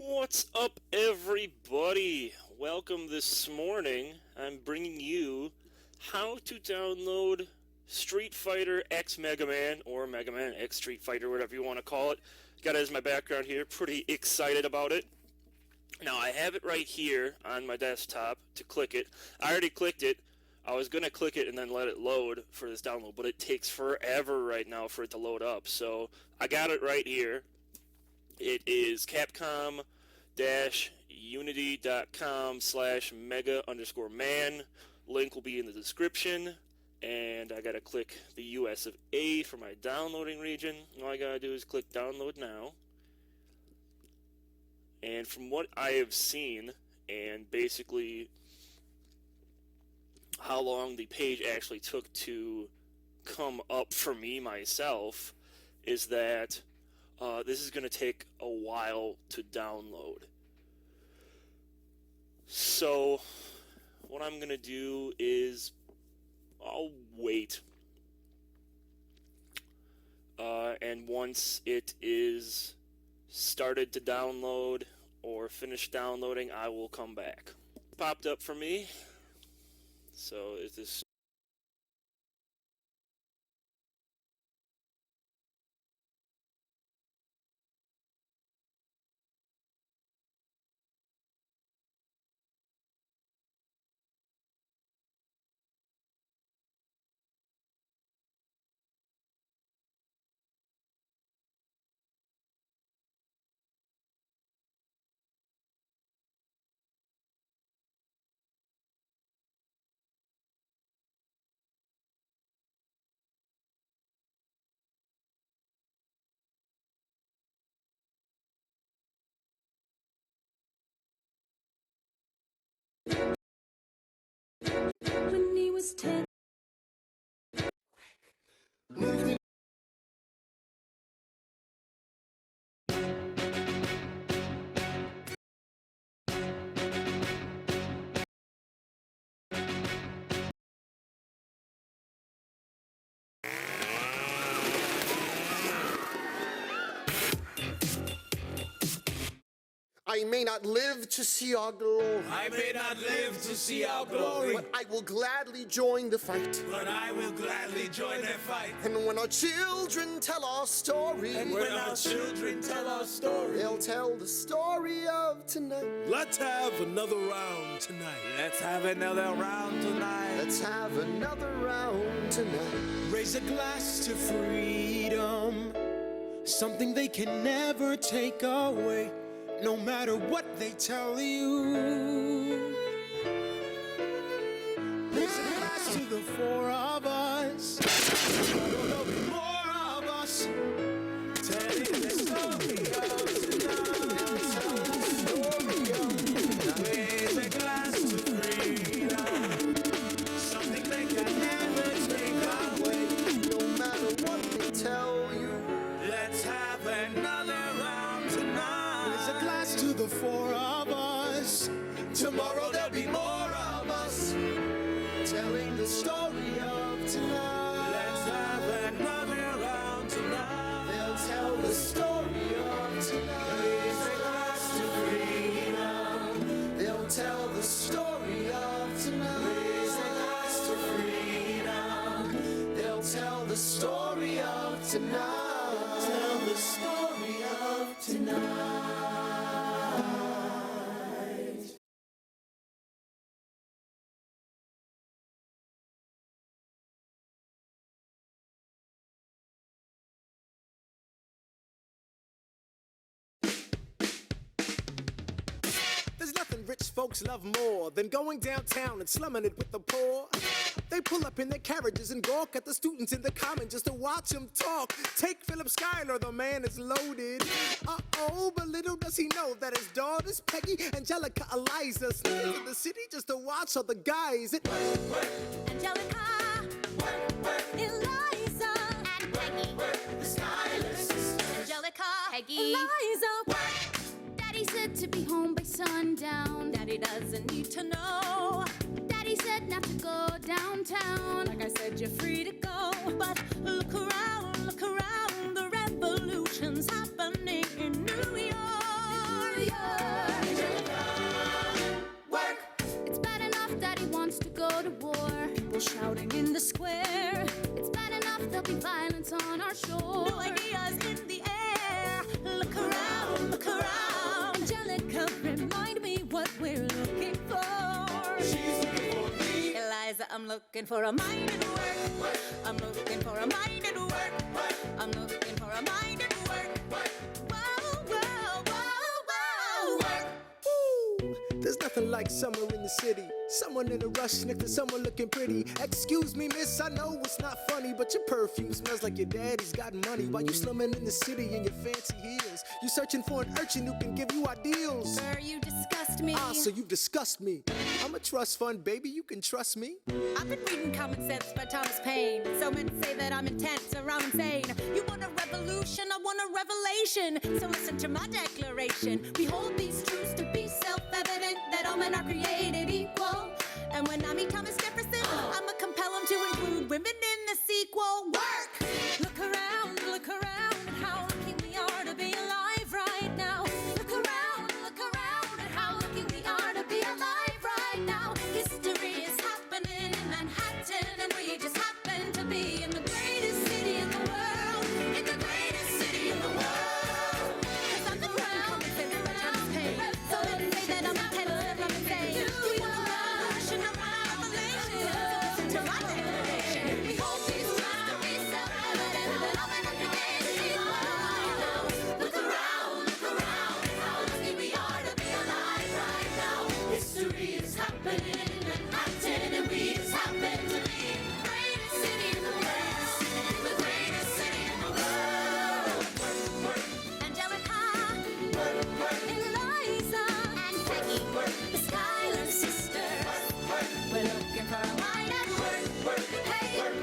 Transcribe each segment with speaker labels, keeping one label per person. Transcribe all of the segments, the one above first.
Speaker 1: What's up, everybody? Welcome this morning. I'm bringing you how to download Street Fighter X Mega Man, or Mega Man X Street Fighter, whatever you want to call it. Got it as my background here. Pretty excited about it. Now, I have it right here on my desktop to click it. I already clicked it. I was going to click it and then let it load for this download, but it takes forever right now for it to load up. So I got it right here. It is capcom-unity.com/mega_man. Link will be in the description. And I gotta click the US of A for my downloading region. All I gotta do is click download now. And from what I have seen, and basically how long the page actually took to come up for me myself, is that this is going to take a while to download. So what I'm going to do is I'll wait. And once it is started to download or finished downloading, I will come back. Popped up for me. So is this...
Speaker 2: When he was 10.
Speaker 3: I may not live to see our glory.
Speaker 4: I may not live to see our glory.
Speaker 3: But I will gladly join the fight.
Speaker 4: But I will gladly join the fight.
Speaker 3: And when our children tell our story,
Speaker 4: And when our children tell our story,
Speaker 3: they'll tell the story of tonight.
Speaker 4: let's have another round tonight. Let's have another round tonight.
Speaker 3: Let's have another round tonight.
Speaker 4: Raise a glass to freedom, something they can never take away, no matter what they tell you. Raise a glass to the four of us. There'll be more of us telling the story of tonight. Raise a glass to freedom, something they can never take away,
Speaker 3: No matter what they tell you.
Speaker 4: let's have another round tonight. Raise a glass to the four of us. Tomorrow there'll be more of us
Speaker 3: Telling the story of tonight.
Speaker 4: Let's have another round tonight.
Speaker 3: They'll tell the story of tonight.
Speaker 4: Raise a glass to freedom.
Speaker 3: They'll tell the story of tonight.
Speaker 4: Raise a glass to freedom.
Speaker 3: They'll tell the story of tonight.
Speaker 4: Tell the story of tonight.
Speaker 5: There's nothing rich folks love more than going downtown and slumming it with the poor. They pull up in their carriages and gawk at the students in the common just to watch them talk. Take Philip Schuyler, the man is loaded. Uh-oh, but little does he know that his daughters, Peggy, Angelica, Eliza, sneak into the city just to watch all the guys.
Speaker 2: Angelica, Eliza, and Peggy,
Speaker 6: The stylist.
Speaker 2: Angelica, Peggy, Eliza. Daddy said to be home by sundown. Daddy doesn't need to know. Daddy said not to go downtown. Like I said, you're free to go. But look around, the revolution's happening in New York. go to war. People shouting in the square. It's bad enough there'll be violence on our shore. New ideas in the air. Look around, look around. Angelica, remind me what we're looking for.
Speaker 6: She's looking for me.
Speaker 2: Eliza, I'm looking for a mind at work. I'm looking for a mind at work. I'm looking for a mind at work. Whoa, whoa, whoa, whoa. Work.
Speaker 5: Ooh, there's nothing like summer in the city. Someone in a rush next to someone looking pretty. Excuse me, miss, I know it's not funny, but your perfume smells like your daddy's got money. While you slumming in the city in your fancy heels, you searching for an urchin who can give you ideals.
Speaker 2: Sir, you disgust me.
Speaker 5: So you disgust me. I'm a trust fund, baby, you can trust me.
Speaker 2: I've been reading Common Sense by Thomas Paine. So men say that I'm intense or I'm insane. You want a revolution, I want a revelation. So listen to my declaration. We hold these truths to be self-evident, that all men are created equal. And when I meet Thomas Jefferson, I'ma compel him to include women in the sequel. Work! Look around at how lucky we are to be alive right now. Look around at how lucky we are to be alive right now. History is happening in Manhattan, and we just happen to be in the greatest city in the world. In the greatest city in the world. 'Cause I'm the crown, so let's say that I'm a tenor, I'm insane. You want a revolution, a revelation. Listen to my declaration. We hold these truths to be self-evident, that all men are created equal. Look around at how lucky we are to be alive right now. History is happening in Manhattan, and we just happen to be in the greatest city in the world. The greatest city in the world. Angelica, Eliza, and Peggy, the Schuyler sisters. We're looking for a mind at work. Hey, in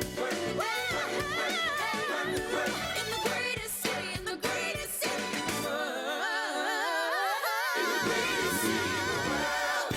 Speaker 2: the greatest city in the greatest city in the world. In the greatest city in the world.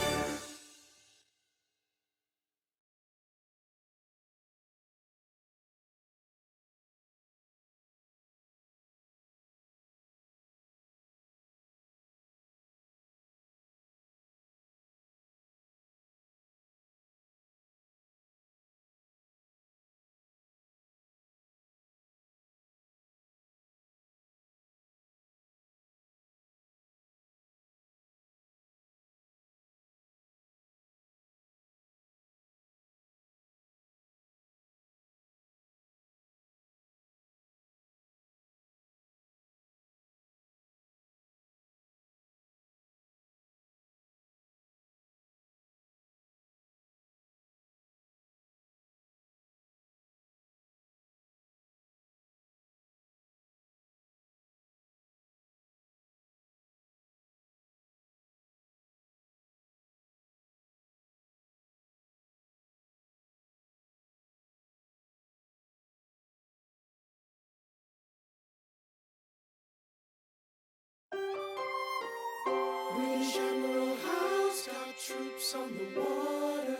Speaker 4: British Admiral Howe's got troops on the water.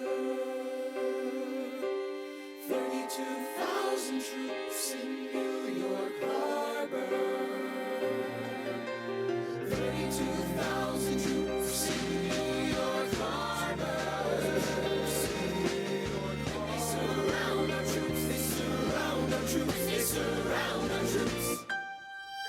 Speaker 4: 32,000 troops in New York Harbor. 32,000 troops in New York Harbor. They surround our troops, they surround our troops, they surround our troops.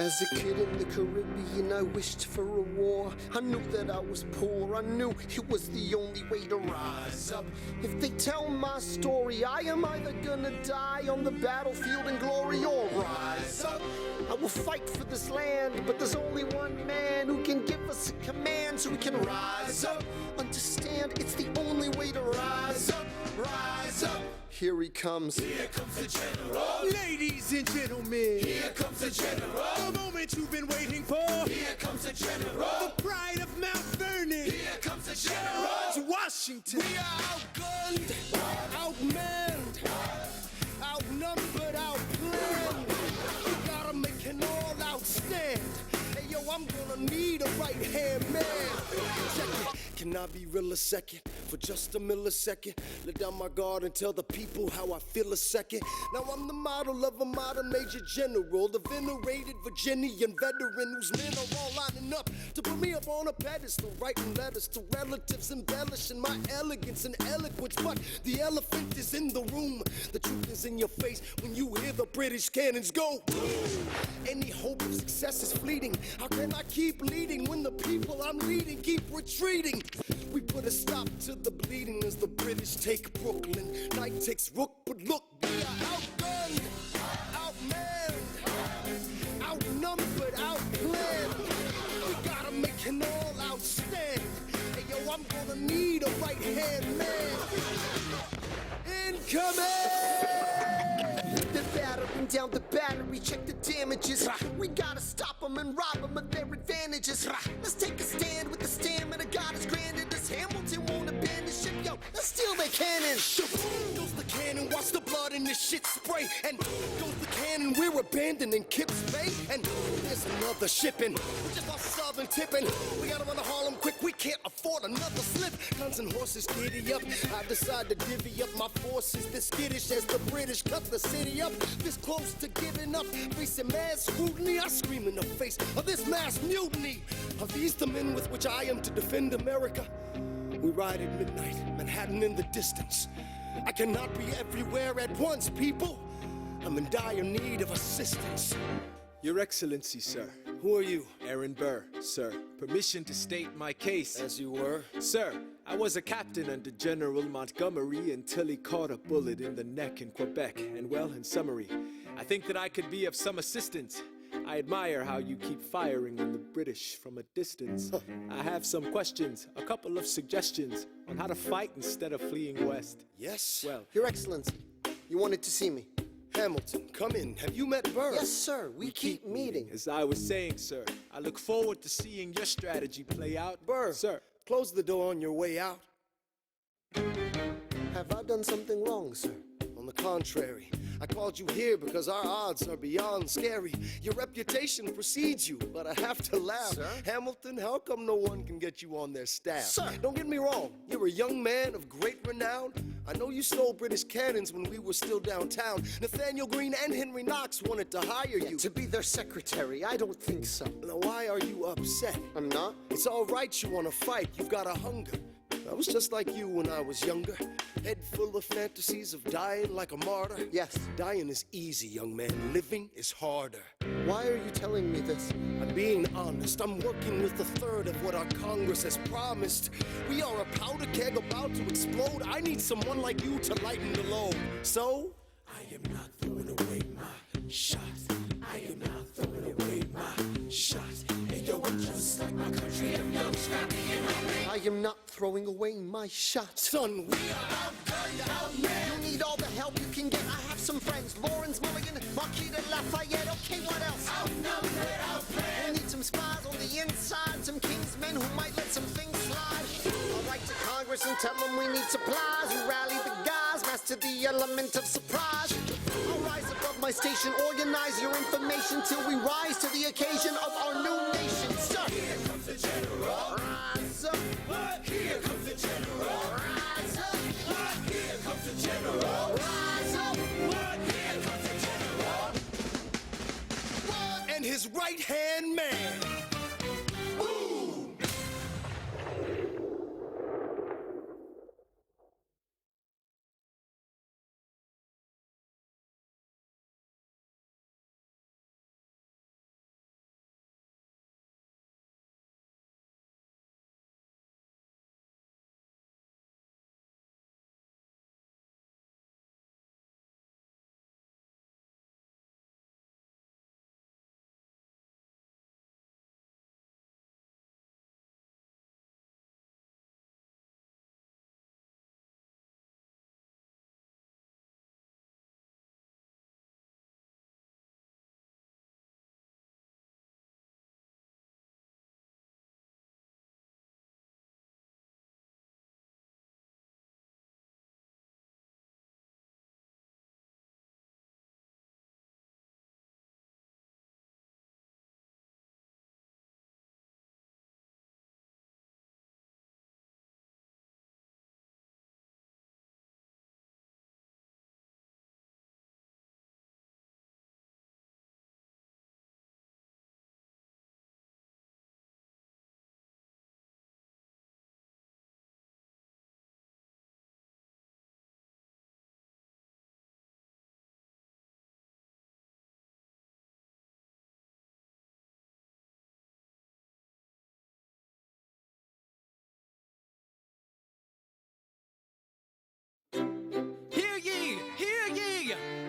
Speaker 3: As a kid in the Caribbean, I wished for a war. I knew that I was poor. I knew it was the only way to rise up. If they tell my story, I am either gonna die on the battlefield in glory or rise up. I will fight for this land, but there's only one man who can give us a command so we can rise up. Understand, it's the only way to rise up, rise up. Here he comes.
Speaker 6: Here comes the general.
Speaker 5: Ladies and gentlemen,
Speaker 6: Here comes the general.
Speaker 5: the moment you've been waiting for.
Speaker 6: Here comes the general.
Speaker 5: The pride of Mount Vernon.
Speaker 6: Here comes the general.
Speaker 5: George Washington. We are outgunned, outmanned, outnumbered, outplanned. We gotta make an all-out stand. Hey, yo, I'm gonna need a right-hand man. Check it. Can I be real a second? For just a millisecond, let down my guard and tell the people how I feel a second. Now I'm the model of a modern major general, the venerated Virginian veteran whose men are all lining up to put me up on a pedestal, writing letters to relatives, embellishing my elegance and eloquence. But the elephant is in the room, the truth is in your face when you hear the British cannons go. Any hope of success is fleeting. How can I keep leading when the people I'm leading keep retreating? We put a stop to the bleeding as the British take Brooklyn. Night takes Rook, but look, we are outgunned, outmanned, outnumbered, outplanned. We gotta make an all-out stand. Hey yo, I'm gonna need a right-hand man. Incoming!
Speaker 3: They're battering down the battery, check the damages. We gotta stop them and rob them of their advantages. Let's take a stand with the stamina God has granted us. Hamilton won't abandon ship, yo, let's steal their cannon.
Speaker 5: Goes the cannon, watch the blood in this shit spray. And goes the cannon, we're abandoning Kips Bay. And there's another shipping, we just lost southern tipping. We gotta run to Harlem quick, we can't afford another slip. Guns and horses giddy up, I decide to divvy up my forces. This skittish as the British cut the city up. This close to giving up, facing mass scrutiny. I scream in the face of this mass mutiny. Are these the men with which I am to defend America? We ride at midnight, Manhattan in the distance. I cannot be everywhere at once, people. I'm in dire need of assistance.
Speaker 4: Your Excellency, sir.
Speaker 5: Who are you?
Speaker 4: Aaron Burr, sir. Permission to state my case.
Speaker 5: As you were.
Speaker 4: Sir, I was a captain under General Montgomery until he caught a bullet in the neck in Quebec. And well, in summary, I think that I could be of some assistance. I admire how you keep firing on the British from a distance. I have some questions, a couple of suggestions on how to fight instead of fleeing west.
Speaker 5: Yes?
Speaker 4: Well,
Speaker 3: Your Excellency, you wanted to see me.
Speaker 5: Hamilton, come in. Have you met Burr?
Speaker 3: Yes, sir, we keep meeting.
Speaker 4: as I was saying, sir, I look forward to seeing your strategy play out.
Speaker 5: Burr,
Speaker 4: Sir,
Speaker 5: close the door on your way out.
Speaker 3: Have I done something wrong, sir?
Speaker 5: On the contrary, I called you here because our odds are beyond scary. Your reputation precedes you, but I have to laugh.
Speaker 3: Sir?
Speaker 5: Hamilton, how come no one can get you on their staff?
Speaker 3: Sir!
Speaker 5: Don't get me wrong, you're a young man of great renown. I know you stole British cannons when we were still downtown. Nathaniel Greene and Henry Knox wanted to hire you.
Speaker 3: To be their secretary, I don't think so.
Speaker 5: Now why are you upset?
Speaker 3: I'm not?
Speaker 5: It's all right you want to fight, you've got a hunger. I was just like you when I was younger. Head full of fantasies of dying like a martyr.
Speaker 3: Yes.
Speaker 5: Dying is easy, young man. Living is harder.
Speaker 3: Why are you telling me this?
Speaker 5: I'm being honest. I'm working with a third of what our Congress has promised. We are a powder keg about to explode. I need someone like you to lighten the load. So, I am not throwing away my shot. I am not throwing away my shot. Hey, yo, I'm just like my country. I'm young, scrappy, and hungry.
Speaker 3: I am not throwing away my shot.
Speaker 5: Son, we are outgunned, outmanned.
Speaker 3: You need all the help you can get. I have some friends. Lawrence Mulligan, Marquis de Lafayette. Okay, what else?
Speaker 5: Outnumbered, outplanned.
Speaker 3: We need some spies on the inside. Some kingsmen who might let some things slide. I'll write to Congress and tell them we need supplies. We rally the guys, master the element of surprise. I'll rise above my station, organize your information till we rise to the occasion of our new nation. Sir,
Speaker 6: Here comes the general.
Speaker 3: rise up.
Speaker 6: What? Here comes the general.
Speaker 3: Rise up.
Speaker 6: What? Here comes the general.
Speaker 3: Rise up.
Speaker 6: What? Here comes the general.
Speaker 5: And his right-hand man.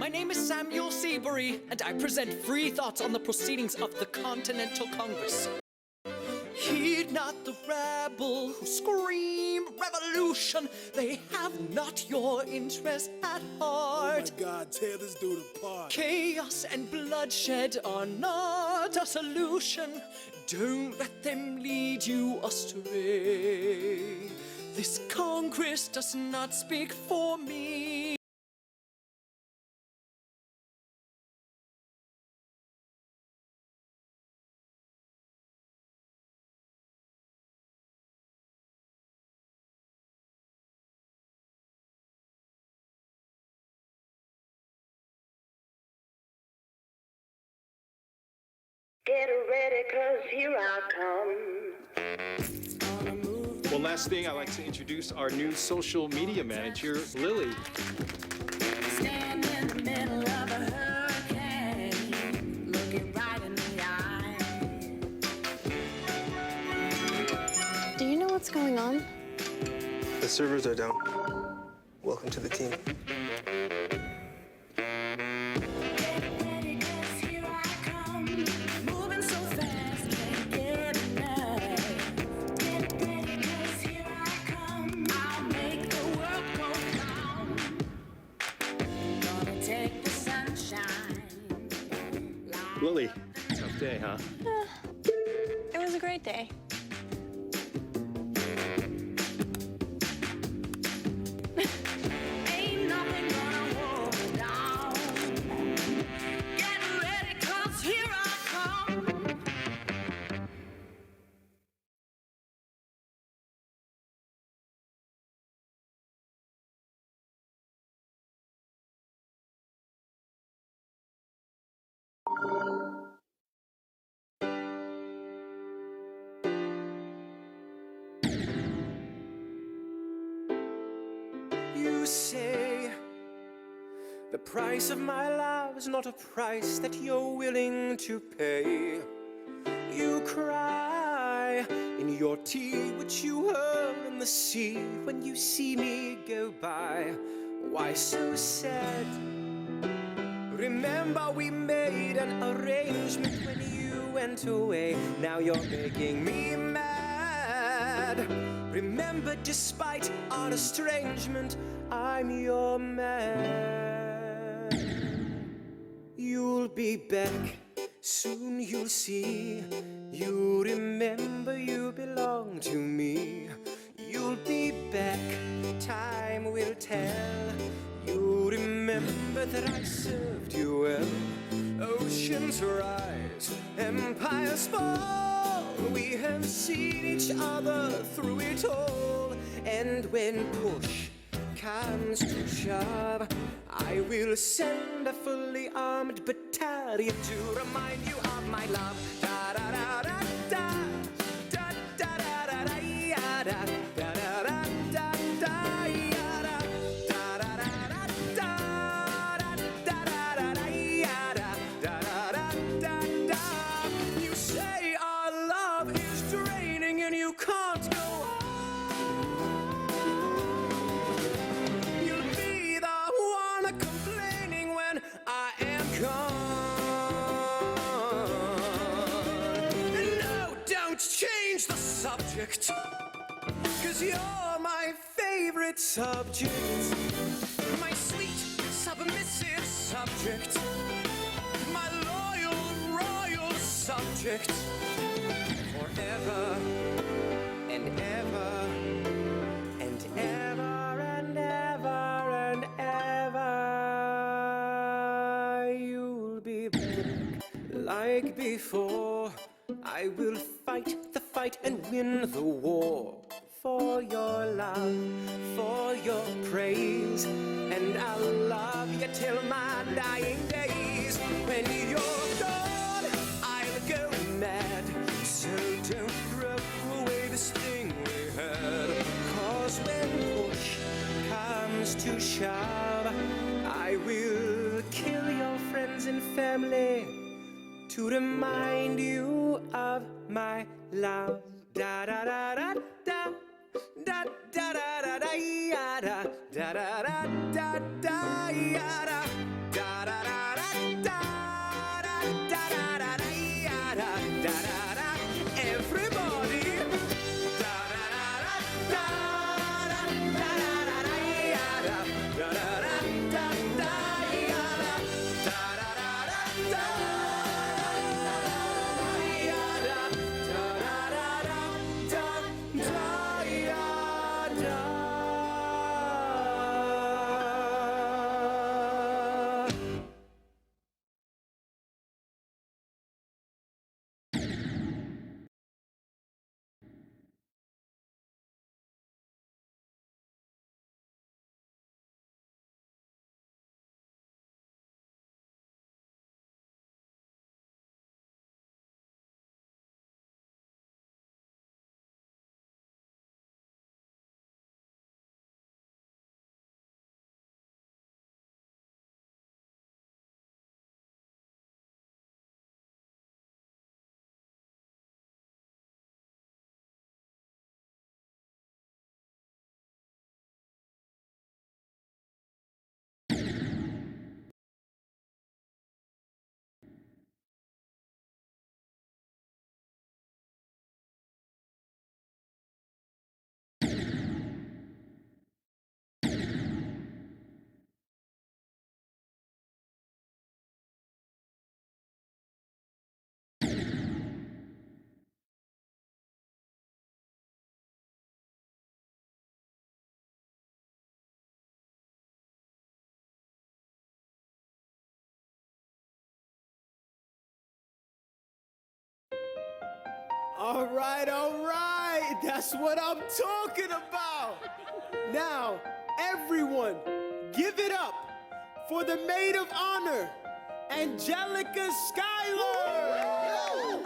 Speaker 7: My name is Samuel Seabury, and I present free thoughts on the proceedings of the Continental Congress. Heed not the rabble who scream revolution. They have not your interest at heart.
Speaker 5: Oh my God, tear this dude apart.
Speaker 7: Chaos and bloodshed are not a solution. Don't let them lead you astray. This Congress does not speak for me.
Speaker 8: Get ready, 'cause here I come.
Speaker 9: One last thing, I'd like to introduce our new social media manager, Lily.
Speaker 2: Stand in the middle of a hurricane, looking right in the eye.
Speaker 10: Do you know what's going on?
Speaker 11: The servers are down. Welcome to the team.
Speaker 9: Lily, tough day, huh?
Speaker 10: It was a great day.
Speaker 2: Ain't nothing gonna hold me down. Get ready, 'cause here I come.
Speaker 5: You say the price of my love is not a price that you're willing to pay. You cry in your tea, which you hurl in the sea when you see me go by. Why so sad? Remember we made an arrangement when you went away. Now you're making me mad. Remember, despite our estrangement, I'm your man. You'll be back, soon you'll see. You remember you belong to me. You'll be back, time will tell. You remember that I served you well. Oceans rise, empires fall. We have seen each other through it all. And when push comes to shove, I will send a fully armed battalion to remind you of my love. Da da da da da da da da da da ya da da da da da da ya da da da da da da da da da ya da da da da da. You say our love is draining and you can't go on. You'll be the one complaining when I am gone. And no, don't change the subject, 'cause you're my favorite subject. My sweet, submissive subject. My loyal, royal subject. Forever and ever and ever and ever and ever. You'll be back like before. I will fight the fight and win the war. For your love, for your praise. And I'll love you till my dying days. When you're gone, I'll go mad. So don't throw away this thing we had. 'Cause when push comes to shove, I will kill your friends and family to remind you of my love. Da da da da da da da da da da da da da da da da da da All right, that's what I'm talking about. Now, everyone, give it up for the maid of honor, Angelica Schuyler.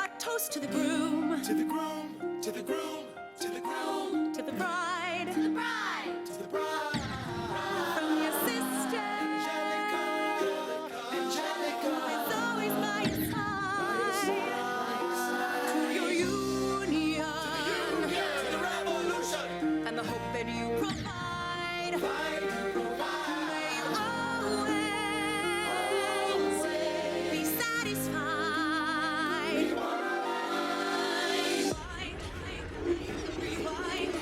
Speaker 2: A toast to the groom,
Speaker 5: To the groom, to the groom, to the groom,
Speaker 2: to the bride,
Speaker 5: to the bride, to the bride.
Speaker 2: from your sister,
Speaker 5: Angelica,
Speaker 2: who is always by your side, to your union,
Speaker 6: The revolution.
Speaker 2: and the hope that you provide. May you always be satisfied. Rewind.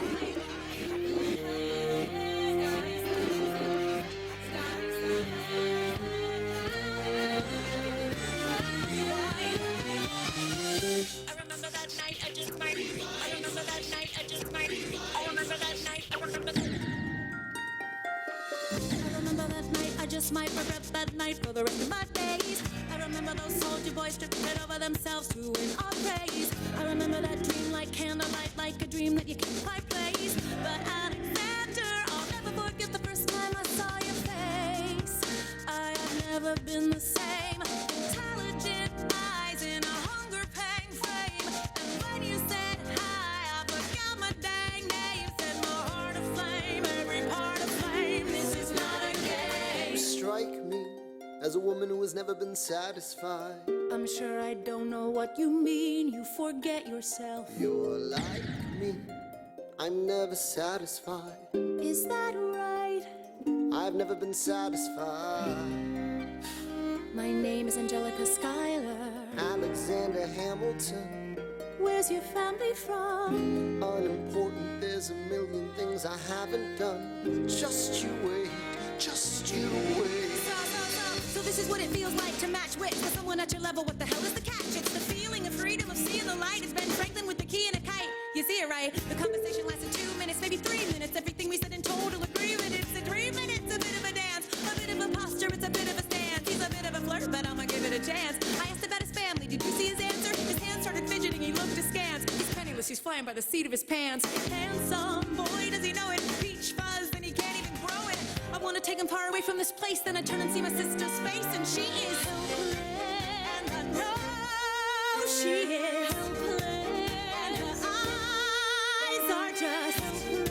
Speaker 2: I remember that night, I just might. I remember that night, I just might. I remember that night, I remember that. I remember that night, I just might regret that night for the rest of my days. I remember those soldier boys stripping it over themselves to win our praise. I remember that dream like candlelight, like a dream that you can't quite place. But Alexander, I'll never forget the first time I saw your face. I have never been the same. Intelligent eyes in a hunger pang frame. And when you said hi, I forgot my dang name. Set my heart aflame, every part aflame. This is not a game.
Speaker 3: You strike me as a woman who has never been satisfied.
Speaker 2: I'm sure I don't know what you mean. You forget yourself.
Speaker 3: You're like me, I'm never satisfied.
Speaker 2: Is that right?
Speaker 3: I've never been satisfied.
Speaker 2: My name is Angelica Schuyler.
Speaker 3: Alexander Hamilton,
Speaker 2: Where's your family from?
Speaker 3: unimportant, there's a million things I haven't done. Just you wait, just you wait.
Speaker 2: So this is what it feels like to match wits with someone at your level. What the hell is the catch? It's the feeling of freedom of seeing the light. It's Ben Franklin with the key and a kite. You see it right? The conversation lasted 2 minutes, maybe 3 minutes. Everything we said in total agreement. It's a 3 minutes, a bit of a dance, a bit of a posture, it's a bit of a stance. He's a bit of a flirt, but I'ma give it a chance. I asked about his family. Did you see his answer? His hands started fidgeting. He looked askance. He's penniless. He's flying by the seat of his pants. Handsome boy, does he know it? Peach fuzz, and he can't even grow it. I wanna take him far away from this place. Then I turn and see my sister's face, and she is helpless. And I know she is helpless. And her eyes are just helpless.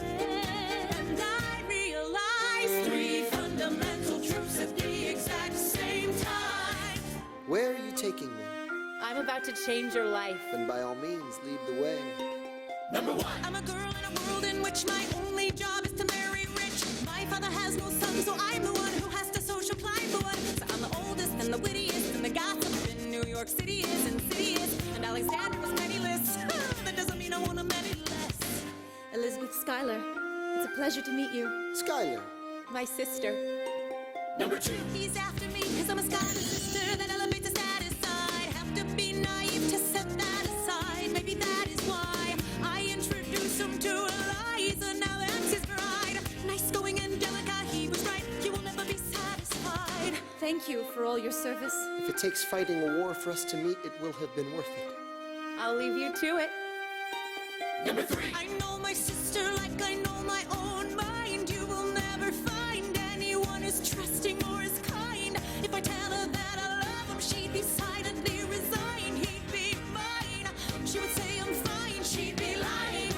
Speaker 2: And I realize 3 fundamental truths at the exact same time.
Speaker 3: Where are you taking me?
Speaker 2: I'm about to change your life.
Speaker 3: Then by all means, lead the way.
Speaker 6: Number 1.
Speaker 2: I'm a girl in a world in which my only job is to marry rich. My father has no son, so I'm the one who has to social climb the one. So I'm the oldest and the wittiest and the gossip in New York City is insidious. And Alexander was penniless. That doesn't mean I want him any less. Elizabeth Schuyler, it's a pleasure to meet you.
Speaker 3: Schuyler,
Speaker 2: My sister.
Speaker 6: Number 2.
Speaker 2: He's after me because I'm a Schuyler sister that elevates the status side. Have to be naive to set that aside. Maybe that is why I introduce him to Eliza. Now that's his bride. Nice going, Angelica. He was right. You will never be satisfied. Thank you for all your service.
Speaker 3: if it takes fighting a war for us to meet, it will have been worth it.
Speaker 2: I'll leave you to it.
Speaker 6: Number 3.
Speaker 2: I know my sister like I know my own mind. You will never find anyone as trusting or as kind. If I tell her that I love him, she'd be silently resigned. He'd be mine. She would say I'm fine. She'd be lying.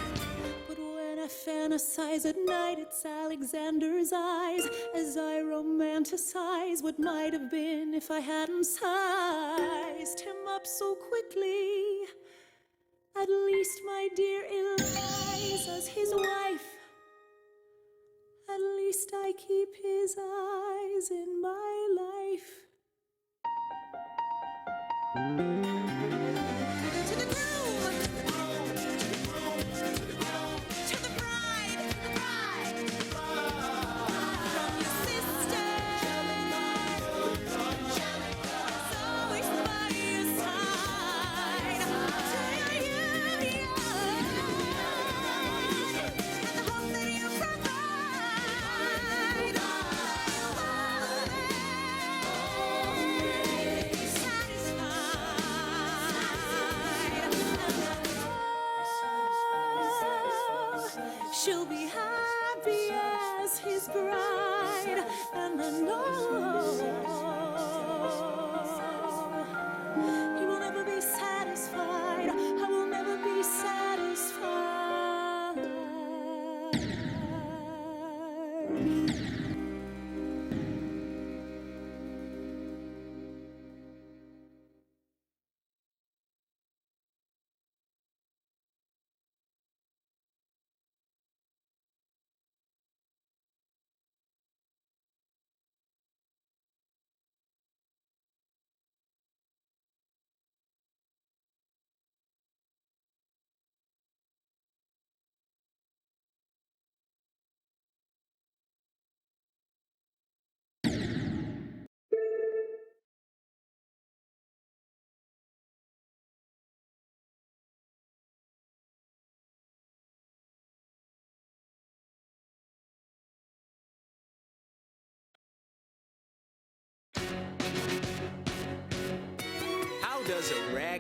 Speaker 2: But when I fantasize at night, it's Alexander's eyes as I romanticize what might have been if I hadn't sized him up so quickly. At least, my dear Eliza's his wife. At least I keep his eyes in my life. To the groom! To the bride! From your sister! It's always by your side. To your union! And the hope that you provide. Satisfied.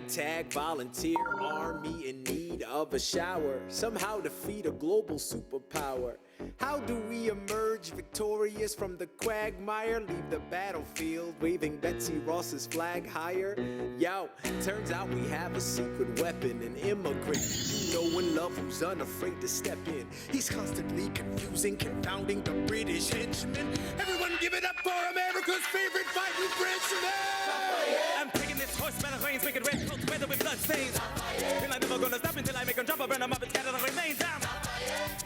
Speaker 4: ragtag volunteer army in need of a shower. Somehow defeat a global superpower. How do we emerge victorious from the quagmire? Leave the battlefield waving Betsy Ross's flag higher? Yo, turns out we have a secret weapon, an immigrant you know and love who's unafraid to step in. He's constantly confusing, confounding the British henchmen. Everyone give it up for America's favorite fighting Frenchman!
Speaker 12: I'm taking this horse by the reins, making red coats weather with blood stains. And I'm never gonna stop until I make them drop, burn them up and scatter the remains down.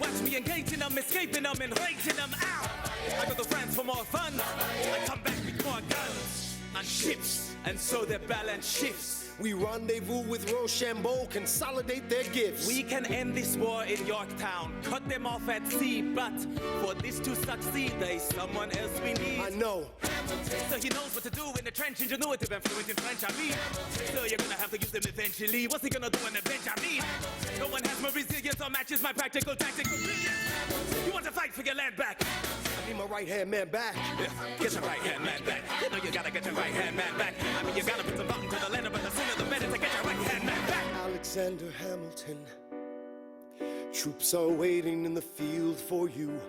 Speaker 12: Watch me engaging them, escaping them, and raising them out. I go to France for more fun. I come back with more guns and ships, and so their balance shifts.
Speaker 3: We rendezvous with Rochambeau, consolidate their gifts.
Speaker 12: We can end this war in Yorktown, cut them off at sea, but for this to succeed, there's someone else we need.
Speaker 3: I know.
Speaker 12: So he knows what to do in the trench, ingenuitive and fluent in French, I mean. So you're gonna have to use them eventually. What's he gonna do on the bench, I mean? No one has my resilience or matches my practical tactical brilliance. You want to fight for your land back?
Speaker 3: I need my right-hand man back.
Speaker 12: Yeah, get your right-hand man back. You know you gotta get your right-hand man back. I mean, you gotta put some thought into the letter, but the sooner the better to get your right-hand man back.
Speaker 3: Alexander Hamilton, troops are waiting in the field for you.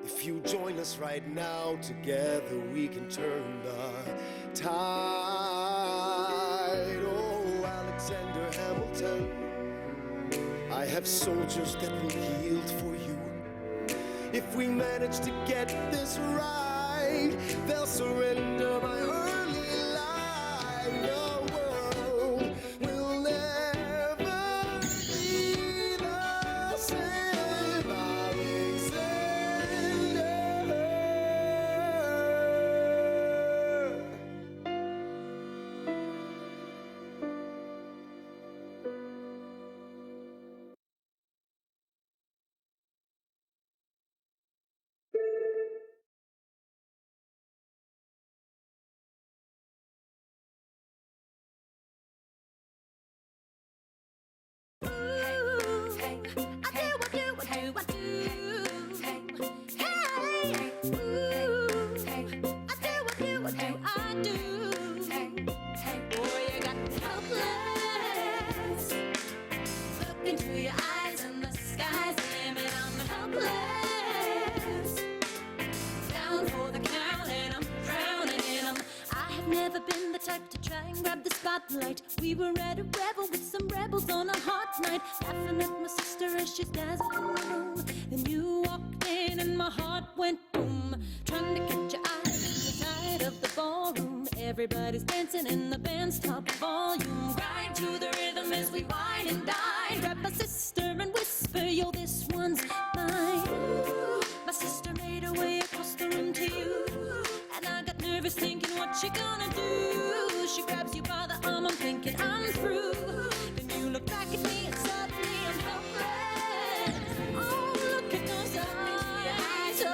Speaker 3: If you join us right now, together we can turn the tide. Oh, Alexander Hamilton, I have soldiers that will yield for you. If we manage to get this right, they'll surrender my early life. The world will never be the same. Alexander.
Speaker 2: We were at a revel with some rebels on a hot night, laughing at my sister as she's dazzled in the room. Then you walked in and my heart went boom, trying to catch your eyes in the tide of the ballroom. Everybody's dancing in the band's top volume. Grind to the rhythm as we wine and dine. Grab my sister and whisper, yo, this one's mine. Ooh, my sister made her way across the room to you, and I got nervous thinking, what she gonna do? She grabs you by the arm, I'm thinking I'm through. Then you look back at me and suddenly I'm helpless. Oh, look at those eyes, oh,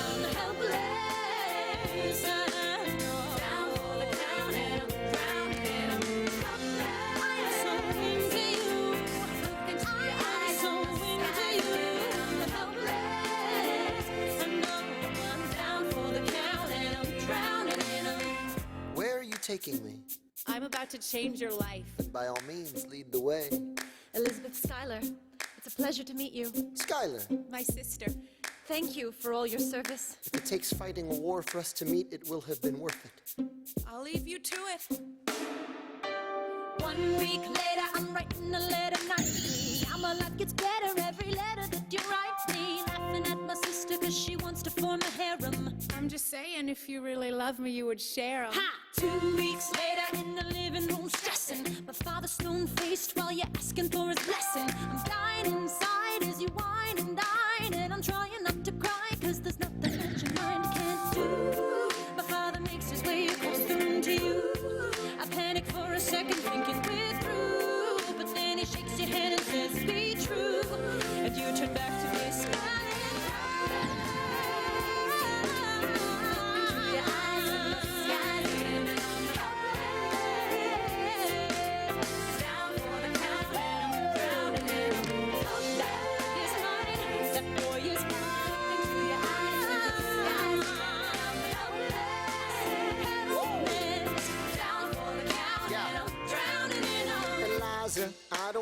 Speaker 2: I'm helpless. I know. Down for the count and I'm drowning and I'm helpless. I'm so into you. Look into your eyes, so into you. I'm helpless. I know I'm down for the count and I'm drowning and I'm.
Speaker 3: Where are you taking me?
Speaker 10: I'm about to change your life.
Speaker 3: Then by all means, lead the way.
Speaker 10: Elizabeth Schuyler, it's a pleasure to meet you.
Speaker 3: Skylar,
Speaker 10: My sister. Thank you for all your service.
Speaker 3: if it takes fighting a war for us to meet, it will have been worth it.
Speaker 10: I'll leave you to it.
Speaker 2: 1 week later, I'm writing a letter nightly. Now my life gets better every letter that you write me. Laughing at my sister cause she wants to form a harem.
Speaker 10: I'm just saying, if you really love me, you would share 'em.
Speaker 2: Ha! 2 weeks later in the living room stressing. My father's stone-faced while you're asking for his blessing. I'm dying inside as you whine and dine, and I'm trying not to cry cause there's nothing that your mind can't do. My father makes his way across the room to you. I panic for a second thinking we're through, but then he shakes your hand and says be true, and you turn back to me smiling.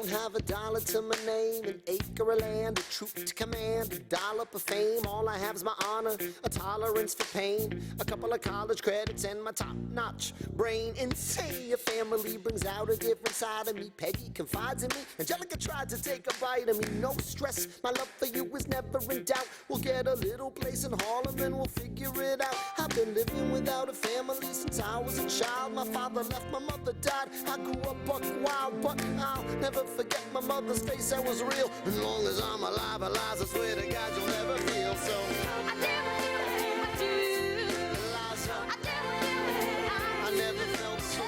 Speaker 3: don't have a dollar to my name, an acre of land, a troop to command, a dollop of fame. All I have is my honor, a tolerance for pain, a couple of college credits, and my top-notch brain. Insane, your family brings out a different side of me. Peggy confides in me, Angelica tried to take a bite of me. No stress, my love for you is never in doubt. We'll get a little place in Harlem and we'll figure it out. I've been living without a family since I was a child. My father left, my mother died. I grew up buck wild, but I'll never forget my mother's face. That was real. As long as I'm alive, I swear to God you'll never feel so.
Speaker 2: I do, I do.
Speaker 3: Eliza,
Speaker 2: I do,
Speaker 3: I never felt so.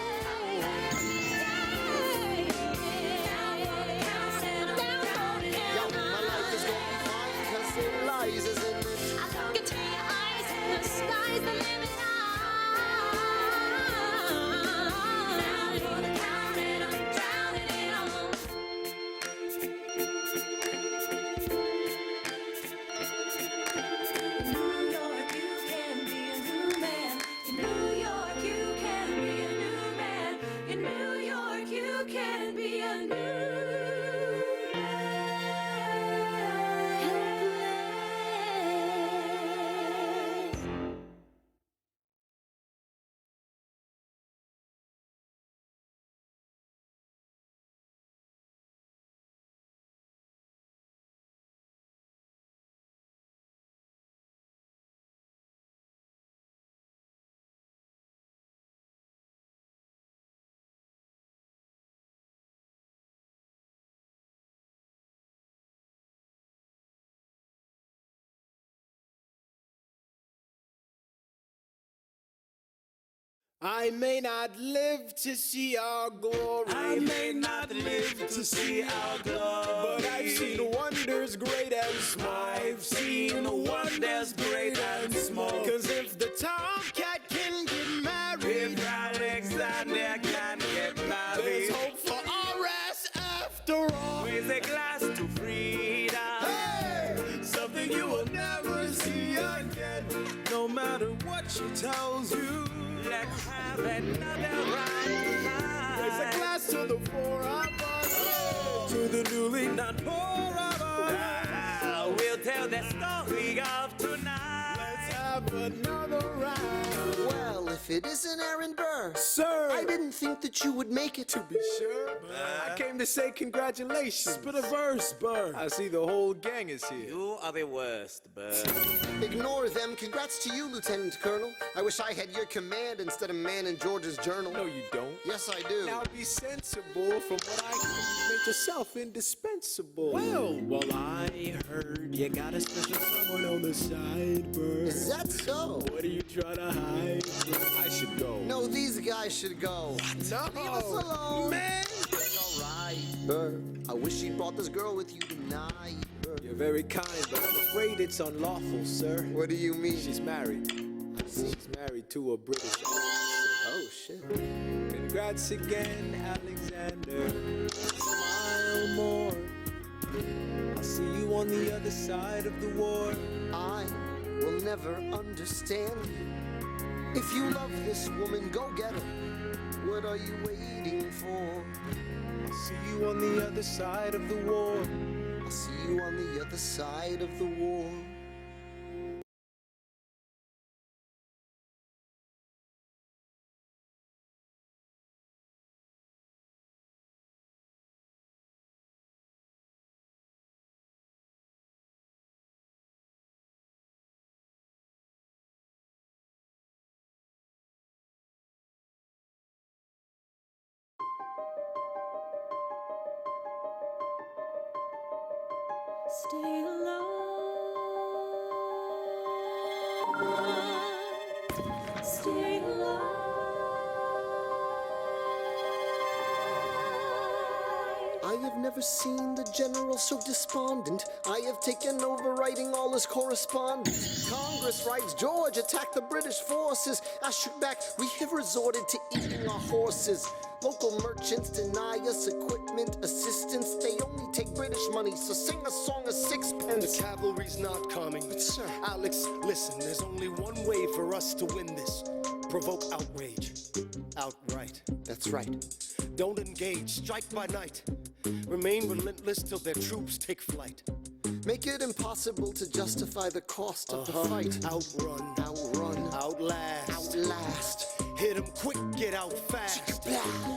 Speaker 3: Yo, my life is gonna be fine, 'cause Eliza's in it.
Speaker 2: I look into your eyes and the sky's the limit. Now you're the count and I'm drowning it all. In New York, you can be a new man. In New York, you can be a new man. In New York, you can be a new man.
Speaker 5: I may not live to see our glory.
Speaker 12: I may not live to see our glory,
Speaker 5: but I've seen wonders great and small.
Speaker 12: I've seen wonders great and small.
Speaker 5: 'Cause if the tomcat can get married,
Speaker 12: If Alexander can get
Speaker 5: there's
Speaker 12: married,
Speaker 5: hope for us after all.
Speaker 12: with a glass to freedom,
Speaker 5: Hey, something you will never see again. No matter what she tells you,
Speaker 12: let's have another round.
Speaker 5: raise a glass to the four of us, to the newly not poor of us.
Speaker 12: We'll tell the story of tonight.
Speaker 5: Let's have another round.
Speaker 3: Well, if it isn't Aaron Burr,
Speaker 5: Sir,
Speaker 3: I didn't think that you would make it.
Speaker 5: to be sure, I came to say congratulations. Spit a verse, Burr.
Speaker 4: I see the whole gang is here.
Speaker 12: You are the worst, Bird.
Speaker 3: Ignore them. Congrats to you, Lieutenant Colonel. I wish I had your command instead of man in George's journal.
Speaker 4: No, you don't.
Speaker 3: Yes, I do.
Speaker 5: Now be sensible. From what I can, make yourself indispensable. Well, I heard you got a special someone on the side, Burr.
Speaker 3: Is that so?
Speaker 5: What are you trying to hide, Burr?
Speaker 4: I should go.
Speaker 3: No, these guys should go.
Speaker 5: No,
Speaker 3: Leave us alone.
Speaker 5: man.
Speaker 3: It's all right, Burr. I wish you brought this girl with you tonight, Burr.
Speaker 4: You're very kind, but I'm afraid it's unlawful, sir.
Speaker 3: What do you mean?
Speaker 4: She's married. She's married to a British officer.
Speaker 3: Oh, shit.
Speaker 4: Congrats again, Alexander. Smile more. I'll see you on the other side of the war.
Speaker 3: I will never understand you. If you love this woman, go get her. What are you waiting for?
Speaker 4: I'll see you on the other side of the war.
Speaker 3: I'll see you on the other side of the war.
Speaker 2: Stay alive. Stay alive.
Speaker 3: I have never seen the general so despondent. I have taken over writing all his correspondence. Congress writes, George attacked the British forces. I shoot back, we have resorted to eating our horses. Local merchants deny us equipment, assistance. They only take British money, so sing a song of sixpence.
Speaker 5: The cavalry's not coming.
Speaker 3: But sir,
Speaker 5: Alex, listen, there's only one way for us to win this. Provoke outrage. Outright.
Speaker 3: that's right.
Speaker 5: Don't engage. Strike by night. Remain relentless till their troops take flight.
Speaker 3: Make it impossible to justify the cost of the fight.
Speaker 5: Outrun, outlast. Hit 'em quick, get out fast.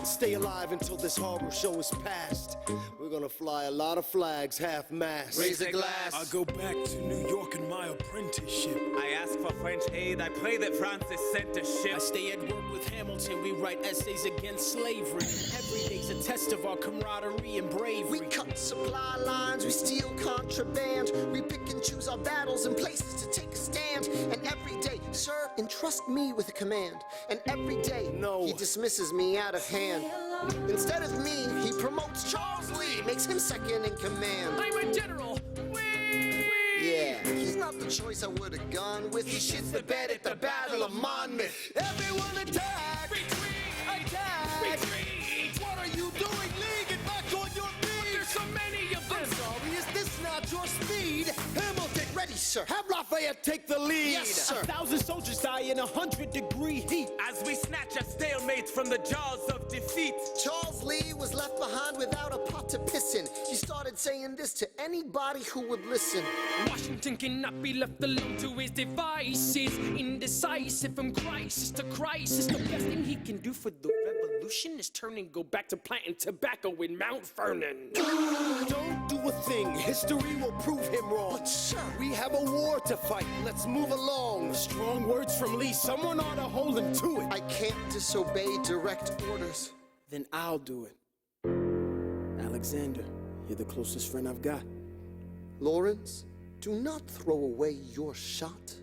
Speaker 5: Stay alive until this horror show is past. We're gonna fly a lot of flags, half-mast.
Speaker 6: Raise a glass.
Speaker 5: I go back to New York in my apprenticeship.
Speaker 12: I ask for French aid, I pray that Francis sent a ship.
Speaker 5: I stay at work with Hamilton, we write essays against slavery. Every day's a test of our camaraderie and bravery.
Speaker 3: We cut supply lines, we steal contraband. We pick and choose our battles and places to take a stand. And every day, sir, entrust me with a command. And every day, he dismisses me out of hand. Instead of me, he promotes Charles Lee, makes him second in command.
Speaker 7: I'm a general.
Speaker 3: Yeah, he's not the choice I would have gone with. He shits the bed at the Battle of Monmouth.
Speaker 5: Everyone attack!
Speaker 7: Retreat!
Speaker 5: Attack!
Speaker 7: Retreat!
Speaker 5: What are you doing? Lee, get back on your feet!
Speaker 7: There's so many of them!
Speaker 5: I'm sorry, is this not your speed?
Speaker 3: Hamilton, ready, sir.
Speaker 5: Have Lafayette take the lead!
Speaker 3: Yes, sir.
Speaker 5: 1,000 soldiers die in 100-degree heat.
Speaker 12: As we snatch a stalemate from the jaws of defeat.
Speaker 3: Charles Lee was left behind without a pot to piss in. He started saying this to anybody who would listen.
Speaker 7: Washington cannot be left alone to his devices. Indecisive from crisis to crisis. The best thing he can do for the revolution is turn and go back to planting tobacco in Mount Vernon.
Speaker 5: Don't do a thing. History will prove him wrong.
Speaker 3: But sir,
Speaker 5: we have a war to fight. Let's move along. Strong words from Lee. Someone ought to hold him to it.
Speaker 3: I can't disobey direct orders.
Speaker 5: Then I'll do it. Alexander, you're the closest friend I've got.
Speaker 3: Lawrence, do not throw away your shot.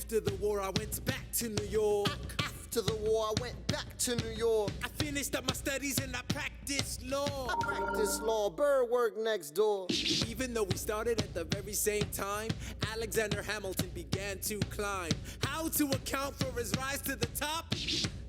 Speaker 5: After the war, I went back to New York.
Speaker 3: After the war, I went back to New York.
Speaker 5: I finished up my studies and I practiced law.
Speaker 3: I practiced law, Burr worked next door.
Speaker 5: Even though we started at the very same time, Alexander Hamilton began to climb. How to account for his rise to the top?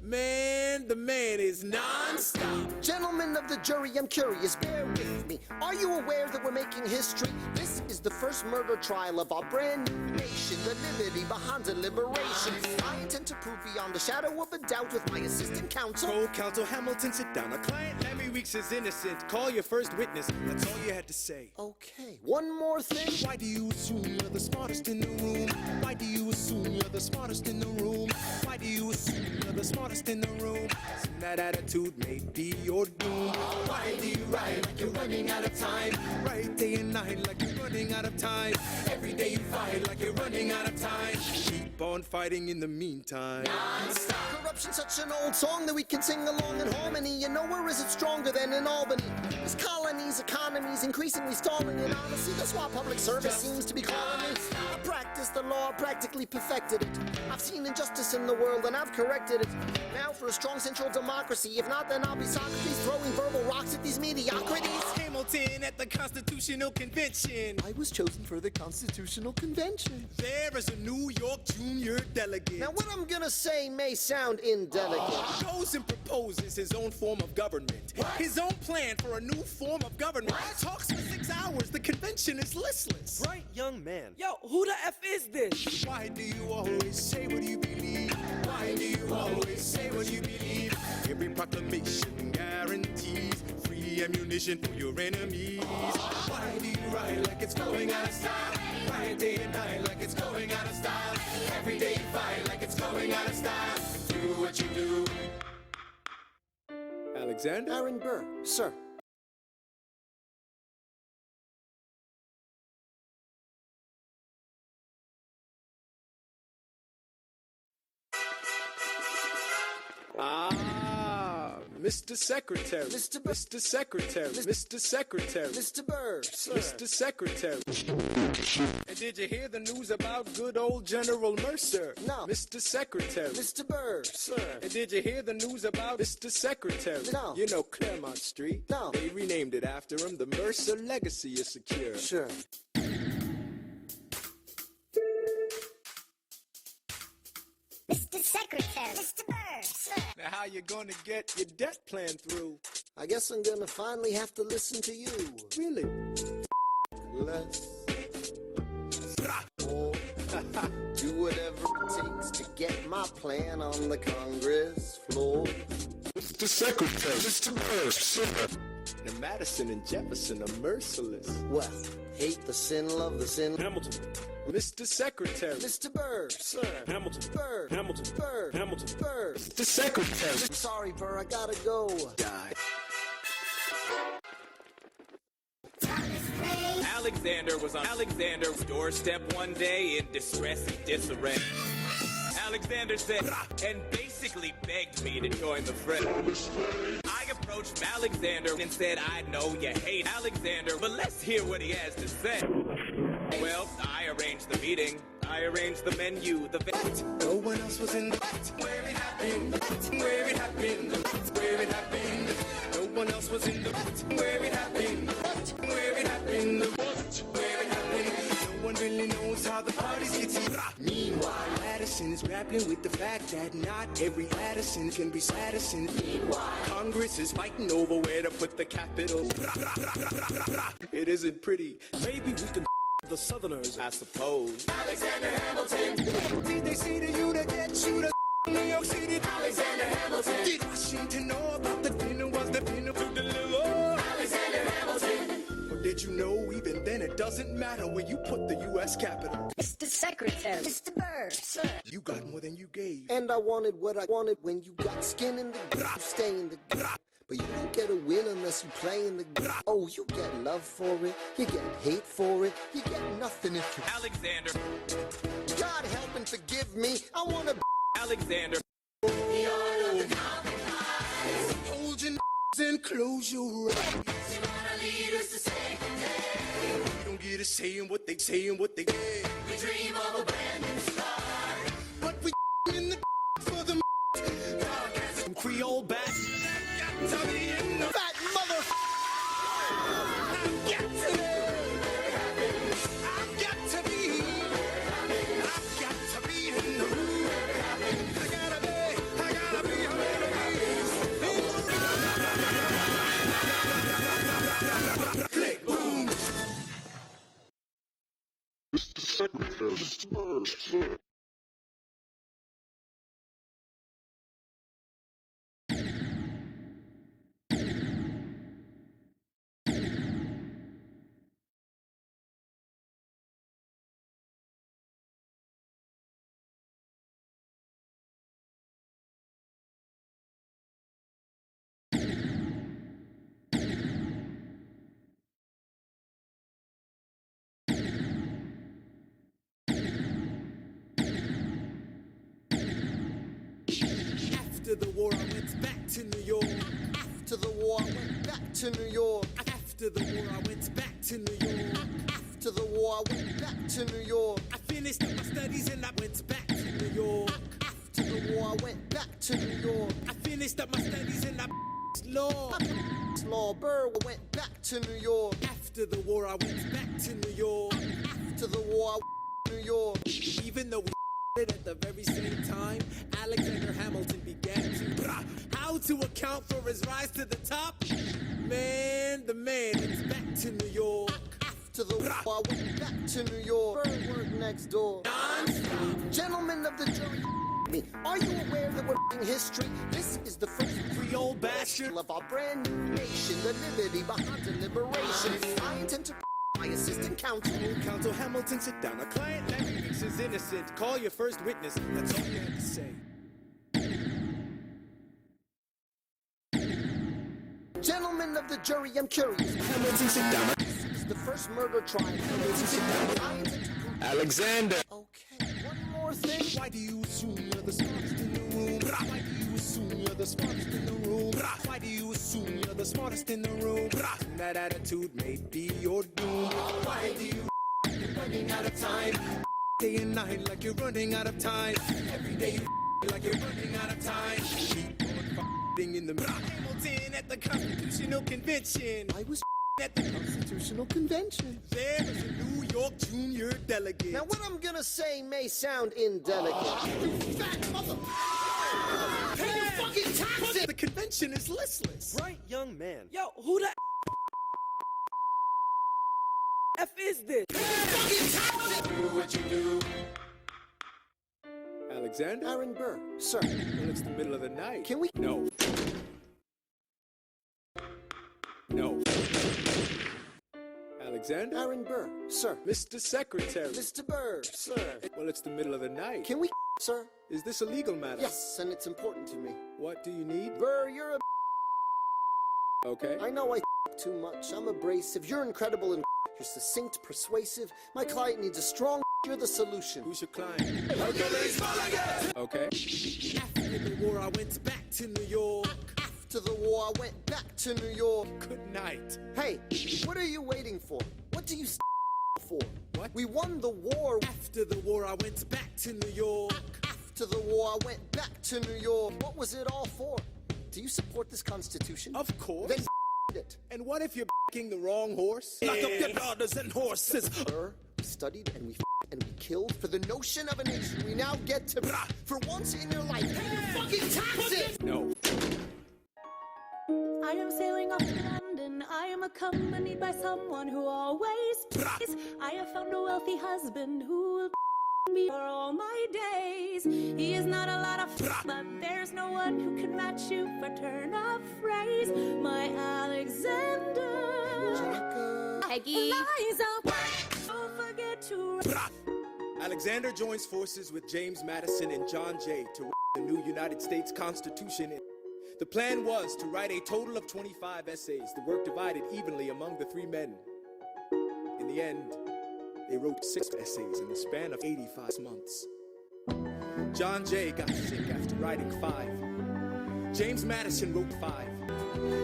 Speaker 5: Man, the man is non-stop.
Speaker 3: Gentlemen of the jury, I'm curious, bear with me. Are you aware that we're making history? This is the first murder trial of our brand new nation, the liberty behind deliberation. I intend to prove beyond the shadow of a doubt with my assistant counsel.
Speaker 5: Co-counsel Hamilton, sit down. Our client Lemmy Weeks is innocent. Call your first witness. That's all you had to say.
Speaker 3: Okay, one more thing.
Speaker 5: Why do you assume you're the smartest in the room? Why do you assume you're the smartest in the room? Why do you assume you're the smartest in the room? Assume that attitude may be your doom.
Speaker 6: Why do you write like you're running out of time?
Speaker 5: Write day and night like you're running out of time.
Speaker 6: Every day you fight like you're running out of time.
Speaker 5: Keep on fighting in the meantime.
Speaker 6: Non-stop.
Speaker 3: Corruption's such an old song that we can sing along in harmony. You know, where is it stronger than in Albany? This colony's economy's increasingly stalling, and honestly, that's why public service seems to be calling me. I practiced the law, practically perfected it. I've seen injustice in the world, and I've corrected it. Now for a strong central democracy. If not, then I'll be Socrates throwing verbal rocks at these mediocrities.
Speaker 5: Hamilton at the Constitutional Convention.
Speaker 3: I was chosen for the Constitutional Convention.
Speaker 5: There is a New York junior delegate.
Speaker 3: Now what I'm gonna say may sound indelicate.
Speaker 5: Goes and proposes his own form of government. His own plan for a new form of government. Talks for 6 hours. The convention is listless.
Speaker 13: Bright young man.
Speaker 7: Yo, who the F is this?
Speaker 5: Why do you always say what you believe? Why do you always say what you believe? Every proclamation guarantees free ammunition for your enemies. Why do you write like it's going out of style? Write day and night like it's going out of style.
Speaker 6: Every day you fight like it's going out of style. Do what you do.
Speaker 5: Alexander?
Speaker 3: Aaron Burr, sir.
Speaker 5: Mr. Secretary. Mr. Secretary. Mr. Secretary.
Speaker 3: Mr. Burr, sir.
Speaker 5: Mr. Secretary. And did you hear the news about good old General Mercer?
Speaker 3: No.
Speaker 5: Mr. Secretary.
Speaker 3: Mr. Burr, sir.
Speaker 5: And did you hear the news about Mr. Secretary?
Speaker 3: No.
Speaker 5: You know Claremont Street?
Speaker 3: No.
Speaker 5: They renamed it after him. The Mercer legacy is secure.
Speaker 3: Sure. Mr. Burr.
Speaker 4: Now how you gonna get your debt plan through?
Speaker 3: I guess I'm gonna finally have to listen to you.
Speaker 4: Really?
Speaker 3: Less. More. Do whatever it takes to get my plan on the Congress floor.
Speaker 13: Mr. Secretary, Mr. Burr, sir.
Speaker 4: Now Madison and Jefferson are merciless.
Speaker 3: Well, hate the sin, love the sin.
Speaker 1: Hamilton.
Speaker 4: Mr. Secretary.
Speaker 3: Mr. Burr, sir.
Speaker 1: Hamilton.
Speaker 3: Burr.
Speaker 1: Hamilton.
Speaker 3: Burr.
Speaker 1: Hamilton.
Speaker 3: Burr.
Speaker 13: Mr. Secretary.
Speaker 3: I'm sorry, Burr, I gotta go.
Speaker 4: Die.
Speaker 12: Alexander was on Alexander's doorstep one day in distress and disarray. Alexander said, and basically begged me to join the fray. I approached Alexander and said, I know you hate Alexander, but let's hear what he has to say. Well, I arranged the meeting. I arranged the menu, the
Speaker 5: No one else was in the where it happened, where it happened, where it happened. No one else was in the where it happened, where it happened, where it happened. No one really knows how the parties get to. Meanwhile, Addison is grappling with the fact that not every Addison can be Addison. Meanwhile, Congress is fighting over where to put the capital.
Speaker 4: It isn't pretty. Maybe we can the Southerners,
Speaker 12: I suppose.
Speaker 5: Alexander Hamilton. Did they see the you to get you to New York City? Alexander Hamilton. Did Washington know about the dinner? Was the dinner to deliver? Alexander Hamilton. Or did you know even then it doesn't matter where you put the U.S. Capitol?
Speaker 3: Mr. Secretary. Mr. Burr, sir.
Speaker 5: You got more than you gave.
Speaker 3: And I wanted what I wanted when you got skin in the you stay in the but you don't get a win unless you play in the oh, you get love for it, you get hate for it, you get nothing if you
Speaker 12: Alexander.
Speaker 3: God help and forgive me, I wanna
Speaker 12: Alexander.
Speaker 5: The art of the compromise. Hold your and close your eyes. You wanna lead us to save the day. You don't get a say in what they say. We dream of a brand new start. But we in the for the
Speaker 4: some Creole back.
Speaker 3: fat mother
Speaker 5: I've got to be in the room. I gotta be click, boom.
Speaker 13: Mr. Secretary, Mr. Burr, sir.
Speaker 5: After the war, I went back to New York.
Speaker 3: after the war I went back to New York.
Speaker 5: After the war, I went back to New York.
Speaker 3: After the war I went back to New York.
Speaker 5: I finished up my studies and I went back to New York.
Speaker 3: After the war I went back to New York.
Speaker 5: I finished up my studies and I law.
Speaker 3: Law Burr went back to New York.
Speaker 5: After the war, I went back to New York.
Speaker 3: After the war I New York.
Speaker 5: Even though we at the very same time, Alexander Hamilton began to how to account for his rise to the top. Man, the man is back to New York.
Speaker 3: After the war I went back to New York. Burr worked next door. Gentlemen of the jury, me. Are you aware that we're in history? This is the first
Speaker 5: Creole bastard
Speaker 3: of our brand new nation, the liberty behind deliberation. I intend to my assistant counsel.
Speaker 5: Counsel Hamilton, sit down. A client Larry Weeks is innocent. Call your first witness. That's all you have to say.
Speaker 3: Gentlemen of the jury, I'm curious.
Speaker 5: Hamilton, sit down.
Speaker 3: This is the first murder trial. Hamilton, sit down. I intend to prove.
Speaker 13: Alexander.
Speaker 3: Okay, one more thing.
Speaker 5: Why do you assume you're the smartest in the room? Why do you assume you're the smartest in the room? Why do you assume you're the smartest in the room? That attitude may be your doom. Why do you you're running out of time? Day and night like you're running out of time. Every day you like you're running out of time. Keep on in the Hamilton at the Constitutional Convention.
Speaker 3: I was at the Constitutional Convention.
Speaker 5: There is a New York junior delegate.
Speaker 3: Now what I'm gonna say may sound indelicate. You fat mother... Pay your fucking taxes!
Speaker 5: The convention is listless.
Speaker 14: Bright young man.
Speaker 15: Yo, who the F is this?
Speaker 3: Pay your fucking taxes!
Speaker 6: Do what you do.
Speaker 4: Alexander?
Speaker 3: Aaron Burr, sir.
Speaker 4: Well, it's the middle of the night.
Speaker 3: Can we?
Speaker 4: No. No. Alexander?
Speaker 3: Aaron Burr, sir.
Speaker 4: Mr. Secretary.
Speaker 3: Mr. Burr, sir.
Speaker 4: Well, it's the middle of the night.
Speaker 3: Can we, sir?
Speaker 4: Is this a legal matter?
Speaker 3: Yes, and it's important to me.
Speaker 4: What do you need?
Speaker 3: Burr, you're a
Speaker 4: Okay.
Speaker 3: I know I too much. I'm abrasive. You're incredible and you're succinct, persuasive. My client needs a strong you're the solution.
Speaker 4: Who's your client? Okay.
Speaker 5: After the war, I went back to New York.
Speaker 3: After the war, I went back to New York.
Speaker 5: Good night.
Speaker 3: Hey, what are you waiting for? What do you for?
Speaker 5: What?
Speaker 3: We won the war.
Speaker 5: After the war, I went back to New York.
Speaker 3: After the war, I went back to New York. What was it all for? Do you support this Constitution?
Speaker 5: Of course.
Speaker 3: Then it.
Speaker 5: And what if you're backing the wrong horse?
Speaker 15: Lock up your daughters and horses.
Speaker 3: We studied and we killed for the notion of a nation. We now get to, for once in your life, pay your fucking taxes!
Speaker 4: No.
Speaker 2: I am sailing off to London. I am accompanied by someone who always prays. I have found a wealthy husband who will me for all my days. He is not a lot of but there's no one who can match you for turn of phrase. My Alexander. Peggy. Eliza. Don't forget to.
Speaker 4: Alexander joins forces with James Madison and John Jay to write the new United States Constitution. The plan was to write a total of 25 essays, the work divided evenly among the three men. In the end, they wrote 6 essays in the span of 85 months. John Jay got sick after writing 5. James Madison wrote 5.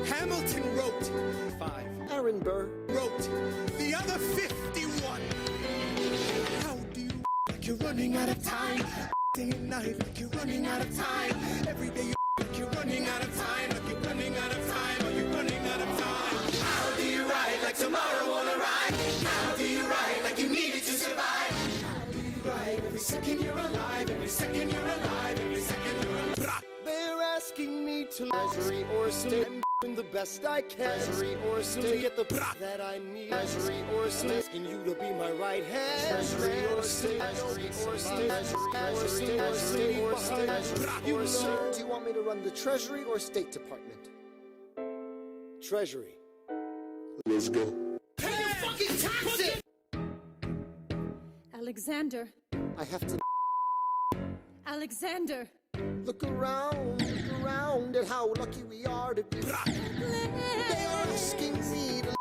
Speaker 4: Hamilton wrote 5.
Speaker 3: Aaron Burr
Speaker 5: wrote the other 51. How do you like you're running out of time? Day and night like you're running out of time. Every day you like you're running out of time. Like you're running out of time. Are you running out of time?
Speaker 6: How do you ride like tomorrow won't arrive? How do you ride like you needed to survive? How do you ride every second you're alive? Every second you're alive. Every second you're alive.
Speaker 3: They're asking me to treasury or state. I'm the best I can. Treasury or state. To get the that I need. Treasury or state. Asking you to be my right hand. Treasury or state. Treasury or state. Treasury or state. Or state. You sir, do you want me to run the Treasury or State Department? Treasury.
Speaker 13: Let's go.
Speaker 3: Pay your fucking taxes!
Speaker 10: Alexander.
Speaker 3: I have to.
Speaker 10: Alexander.
Speaker 3: Look around at how lucky we are to be. They are asking me to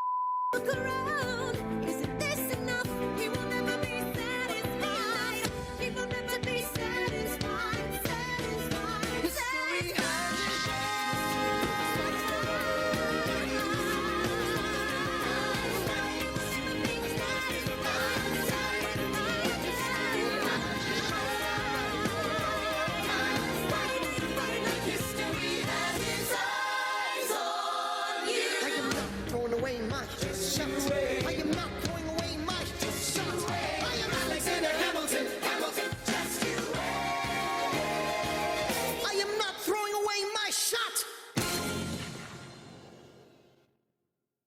Speaker 2: Look around. Isn't this enough? He will never be satisfied. He will never be satisfied. Satisfied.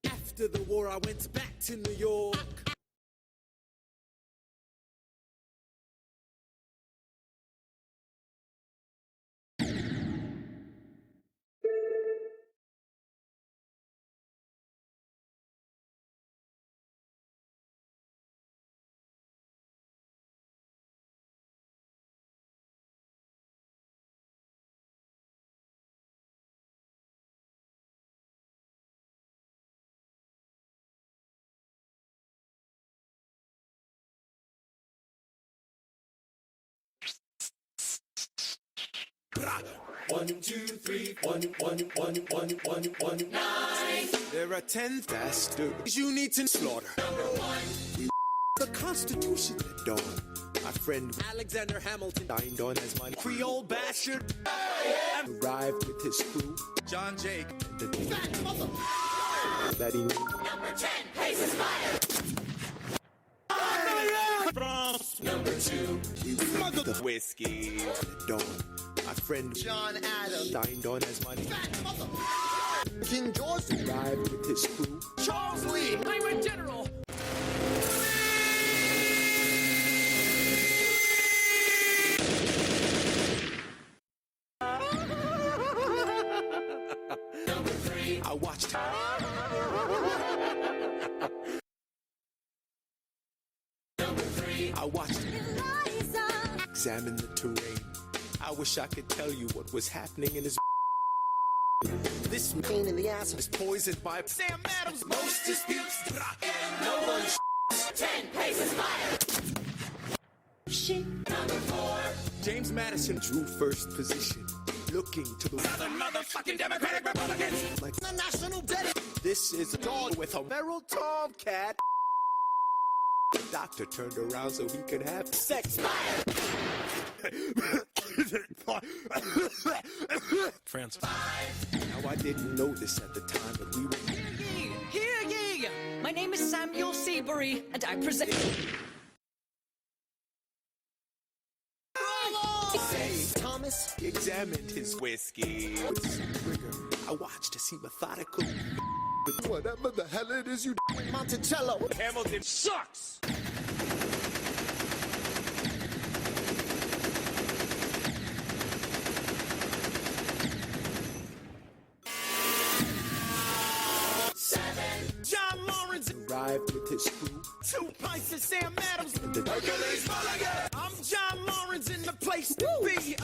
Speaker 5: After the war, I went back to New York.
Speaker 6: One, two, three, one, nine.
Speaker 5: There are 10 bastards you need to slaughter.
Speaker 6: Number 1.
Speaker 5: The Constitution at dawn. My friend Alexander Hamilton dined on as my Creole bastard. Arrived with his crew. John Jay. That he knew.
Speaker 6: Number 10. Pace is fire.
Speaker 5: Number 2. He smuggled the whiskey at dawn. My friend
Speaker 3: John Adams
Speaker 5: signed on as money.
Speaker 3: King George
Speaker 5: arrived with his crew.
Speaker 3: Charles Lee
Speaker 7: Highway General.
Speaker 5: I watched examine the terrain. I wish I could tell you what was happening in his. This
Speaker 3: pain in the ass
Speaker 5: is poisoned by
Speaker 12: Sam Adams.
Speaker 6: Most disputes and no one 10 paces fire. Number 4.
Speaker 5: James Madison drew first position, looking to the
Speaker 12: motherfucking Democratic Republicans.
Speaker 5: like
Speaker 3: the national debt.
Speaker 5: this is a dog with a feral tomcat. The doctor turned around so he could have sex.
Speaker 12: France.
Speaker 5: Now I didn't know this at the time, but we were.
Speaker 7: Hear ye! My name is Samuel Seabury, and I present.
Speaker 3: Thomas
Speaker 5: Examined his whiskey with some rigor. I watched as he methodical. But whatever the hell it is you do in
Speaker 3: Monticello.
Speaker 12: Hamilton sucks. John Lawrence
Speaker 5: arrived with his crew.
Speaker 12: 2 pints of Sam Adams.
Speaker 5: And the
Speaker 12: Hercules Mulligan. I'm John Lawrence in the place to be.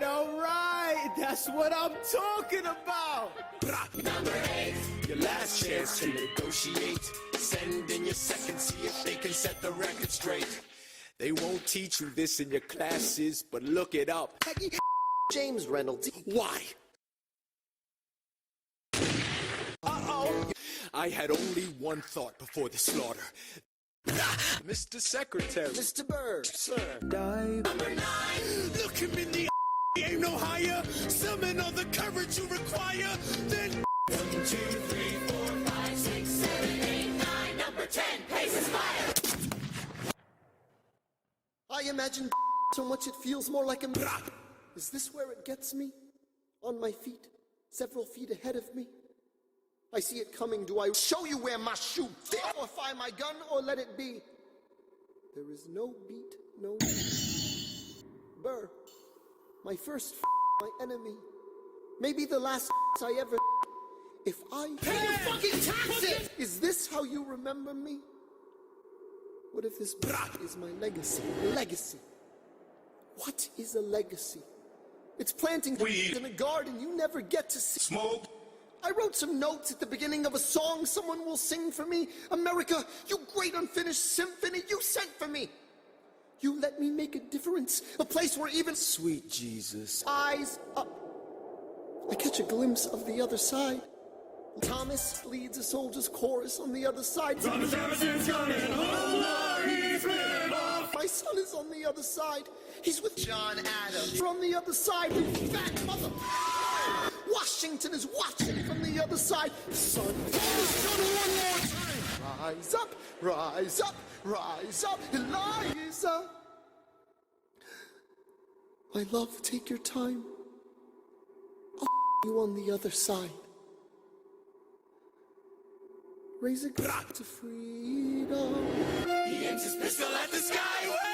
Speaker 5: all right, that's what I'm talking about.
Speaker 6: Number 8.
Speaker 5: Your last chance to negotiate. Send in your second, see if they can set the record straight. They won't teach you this in your classes, but look it up.
Speaker 3: James Reynolds.
Speaker 5: Why? Uh-oh. I had only one thought before the slaughter. Mr. Secretary.
Speaker 3: Mr. Burr, sir.
Speaker 5: Die.
Speaker 6: Number 9.
Speaker 12: Look him in the ain't no higher. Summon all the courage you require. Then
Speaker 6: 1, 2, 3, 4, 5, 6, 7, 8, 9. Number 10 paces fire.
Speaker 3: I imagine so much it feels more like a. Is this where it gets me? On my feet, several feet ahead of me. I see it coming. Do I show you where my shoe fit? Or fire my gun or let it be? There is no beat, no. Burr, my first my enemy. Maybe the last I ever. If I pay your fucking taxes! Is this how you remember me? What if this is my legacy? Legacy. What is a legacy? It's planting weed in a garden you never get to see.
Speaker 13: Smoke.
Speaker 3: I wrote some notes at the beginning of a song someone will sing for me. America, you great unfinished symphony you sent for me. You let me make a difference, a place where even
Speaker 5: Sweet Jesus.
Speaker 3: eyes up. I catch a glimpse of the other side. Thomas leads a soldier's chorus on the other side.
Speaker 6: Thomas Jefferson's coming home, he's been off.
Speaker 3: My son is on the other side. He's with John Adams. From the other side, you fat mother. Washington is watching from the other side. Son, son, one more time. Rise up, rise up, rise up, Eliza. My love, take your time. I'll you on the other side. Raise a glass to freedom.
Speaker 6: He aims his pistol at the skyway.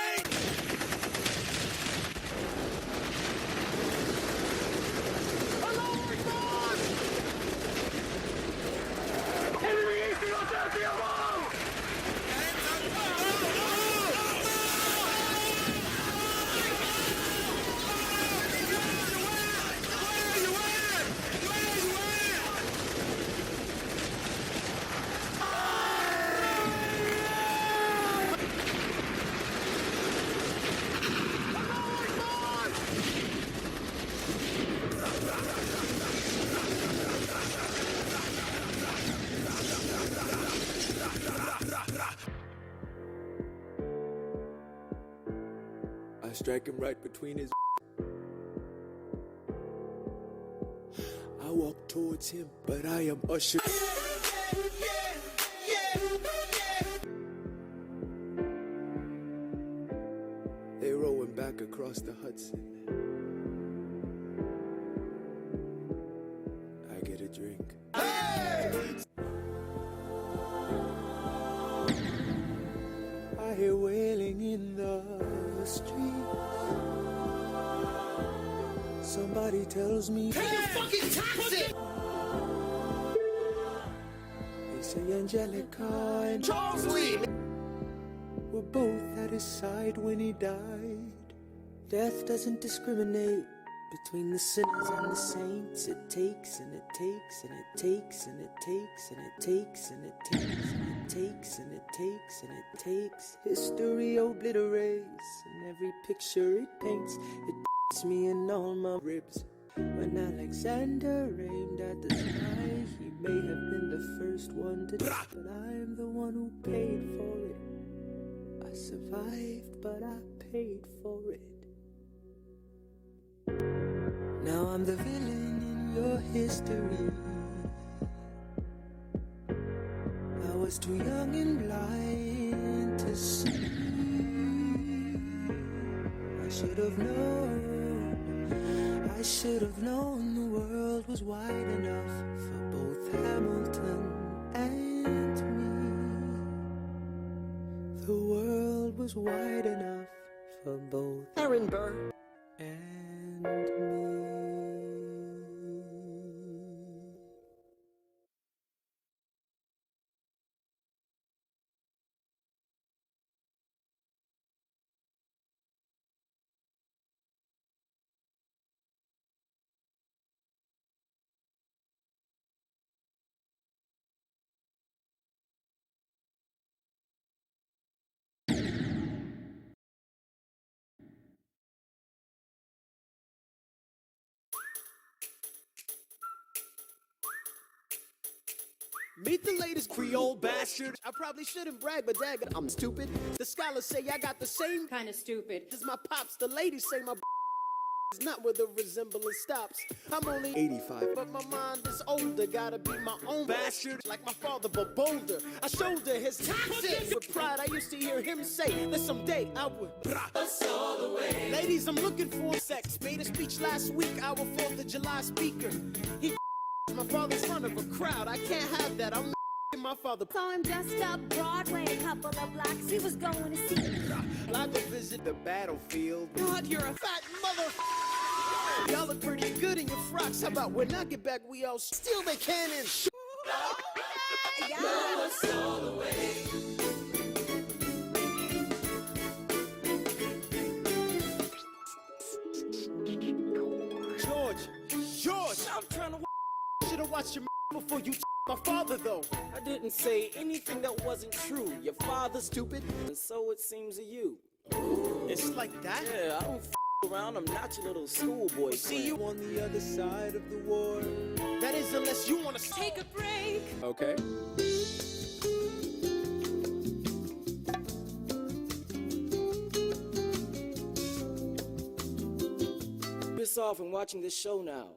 Speaker 5: I strike him right between his. I walk towards him, but I am ushered. They
Speaker 4: across the Hudson. I get a drink. I hear wailing in the street. Somebody tells me,
Speaker 6: pay your fucking taxes!
Speaker 4: They say Angelica and
Speaker 6: Charles Lee
Speaker 4: were both at his side when he died.
Speaker 5: Death doesn't discriminate between the sinners and the saints. It takes and it takes and it takes and it takes and it takes and it takes and it takes and it takes and it takes. History obliterates and every picture it paints. It puts me in all my ribs. When Alexander aimed at the sky, he may have been the first one to die, but I'm the one who paid for it. I survived, but I paid for it. Now I'm the villain in your history. I was too young and blind to see. I should have known the world was wide enough for both Hamilton and me. The world was wide enough for both
Speaker 3: Aaron Burr
Speaker 5: and me.
Speaker 3: Meet the latest Creole bastard. I probably shouldn't brag, but dag, I'm stupid. The scholars say I got the same
Speaker 14: kind of stupid
Speaker 3: as my pops. The ladies say my is not where the resemblance stops. I'm only
Speaker 4: 85,
Speaker 3: but my mind is older. Gotta be my own bastard, like my father, but bolder. I shoulder his taxes with pride. I used to hear him say that someday I would us all the way. Ladies, I'm looking for sex. Made a speech last week. Our 4th of July speaker. He my father's front of a crowd. I can't have that. I'm my father.
Speaker 2: Saw him just up Broadway, a couple of blocks. He was going to see.
Speaker 3: I go visit the battlefield. God, you're a fat mother. Y'all look pretty good in your frocks. How about when I get back, we all steal the cannon?
Speaker 6: Know us all the way.
Speaker 3: George, I'm trying to. Should've watched your before you my father, though.
Speaker 15: I didn't say anything that wasn't true. Your father's stupid, and so it seems to you.
Speaker 3: It's like that?
Speaker 15: Yeah, I don't around. I'm not your little schoolboy.
Speaker 3: See you
Speaker 4: on the other side of the war.
Speaker 3: That is, unless you want to
Speaker 14: take a break.
Speaker 4: Okay.
Speaker 15: Piss off and watching this show now.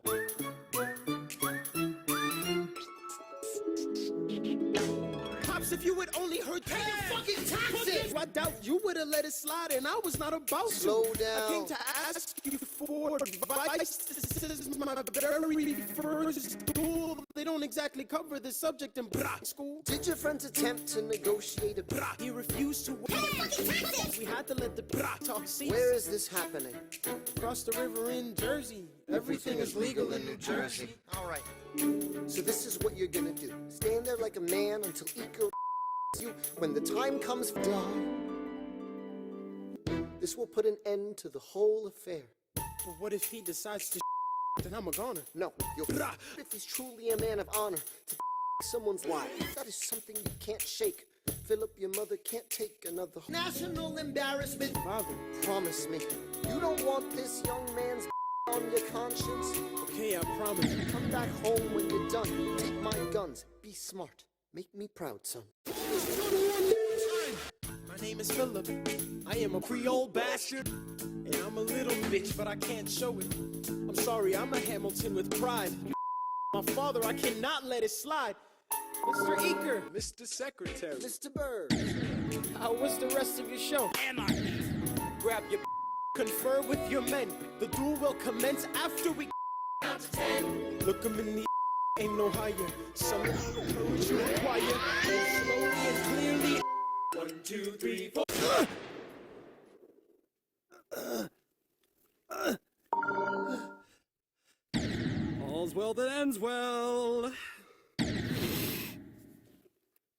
Speaker 3: If you had only heard pay your fucking taxes, I doubt you would have let it slide, and I was not about to.
Speaker 6: Slow down.
Speaker 3: I came to ask you for advice. This is my very first school. They don't exactly cover this subject in school.
Speaker 6: Did your friends attempt to negotiate a
Speaker 3: He refused to. Pay your fucking taxes. We had to let the talk cease.
Speaker 6: Where is this happening?
Speaker 3: Across the river in Jersey. Everything is legal in New Jersey.
Speaker 6: All right. So this is what you're gonna do. Stand there like a man until Eco you. When the time comes for die, this will put an end to the whole affair.
Speaker 3: But what if he decides to then I'm a goner?
Speaker 6: No, you'll if he's truly a man of honor to someone's life. That is something you can't shake. Philip, your mother can't take another national embarrassment.
Speaker 3: Father,
Speaker 6: promise me, you don't want this young man's on your conscience.
Speaker 3: Okay, I promise.
Speaker 6: Come back home when you're done. Take my guns. Be smart. Make me proud, son.
Speaker 3: My name is Philip. I am a Creole bastard. And I'm a little bitch, but I can't show it. I'm sorry, I'm a Hamilton with pride. My father, I cannot let it slide. Mr. Eaker.
Speaker 4: Mr. Secretary.
Speaker 6: Mr. Bird.
Speaker 3: What's the rest of your show?
Speaker 15: Anarchy. Grab your
Speaker 5: Confer with your men. The duel will commence after we count to 10. Look 'em in the ain't no higher. Summon the courage you require. And slowly and clearly. 1, 2, 3, 4.
Speaker 14: All's well that ends well.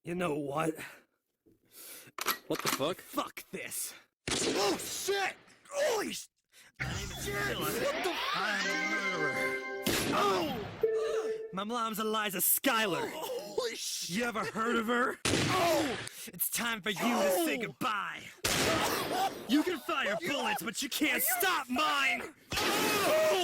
Speaker 14: You know what?
Speaker 9: What the fuck?
Speaker 14: Fuck this. Oh shit! Holy sh! My name is Taylor. What the I'm a murderer. Oh! My mom's Eliza Schuyler.
Speaker 5: Holy shit!
Speaker 14: You ever heard of her? Oh! It's time for you to say goodbye. You can fire bullets, but you can't stop mine!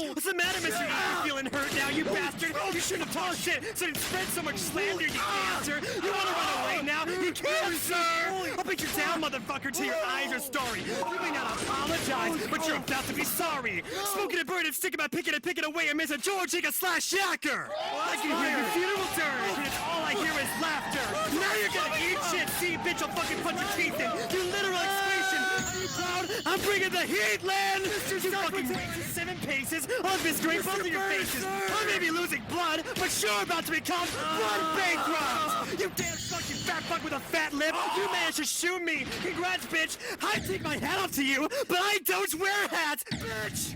Speaker 14: What's the matter, Mr. E? You feeling hurt now, you bastard? You shouldn't have talked shit, so didn't spread so much slander, you cancer! You wanna run away now? You can't, sir! I'll beat you down, motherfucker, till your eyes are starry. You may not apologize, but you're about to be sorry. Smoking a bird and sticking my picket and picking away at Mr. George Yacker. I can hear your funeral dirge, and it's all I hear is laughter. Now you're gonna eat shit, see, bitch, I'll fucking punch your teeth in. You literal expression. Are you proud? I'm bringing the heat, Len! You fucking racist 7 paces. I'll disgrace both of your faces. I may be losing blood, but you're about to become blood bankrupt. You damn fucking fat fuck with a fat lip. You managed to shoot me. Congrats, bitch. I take my hat off to you, but I don't wear hats, bitch.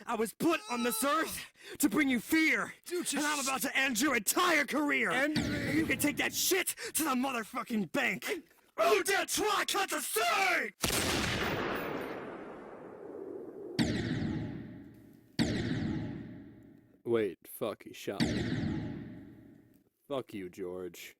Speaker 14: I was put on this earth to bring you fear, and I'm about to end your entire career. And you can take that shit to the motherfucking bank. Oh, dare try, cut the string!
Speaker 9: Wait, fuck, he shot me. Fuck you, George.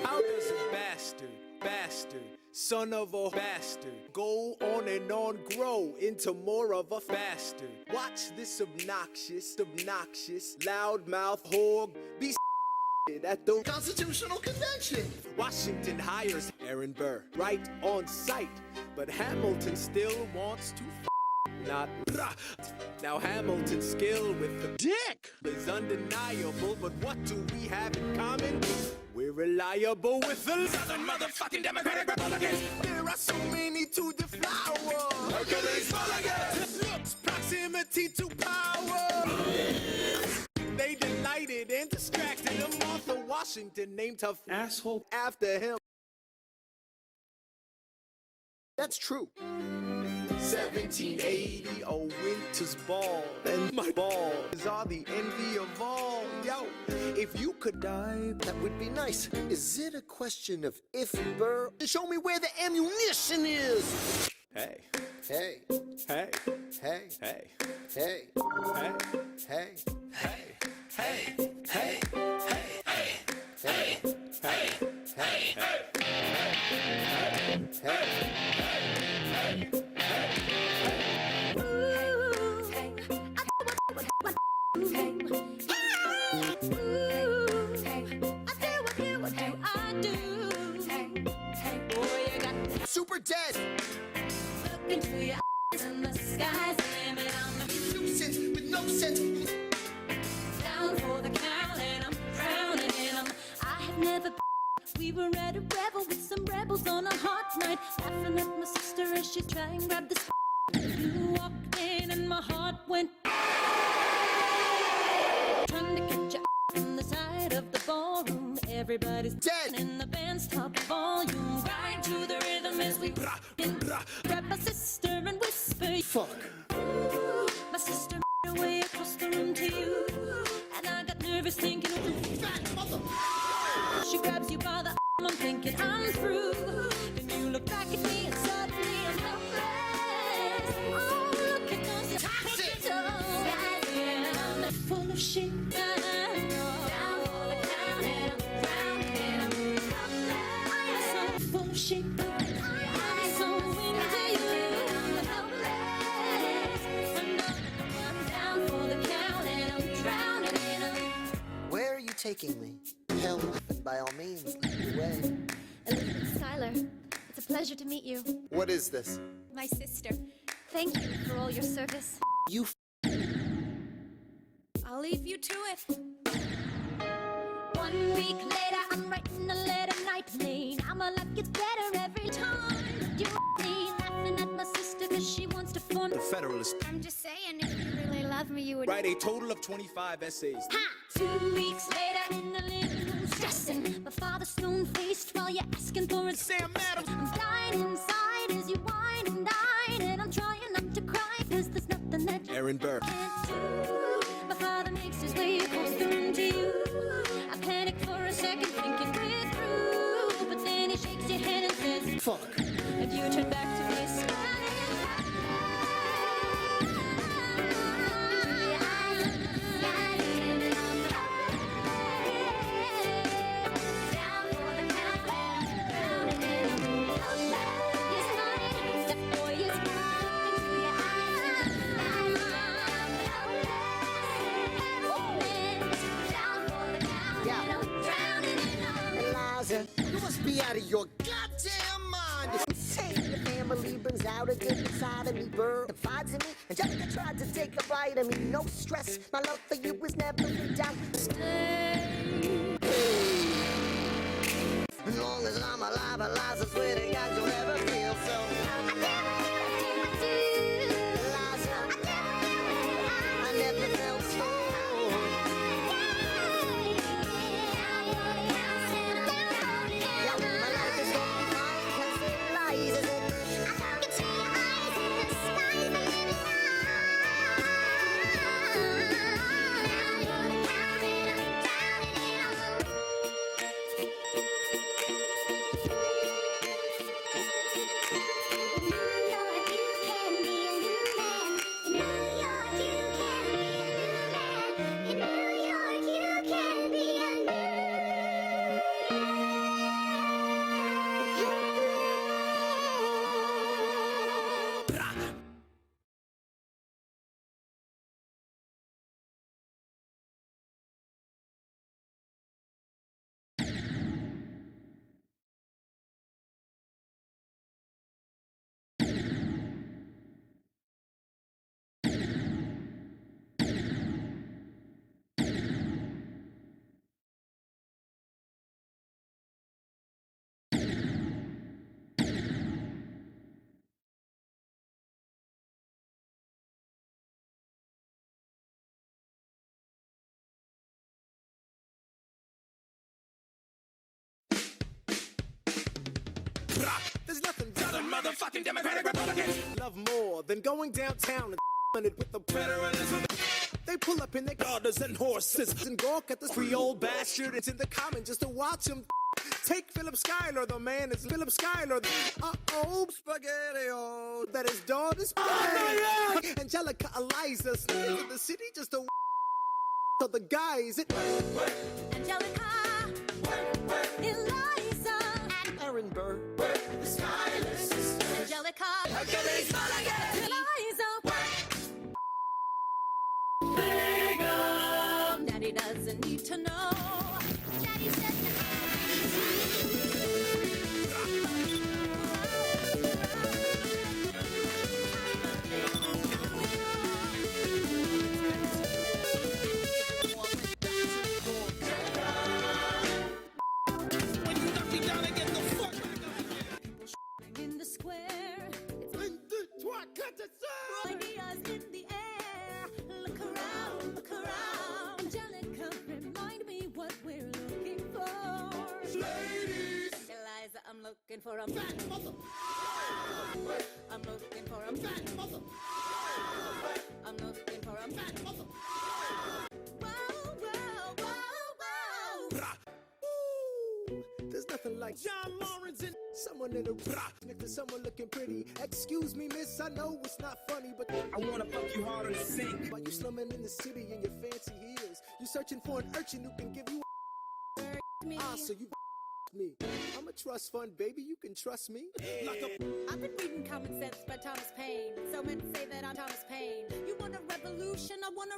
Speaker 5: How does a bastard, son of a bastard, go on and on, grow into more of a bastard? Watch this obnoxious, loudmouth whore be at the Constitutional Convention. Washington hires Aaron Burr right on site, but Hamilton still wants to not. Now Hamilton's skill with the dick is undeniable, but what do we have in common? We're reliable with the Southern motherfucking Democratic Republicans. There are so many to deflower. Hercules Mulligan. Looks, proximity to power. They delighted and distracted him. Martha Washington named her asshole after him. That's true. 1780, a winter's ball, and my balls are the envy of all. Yo, if you could die, that would be nice. Is it a question of if Burr? Show me where the ammunition is. Hey. Hey. Hey. Hey. Hey. Hey. Hey. Hey. Hey. Hey. Hey. Hey. Hey. Hey. Hey. Hey. Super dead.
Speaker 2: Look into your eyes and the sky's the limit. I'm a
Speaker 3: nuisance with no sense.
Speaker 2: down for the count and I'm drowning in them. I have never. We were at a revel with some rebels on a hot night, laughing at my sister as she tried and grabbed this. You walked in and my heart went. Trying to catch you from the side of the ballroom. Everybody's dead and the band's top volume. Right to the rhythm as we grab my sister and whisper.
Speaker 3: Fuck.
Speaker 2: Ooh, my sister away across the room to you, and I got nervous thinking, she grabs you by the I'm thinking I'm through. Then you look back at me and suddenly I'm helpless. Oh, look at those toxic. She put my eyes so into you. I'm helpless. I'm down for the count and I'm drowning in them.
Speaker 3: Where are you taking me? Hell, by all means, lead the way.
Speaker 10: Elizabeth Schuyler, it's a pleasure to meet you.
Speaker 3: What is this?
Speaker 10: My sister. Thank you for all your service.
Speaker 3: You
Speaker 2: I'll leave you to it. 1 week later, I'm writing a letter nightly. I'ma like it better every time. You me laughing at my sister cause she wants to form
Speaker 4: The Federalist.
Speaker 2: I'm just saying, if you really love me, you would
Speaker 4: Write a total of 25 essays.
Speaker 2: Ha! 2 weeks later in the living room stressing. My father's stone-faced while you're asking for a
Speaker 5: Sam Adams.
Speaker 2: I'm dying inside as you whine and dine. And I'm trying not to cry cause there's nothing that you
Speaker 4: Aaron Burr.
Speaker 2: can't do. My father makes his way across the room to you. I panic for a second thinking we're through. But then he shakes your hand and says,
Speaker 3: fuck.
Speaker 2: and you turn back to me smiling.
Speaker 3: Eliza, you must be out of your goddamn mind. Insane. The family brings out a good inside of me. Burr confides in me. Angelica tried to take a bite of me. No stress. My love for you was never in doubt. Stay. As long as I'm alive, Eliza, swear to God, you'll never feel so. Eliza, I never felt so.
Speaker 5: There's nothing better, motherfucking Democratic Republicans love more than going downtown and it with the federalism. They pull up in their garters and horses and gawk at this Creole bastard. It's in the common just to watch him. Take Philip Schuyler, the man is Philip Schuyler. Uh-oh, spaghetti-o. That his daughter's Angelica Eliza sneaks in the city just to so the guys
Speaker 2: Angelica, Eliza,
Speaker 3: and Aaron Burr.
Speaker 6: The Schuyler sisters.
Speaker 2: Angelica,
Speaker 6: Hercules Mulligan.
Speaker 2: Eliza, Daddy doesn't need to know. Daddy said in the square, it's ideas in the air. Look around, look around. Angelica, remind me what we're looking for.
Speaker 6: Ladies.
Speaker 2: Eliza, I'm looking for a fat mother. I'm looking for a fat mother. I'm looking for a fat mother. Whoa, whoa, whoa, whoa.
Speaker 5: There's nothing like John Lawrence and someone in a next to someone looking pretty. Excuse me, miss, I know it's not funny, but I wanna fuck you hard in the sink. While you slumming in the city in your fancy heels, you searching for an urchin who can give you so you trust me. I'm a trust fund, baby, you can trust me.
Speaker 2: I've been reading Common Sense by Thomas Paine. So men say that I'm Thomas Paine. You want a revolution? I want a.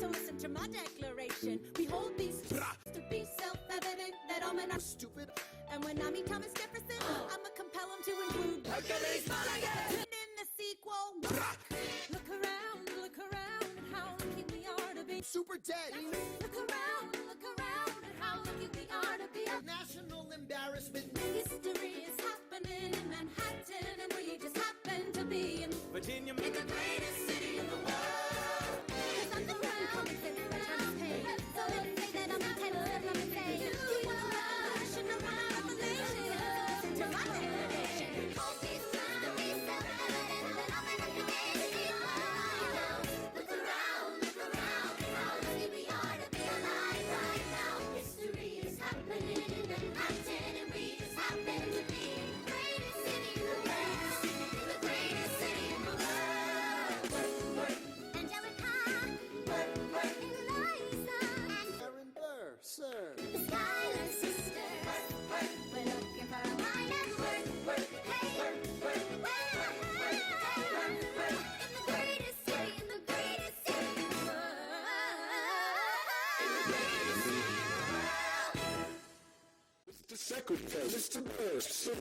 Speaker 2: So listen to my declaration. We hold these truths to be self-evident that all men are stupid. And when I meet Thomas Jefferson, I'ma compel him to include Hercules Mulligan in the sequel. Look around at how lucky we are to be
Speaker 3: super dead.
Speaker 2: Look around at how lucky we are to be a
Speaker 3: national embarrassment.
Speaker 2: History is happening in Manhattan, and we just happen to be in
Speaker 5: Virginia,
Speaker 2: in the greatest city in the world.
Speaker 13: Secretary, Mr. Burr, sir.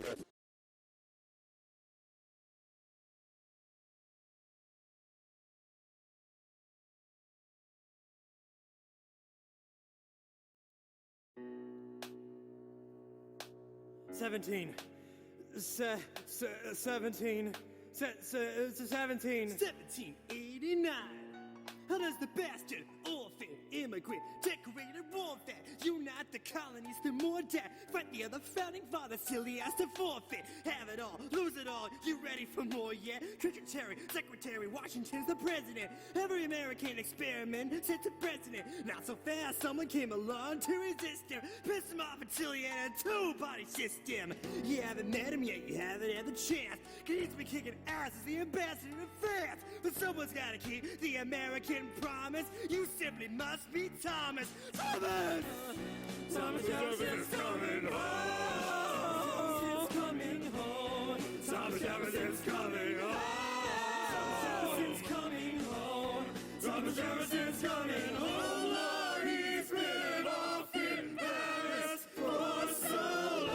Speaker 14: 17. 1789. How does the bastard, orphan, immigrant, decorated warfare unite the colonies through more debt? Fight the other founding fathers till he has to forfeit. Have it all, lose it all, you ready for more yet? Secretary, Washington's the president. Every American experiment set to precedent. Not so fast, someone came along to resist him. Piss him off until he had a two-body system. You haven't met him yet, you haven't had the chance. He's been kicking ass as the ambassador to France. But someone's gotta keep the American promise. You simply must be Thomas. Thomas Jefferson's coming home. Thomas coming home. Thomas Jefferson's coming home. Thomas coming home. Thomas Jefferson's coming home. Lord, he's been off in Paris for so long.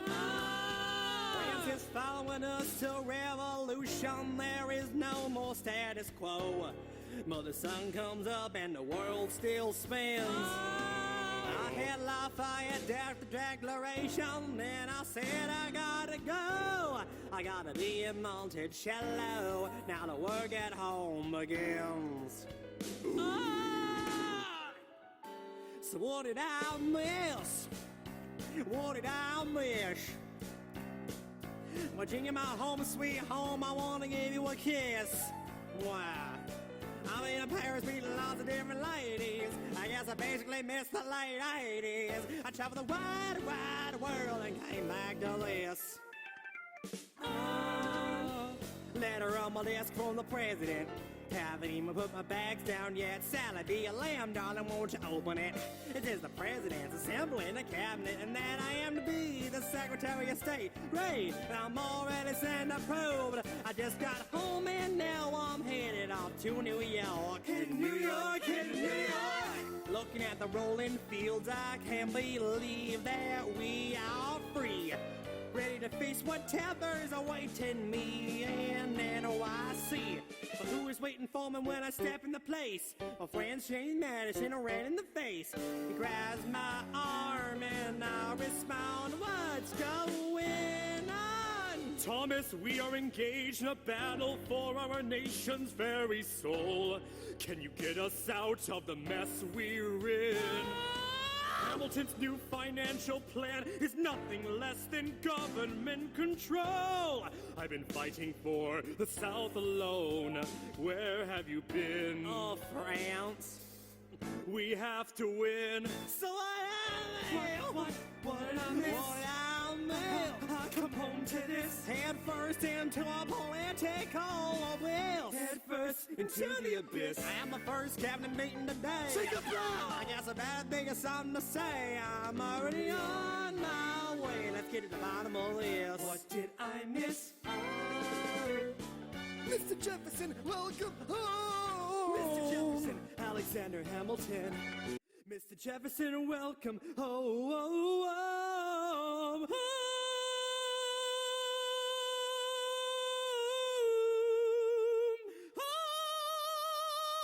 Speaker 14: France is following us to revolution. There is no more status quo. Mother sun comes up and the world still spins. I had Lafayette after declaration, then I said I gotta go. I gotta be in Monticello. Now the work at home begins. So what did I miss? What did I miss? Virginia, my home, sweet home, I wanna give you a kiss. Wow. I've been in Paris meeting lots of different ladies. I guess I basically missed the late 80s. I traveled the wide, wide world and came back to this. Letter on my desk from the president. Haven't even put my bags down yet. Sally, be a lamb, darling, won't you open it? It is the president's assembling the cabinet, and that I am to be the Secretary of State. Great, I'm already sent approved. I just got home and now I'm headed off to New York. In New York, in New York. Looking at the rolling fields, I can't believe that we are free. Ready to face whatever's awaiting me in NYC. But who is waiting for me when I step in the place? My friends James Madison ran in the face. He grabs my arm and I respond, what's going on?
Speaker 9: Thomas, we are engaged in a battle for our nation's very soul. Can you get us out of the mess we're in? Hamilton's new financial plan is nothing less than government control. I've been fighting for the South alone. Where have you been?
Speaker 14: Oh, France.
Speaker 9: We have to win.
Speaker 14: So what did I miss? What did I miss?
Speaker 12: mail. I come home to this, head first into a political wheel. Head first into the abyss. I am the first cabinet meeting today.
Speaker 6: Say goodbye.
Speaker 12: I guess I better think of something to say. I'm already on my way. Let's get to the bottom of this. What did I miss?
Speaker 6: Mr. Jefferson, welcome home.
Speaker 12: Mr. Jefferson, Alexander Hamilton. Mr. Jefferson, welcome home.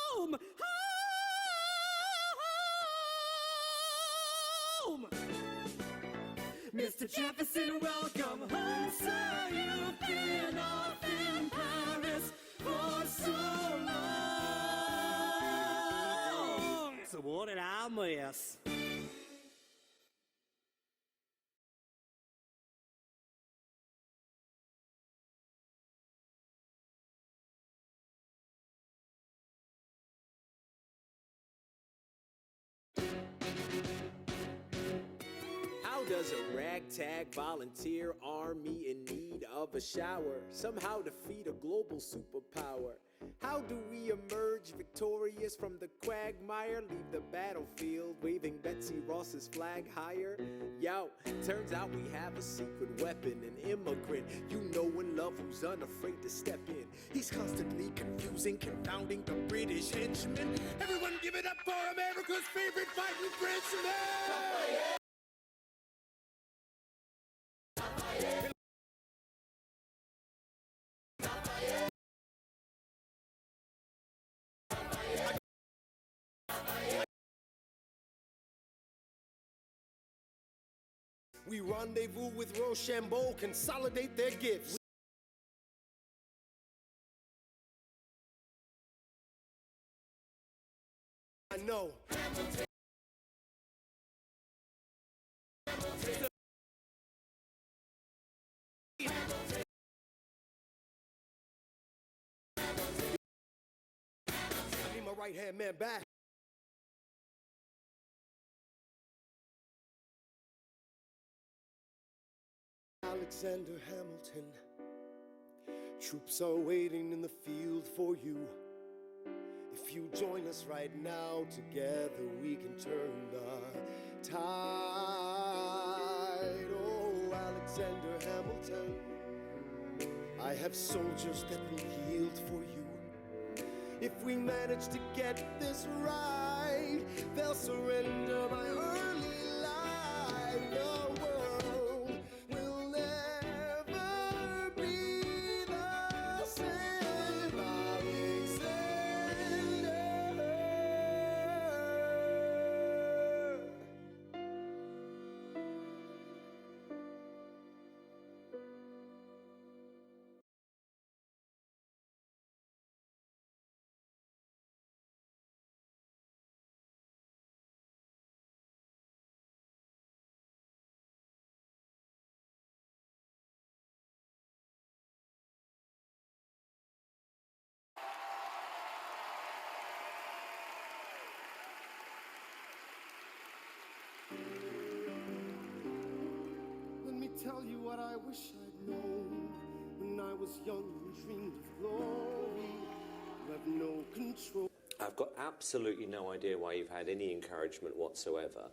Speaker 12: Home. Home. Mr. Jefferson, welcome home, sir. You've been off in Paris for so long. So what did I miss?
Speaker 4: How does a ragtag volunteer army in need of a shower somehow defeat a global superpower? How do we emerge victorious from the quagmire? Leave the battlefield waving Betsy Ross's flag higher? Yo, turns out we have a secret weapon, an immigrant you know and love who's unafraid to step in. He's constantly confusing, confounding the British henchmen. Everyone give it up for America's favorite fighting Frenchman!
Speaker 3: We rendezvous with Rochambeau, consolidate their gifts. I know. I need my right-hand man back. Alexander Hamilton, troops are waiting in the field for you. If you join us right now, together we can turn the tide. Oh, Alexander Hamilton, I have soldiers that will yield for you. If we manage to get this right, they'll surrender my early life. The world will never be the same. Alexander. Let me tell you what I wish I'd known when I was young and dreamed of glory. You have no control.
Speaker 16: I've got absolutely no idea why you've had any encouragement whatsoever.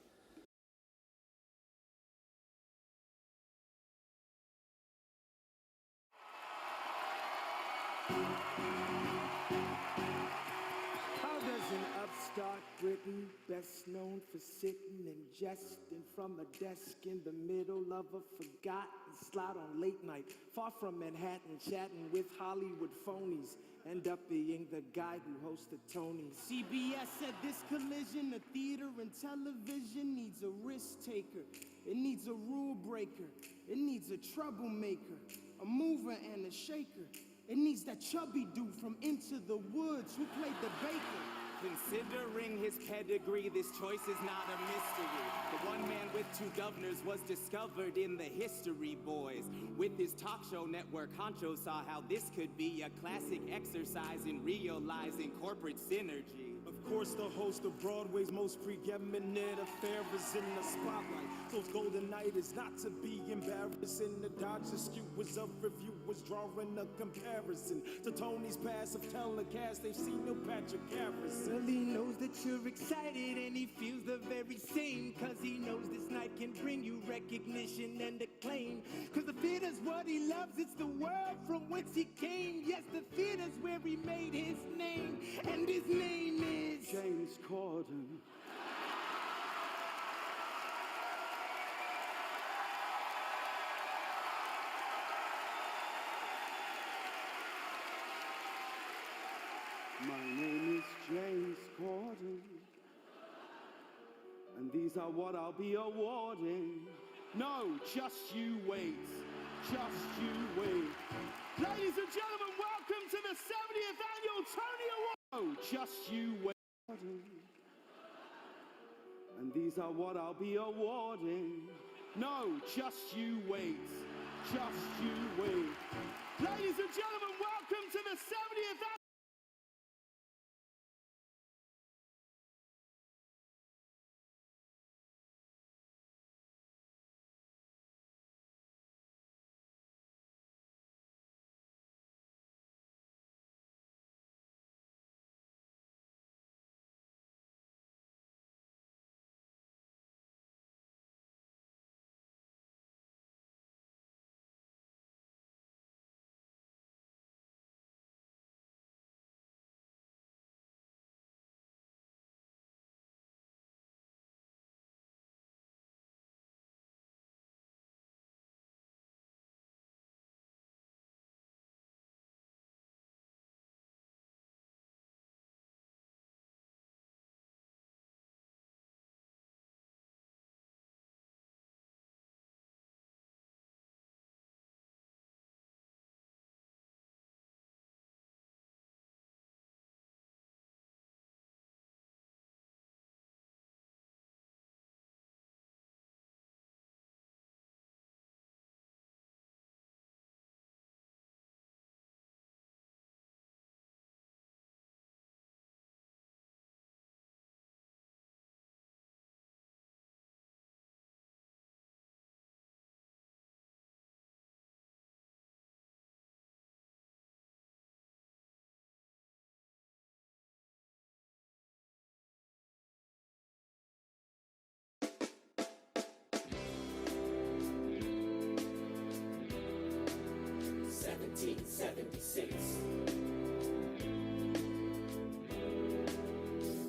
Speaker 5: How does an upstart Briton, best known for sitting and jesting from a desk in the middle of a forgotten slot on late night, far from Manhattan, chatting with Hollywood phonies, end up being the guy who hosts the Tonys? CBS said this collision of theater and television needs a risk taker. It needs a rule breaker. It needs a troublemaker, a mover and a shaker. It needs that chubby dude from Into the Woods who played the baker.
Speaker 17: Considering his pedigree, this choice is not a mystery. The one man with two governors was discovered in the history, boys. With his talk show network, Honcho saw how this could be a classic exercise in realizing corporate synergy.
Speaker 18: Of course, the host of Broadway's most preeminent affair is in the spotlight. Those golden night is not to be embarrassing. The Dodger skewers of reviewers drawing a comparison to Tony's passive telecast. They've seen Neil Patrick Harris.
Speaker 19: Well, he knows that you're excited and he feels the very same, cause he knows this night can bring you recognition and acclaim. Cause the theater's what he loves, it's the world from whence he came. Yes, the theater's where he made his name, and his name is
Speaker 18: James Corden. My name is James Corden, and these are what I'll be awarding. No, just you wait, just you wait. Ladies and gentlemen, welcome to the 70th Annual Tony Award. Oh, just you wait. And these are what I'll be awarding. No, just you wait, just you wait. Ladies and gentlemen, welcome to the 70th Annual.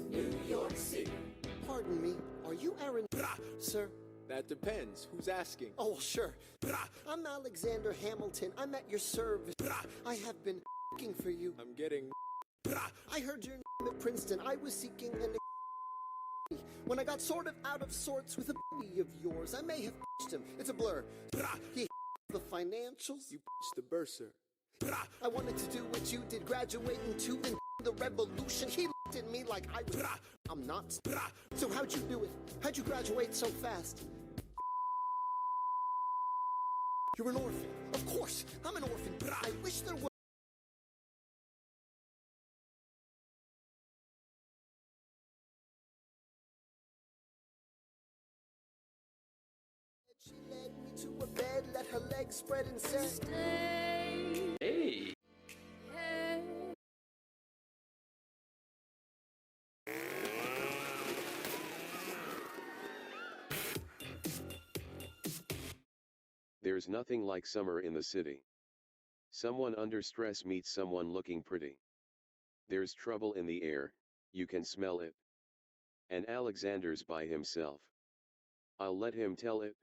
Speaker 3: New York City. Pardon me, are you Aaron? Sir?
Speaker 4: That depends. Who's asking?
Speaker 3: Oh, well, sure. I'm Alexander Hamilton. I'm at your service. I have been looking for you.
Speaker 4: I'm getting.
Speaker 3: I heard your name at Princeton. I was seeking an. When I got sort of out of sorts with a buddy of yours, I may have him. It's a blur. He the financials.
Speaker 4: You the bursar.
Speaker 3: I wanted to do what you did, graduate into the revolution. He looked at me like I was. I'm not. So how'd you do it? How'd you graduate so fast? You're an orphan. Of course, I'm an orphan. I wish there was. She led me to a bed, let her legs spread and said, "Stay."
Speaker 16: Hey.
Speaker 20: There's nothing like summer in the city. Someone under stress meets someone looking pretty. There's trouble in the air, you can smell it. And Alexander's by himself. I'll let him tell it.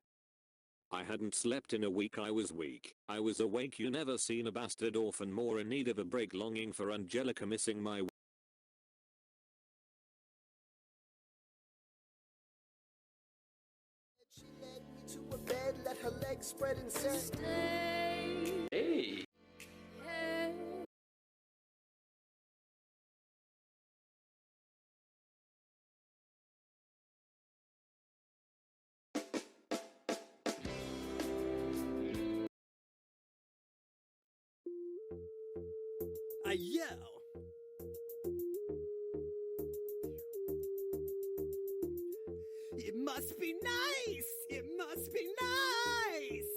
Speaker 21: I hadn't slept in a week, I was weak. I was awake, you never seen a bastard orphan more in need of a break, longing for Angelica, missing my
Speaker 3: She led me to a bed, let her legs spread and said, "Stay."
Speaker 16: Hey.
Speaker 8: Yo! It must be nice! It must be nice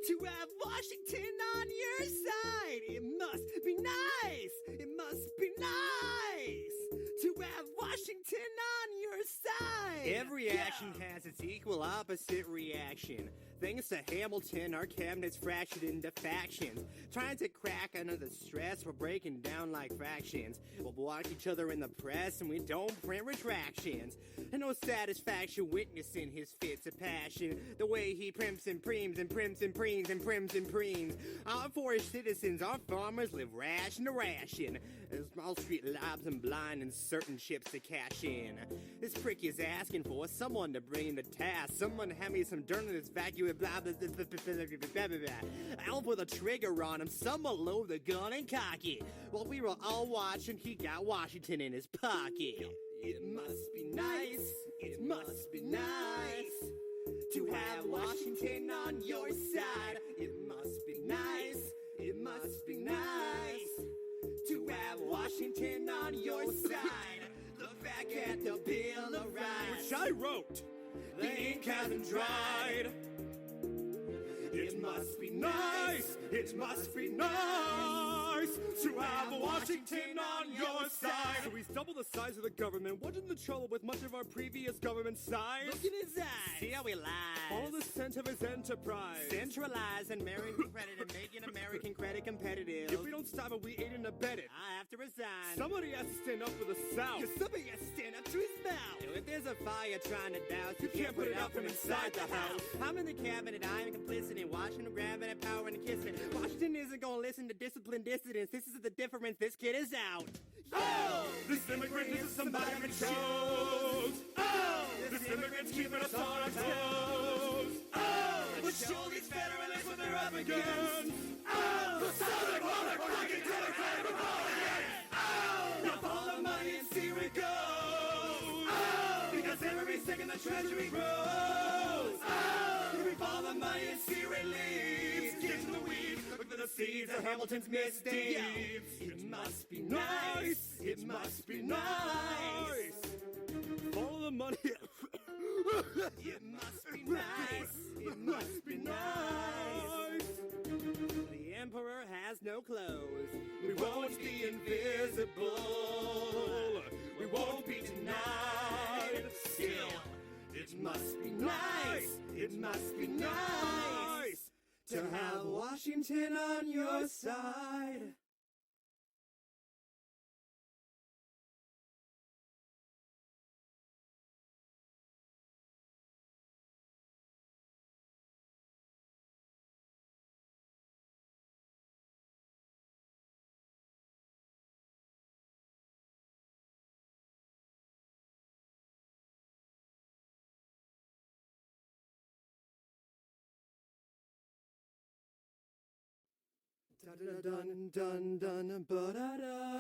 Speaker 8: to have Washington on your side! It must be nice! It must be nice to have Washington on your side! Every action has its equal opposite reaction. Thanks to Hamilton, our cabinet's fractured into factions. Trying to crack under the stress, we're breaking down like fractions. We'll block each other in the press and we don't print retractions. And no satisfaction witnessing his fits of passion. The way he primps and preems and primps and preems and prims and preems. Our forest citizens, our farmers live ration to ration. As Wall Street lobs them blind and certain chips to cash in. This prick is asking for someone to bring him to task. Someone hand me some dirt in this vacuum. Blah, blah, blah, blah, blah, blah, blah, blah. I'll put a trigger on him. Someone load the gun and cock it. While we were all watching, he got Washington in his pocket. It must be nice. It must be nice to have Washington on your side. It must be nice. It must be nice to have Washington on your side. Look back at the Bill of Rights, which I wrote. The ink hasn't dried. It must be nice, it must be nice to have Washington on your side.
Speaker 9: So he's double the size of the government. Wasn't the trouble with much of our previous government size?
Speaker 8: Look in his eyes, see how he lies.
Speaker 9: Follow the scent of his enterprise.
Speaker 8: Centralize American credit and making American credit competitive.
Speaker 9: If we don't stop it, we aid and abet it.
Speaker 8: I have to resign.
Speaker 9: Somebody has to stand up for the South.
Speaker 8: Yeah, somebody has to stand up to his mouth. You know, if there's a fire trying to douse, you can't put it out from inside the house. I'm in the cabinet, I am complicit in Washington grabbing at power and kissing it. Washington isn't gonna listen to disciplined dissidents. This is the difference. This kid is out.
Speaker 9: Oh! This immigrant is somebody we chose. Oh! This immigrant's keeping us on our toes. Oh! But show these federalists what they're up against. Oh! The Southern Republic, we're looking to the Democratic Republic. Oh! Now follow the money and see where it goes. Oh! Because every second the treasury grows. Oh! If we follow the money and see where it leads. Get in the weeds, look for the seeds of Hamilton's misdeeds. It must be nice. It must be nice. Follow the money.
Speaker 8: It must be nice. It must be nice. The emperor has no clothes.
Speaker 9: We won't be invisible. We won't be denied. Still, it must be nice. It must be nice
Speaker 8: to have Washington on your side.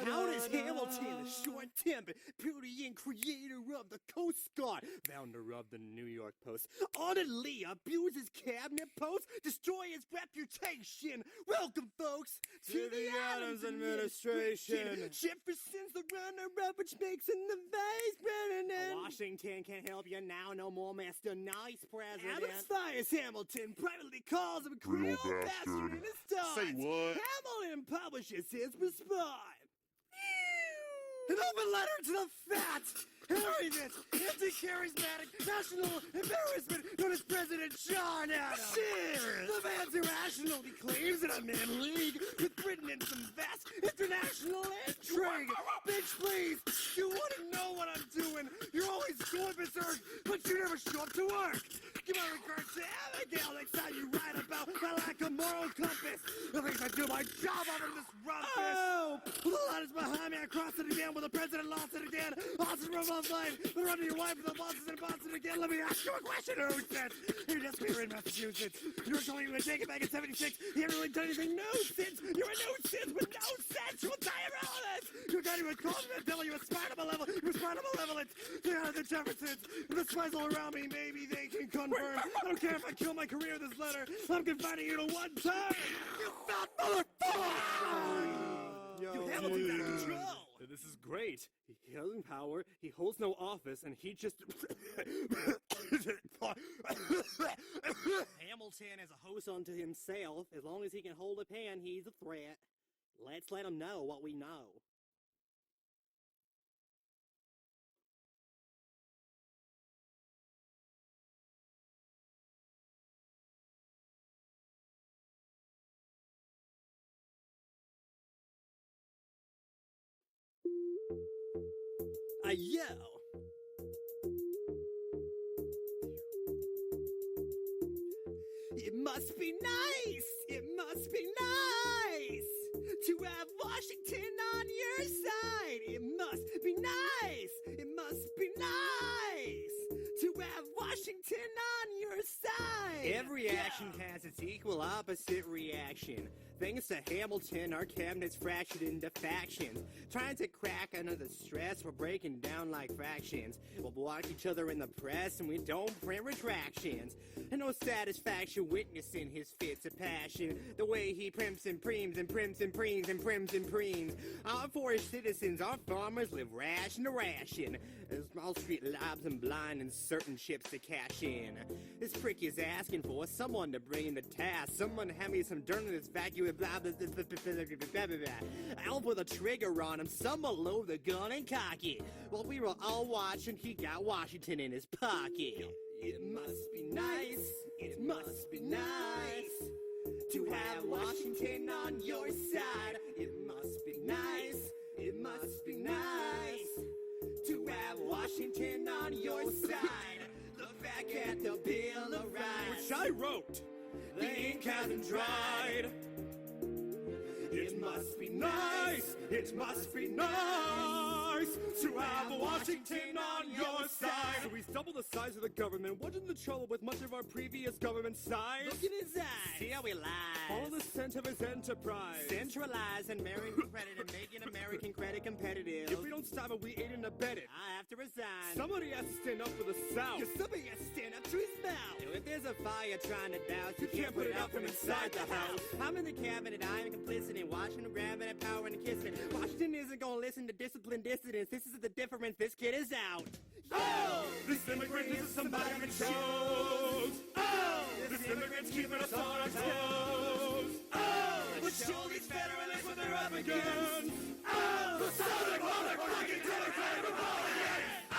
Speaker 8: How does Hamilton, the short-tempered, Puritan creator of the Coast Guard, founder of the New York Post, utterly abuse his cabinet post, destroy his reputation? Welcome, folks, to the Adams administration. Jefferson's the runner-up, which makes him the vice president. Washington can't help you now, no more Mr. Nice President. Adams fires Hamilton, privately calls him a Creole bastard in his time.
Speaker 13: Say what?
Speaker 8: Hamilton publishes his response. An open letter to the fat, arrogant, anti-charismatic, national embarrassment known as President John Adams. The man's irrational. He claims that I'm in league with Britain in some vast international intrigue. Bitch, please, you want to know what I'm doing. You're always going berserk, but you never show up to work. Give my regards to Abigail next time you write about my lack of moral compass. At least I do my job over this rumpus. Oh, the line is behind me. I crossed it again. When the president lost it again. Austin from my life. The run to your wife and the bosses in Boston again. Let me ask you a question. Who said you're just here in Massachusetts? You were telling me you would take it back in 76. You haven't really done anything new since. You're a nuisance with no sense. You will die irrelevant. Your daddy was calling me and telling you a smart and malevolent. You were smart and malevolent. They are the Jeffersons. The spies all around me. Maybe they can confirm. I don't care if I kill my career with this letter. I'm confining you to one time. You fat motherfucker! You Hamilton. control!
Speaker 9: This is great. He hasn't power, he holds no office, and he just...
Speaker 8: Hamilton is a host unto himself. As long as he can hold a pen, he's a threat. Let's let him know what we know. Yo! It must be nice! It must be nice to have Washington on your side! It must be nice! It must be nice to have Washington on your side! Every action has its equal opposite reaction. Thanks to Hamilton, our cabinet's fractured into factions. Trying to crack under the stress, we're breaking down like fractions. We'll block each other in the press and we don't print retractions. And no satisfaction witnessing his fits of passion. The way he primps and preems and prims and preems and prims and preems. Our forest citizens, our farmers live ration to ration. As Wall Street lobs and blind and certain chips to cash in. This prick is asking for someone to bring him to task. Someone hand me some dirt in this vacuum. Blah, blah, blah, blah, blah, blah, blah. I'll put a trigger on him. Someone load the gun and cock it. While we were all watching, he got Washington in his pocket. It must be nice. It must be nice to have Washington on your side. It must be nice. It must be nice to have Washington on your side. Look back at the Bill of Rights,
Speaker 9: which I wrote.
Speaker 8: The ink hasn't dried.
Speaker 9: It must be nice, it must be nice to have Washington on your side. So he's double the size of the government. Wasn't the trouble with much of our previous government size?
Speaker 8: Look in his eyes, see how he lies.
Speaker 9: Follow the scent of his enterprise.
Speaker 8: Centralize American credit and making American credit competitive.
Speaker 9: If we don't stop it, we aid and abet it.
Speaker 8: I have to resign.
Speaker 9: Somebody has to stand up for the South.
Speaker 8: Yeah, somebody has to stand up to his mouth. If there's a fire trying to douse,
Speaker 9: you can't put it out from inside the house.
Speaker 8: I'm in the cabinet, I am complicit in Washington grabbing at power and kissing. Washington isn't gonna listen to disciplined dissidents. This is the difference. This kid is out.
Speaker 9: Oh, this immigrant is somebody we chose. Oh, this immigrant's keeping us on our toes. Oh, let's show these federalists what they're up against. Oh, the Southern motherfucking Democratic Republicans. Oh,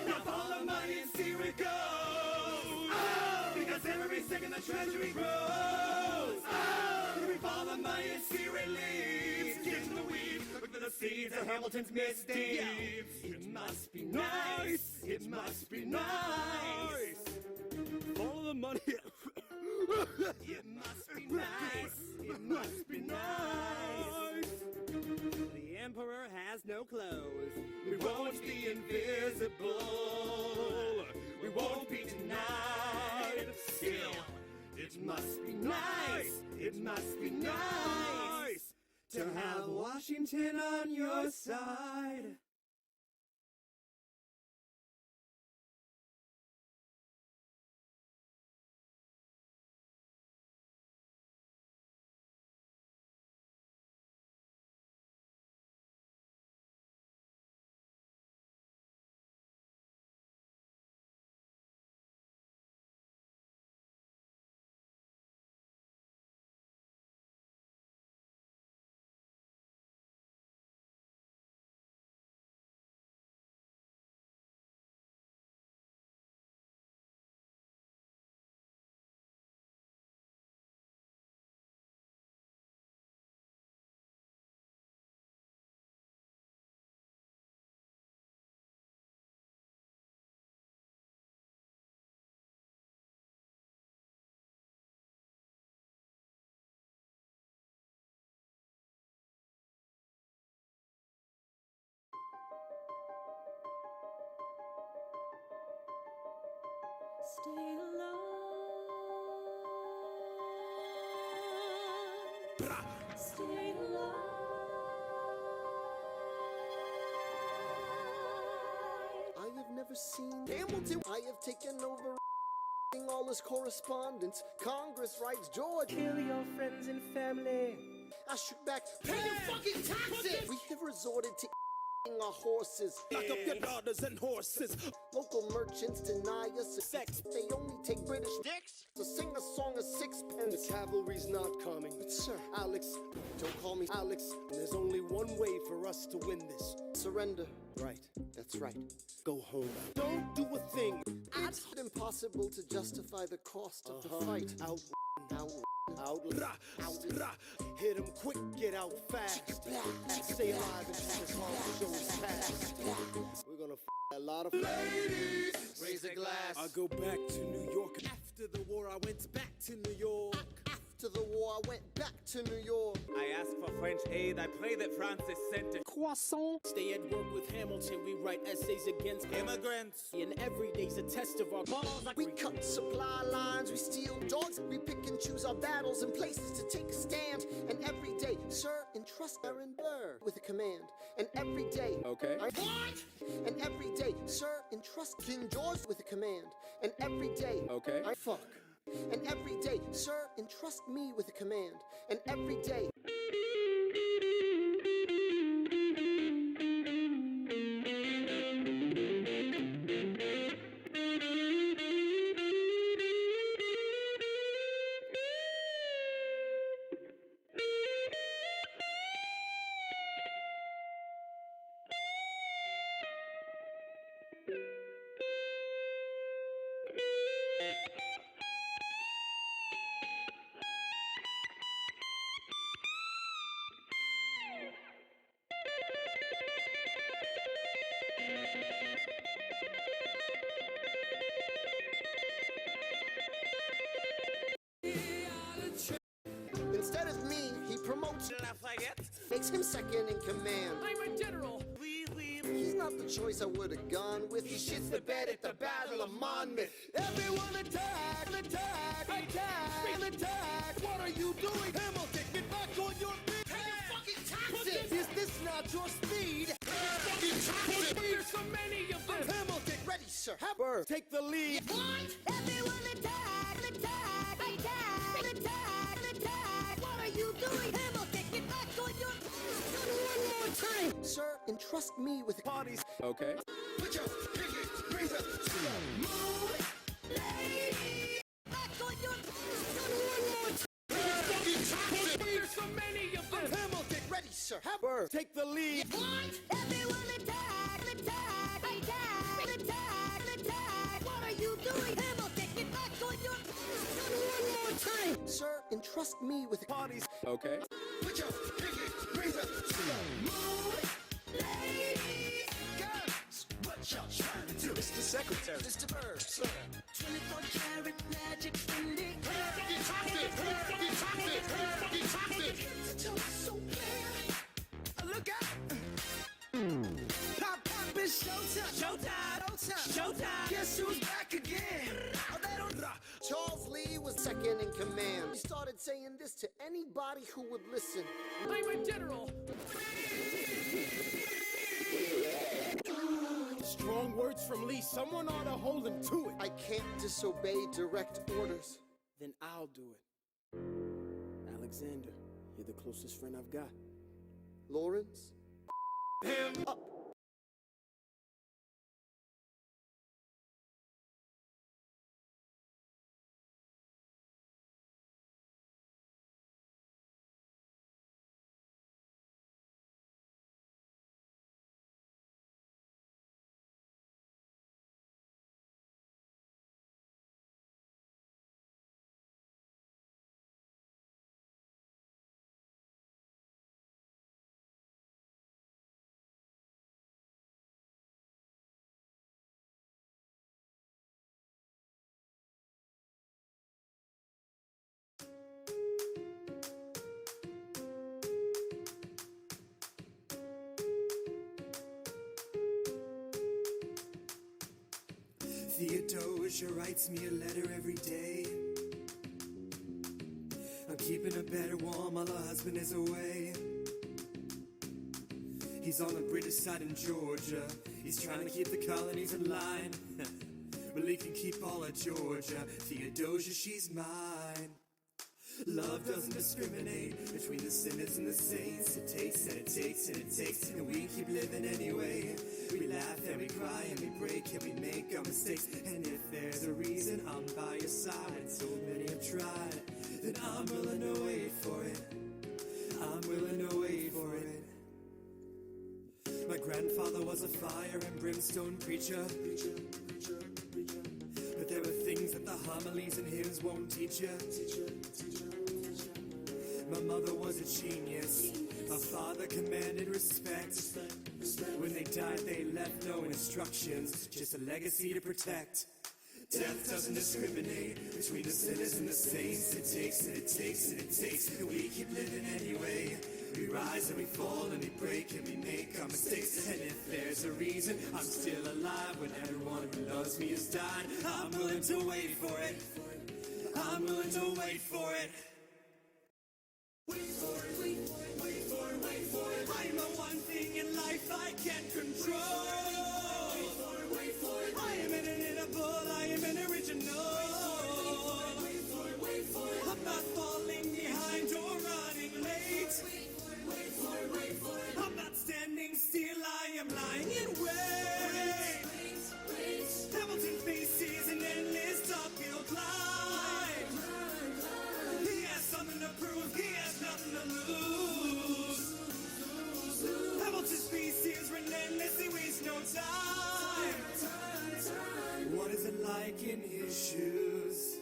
Speaker 9: now follow the money and see where it goes. Oh, because every second the treasury grows. Oh, we follow the money and see where it leads. Get to the weeds, look for the seeds of Hamilton's misdeeds. It must be nice. It must be nice. Follow the money.
Speaker 8: It must be nice. It must be nice. The emperor has no clothes.
Speaker 9: We won't be invisible. We won't be denied. Still, it must be nice. It must be nice
Speaker 8: to have Washington on your side.
Speaker 2: Stay alive. Stay alive.
Speaker 3: I have never seen Hamilton. I have taken over all his correspondence. Congress writes George.
Speaker 8: Kill your friends and family.
Speaker 3: I shoot back, pay your fucking taxes! We have resorted to our horses.
Speaker 5: Lock up your daughters and horses.
Speaker 3: Local merchants deny us sex. They only take British dicks to sing a song of sixpence.
Speaker 5: The cavalry's not coming.
Speaker 3: But sir,
Speaker 5: Alex, don't call me Alex. There's only one way for us to win this.
Speaker 3: Surrender.
Speaker 5: Right.
Speaker 3: That's right.
Speaker 5: Go home. Don't do a thing.
Speaker 3: It's impossible to justify the cost of the fight.
Speaker 5: Out. Hit him quick, get out fast. Stay alive and as long as shows pass. We're gonna a lot of
Speaker 3: ladies. Raise a glass.
Speaker 5: I go back to New York. After the war, I went back to New York.
Speaker 3: After the war, I went back to New York.
Speaker 17: I asked for French aid. I pray that Francis sent it.
Speaker 5: Croissant. Stay at work with Hamilton. We write essays against
Speaker 17: immigrants.
Speaker 5: And every day's a test of our balls.
Speaker 3: We cut supply lines. We steal dogs. We pick and choose our battles and places to take a stand. And every day, sir, entrust Aaron Burr with a command. And every day,
Speaker 4: okay.
Speaker 3: What? And every day, sir, entrust King George with a command. And every day,
Speaker 4: okay.
Speaker 3: Fuck. And every day, sir, entrust me with a command. And every day. Instead of me, he promotes
Speaker 17: Lafayette.
Speaker 3: Makes him second in command.
Speaker 17: I'm a general.
Speaker 3: He's not the choice I would have gone with. He shits the bed at the Battle of Monmouth.
Speaker 5: Everyone attack! Attack! Attack! Attack! What are you doing? Hamilton, get back on your feet!
Speaker 3: Pay your fucking taxes!
Speaker 5: Is this not your speed?
Speaker 3: Fucking taxes!
Speaker 5: There's so many of them!
Speaker 3: Hamilton, ready, sir.
Speaker 5: Burr, take the lead!
Speaker 3: What?
Speaker 2: Everyone attack! Attack! Attack! Attack! Attack! What are you doing? Hamilton, get back on your
Speaker 3: one more time! Sir, entrust me with
Speaker 5: parties.
Speaker 4: Okay.
Speaker 3: Put your pinky rings up to the moon.
Speaker 2: lady! Back on your
Speaker 3: one more time! Fucking taxes!
Speaker 5: There's so many of them!
Speaker 3: Hamilton, ready, sir.
Speaker 5: Burr, take the lead!
Speaker 3: What?
Speaker 2: Everyone attack! Attack! Attack! Attack! Attack! What are you doing? Hamilton, get back on your
Speaker 3: one more time! Sir, entrust me with
Speaker 5: parties.
Speaker 4: Okay.
Speaker 3: Put your pinky rings up to the moon.
Speaker 2: lady!
Speaker 3: Girls, what y'all trying to do?
Speaker 5: Mr. Secretary.
Speaker 3: Mr. Burr, sir.
Speaker 2: 24 karat magic in the air.
Speaker 3: Fucking taxes! Fucking taxes! Fucking taxes!
Speaker 2: Tell me so clear.
Speaker 5: Look out! Pop, pop, it's showtime! Showtime! Showtime! Guess who's back again? Oh, they don't...
Speaker 3: Charles Lee was second in command. He started saying this to anybody who would listen.
Speaker 5: I'm a general! Strong words from Lee. Someone ought to hold him to it.
Speaker 3: I can't disobey direct orders.
Speaker 5: Then I'll do it. Alexander, you're the closest friend I've got.
Speaker 3: Lawrence?
Speaker 5: Him up!
Speaker 6: Theodosia writes me a letter every day. I'm keeping her better warm while her husband is away. He's on the British side in Georgia. He's trying to keep the colonies in line. Well, he can keep all of Georgia. Theodosia, she's mine. Love doesn't discriminate between the sinners and the saints. It takes and it takes and it takes, and we keep living anyway. We laugh and we cry and we break and we make our mistakes. And if there's a reason, I'm by your side. So many have tried, then I'm willing to wait for it. I'm willing to wait for it. My grandfather was a fire and brimstone preacher. But there are things that the homilies and hymns won't teach you. My mother was a genius. My father commanded respect. When they died, they left no instructions, just a legacy to protect. Death doesn't discriminate between the sinners and the saints. It takes and it takes and it takes, and we keep living anyway. We rise and we fall and we break and we make our mistakes. And if there's a reason I'm still alive when everyone who loves me has died, I'm willing to wait for it. I'm willing to wait for it. Wait for it, wait for it, wait for it, wait for it. I'm the one thing in life I can't control. Wait for it, wait for it. I am inimitable, I am an original. Wait for it, wait for it. I'm not falling behind or running late. Wait for it, wait for it. I'm not standing still, I am lying in wait. Hamilton faces an endless uphill climb. He has something to prove, he has nothing to lose. Hamilton's faces relentless, he wastes no time. What is it like in his shoes?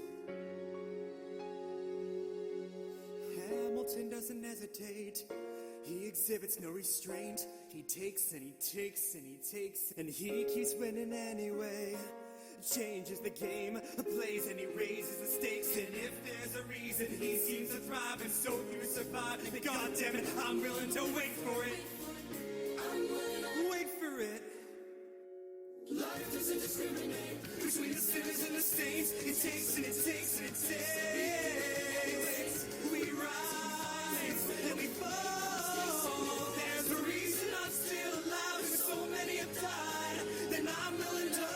Speaker 6: Hamilton doesn't hesitate. He exhibits no restraint. He takes and he takes and he takes, and he keeps winning anyway. Changes the game, plays and he raises the stakes. And if there's a reason he seems to thrive, and so you survive, God damn it, I'm willing to wait for it. Wait for it. Life doesn't discriminate between the sinners and the saints. It takes and it takes and it takes. We rise and we fall. There's a reason I'm still alive, and so many have died. Then I'm willing to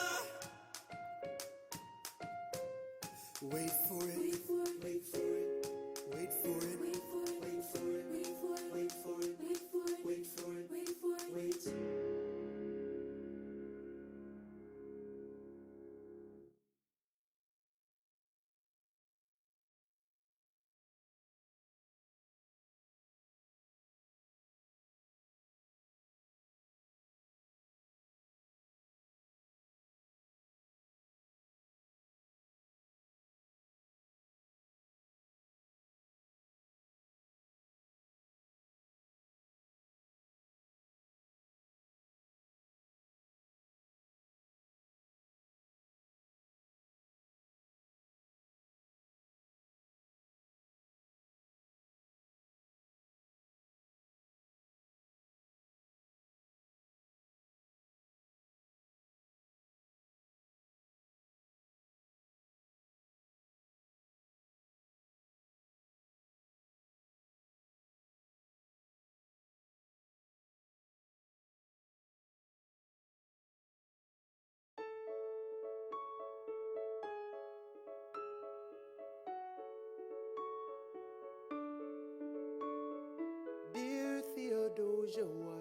Speaker 6: wait for it. Wait for it. Wait for it. Wait for it. Wait for it. Wait for it. Wait for it. Wait for it. Wait for it. Wait for it. Wait for it. Wait. Dear Theodosia, why?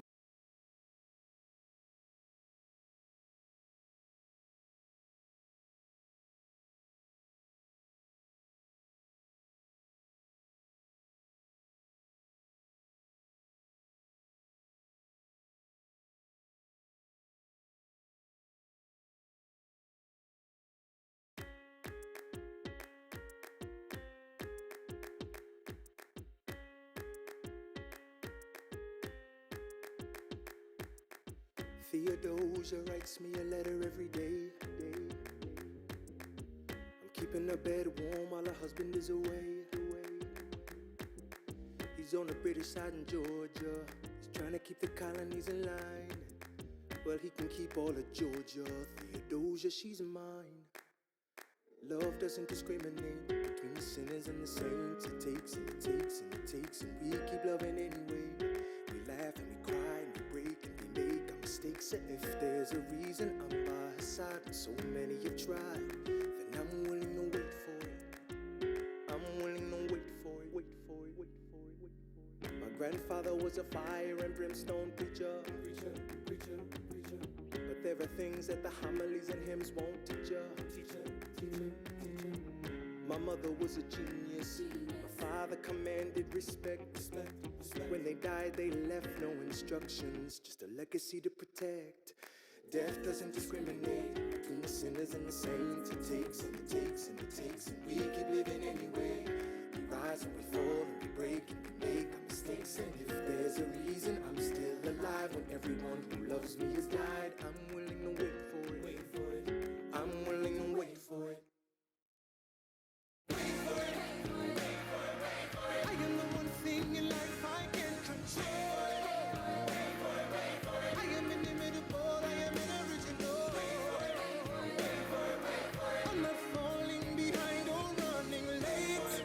Speaker 6: Theodosia writes me a letter every day. I'm keeping her bed warm while her husband is away. He's on the British side in Georgia. He's trying to keep the colonies in line. Well, he can keep all of Georgia. Theodosia, she's mine. Love doesn't discriminate between the sinners and the saints. It takes and it takes and it takes, and we keep loving anyway. We laugh and we cry and we break and we make our mistakes. And if there's a reason I'm by her side, and so many have tried, then I'm willing to wait for it. I'm willing to wait for it.
Speaker 5: was a fire and brimstone preacher. But there are things that the homilies and hymns won't teach ya. My mother was a genius. My father commanded respect. When they died, they left no instructions, just a legacy to protect. Death doesn't discriminate between the sinners and the saints. It takes and it takes and it takes, and we keep living anyway. We rise and we fall and we break and we make our mistakes. And if there's a reason I'm still alive when everyone who loves me has died, I'm willing to wait for it. I'm willing to wait for it. I am the one thing in life I can control. I am inimitable, I am original. I'm not falling behind or running late.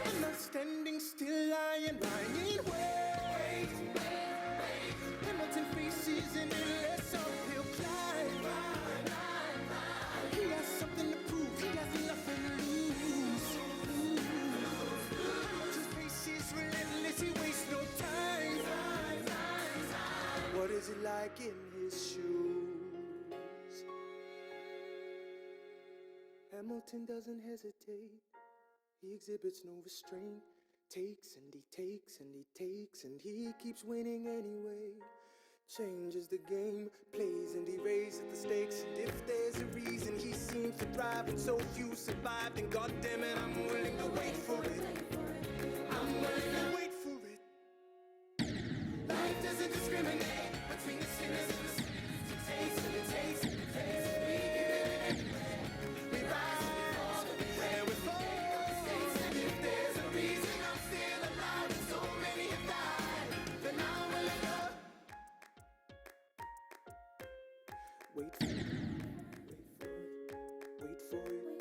Speaker 5: I'm not standing still, I am lying wait. Hamilton faces an endless uphill climb. He has something to prove, he has nothing to lose. Hamilton's pace is relentless, he wastes no time. What is it like in his shoes? Hamilton doesn't hesitate, he exhibits no restraint. Takes and he takes and he takes and he keeps winning anyway. Changes the game, plays and he raises the stakes. And if there's a reason he seems to thrive and so few survive, then goddammit, I'm willing to wait for it. I'm willing to wait for it. Life doesn't discriminate between the sinners and the saints. It takes and it takes and it takes, and we give it anyway. We rise and we fall and we fall. And if there's a reason I'm still alive and so many have died, then I'm willing to wait for it. Wait for it.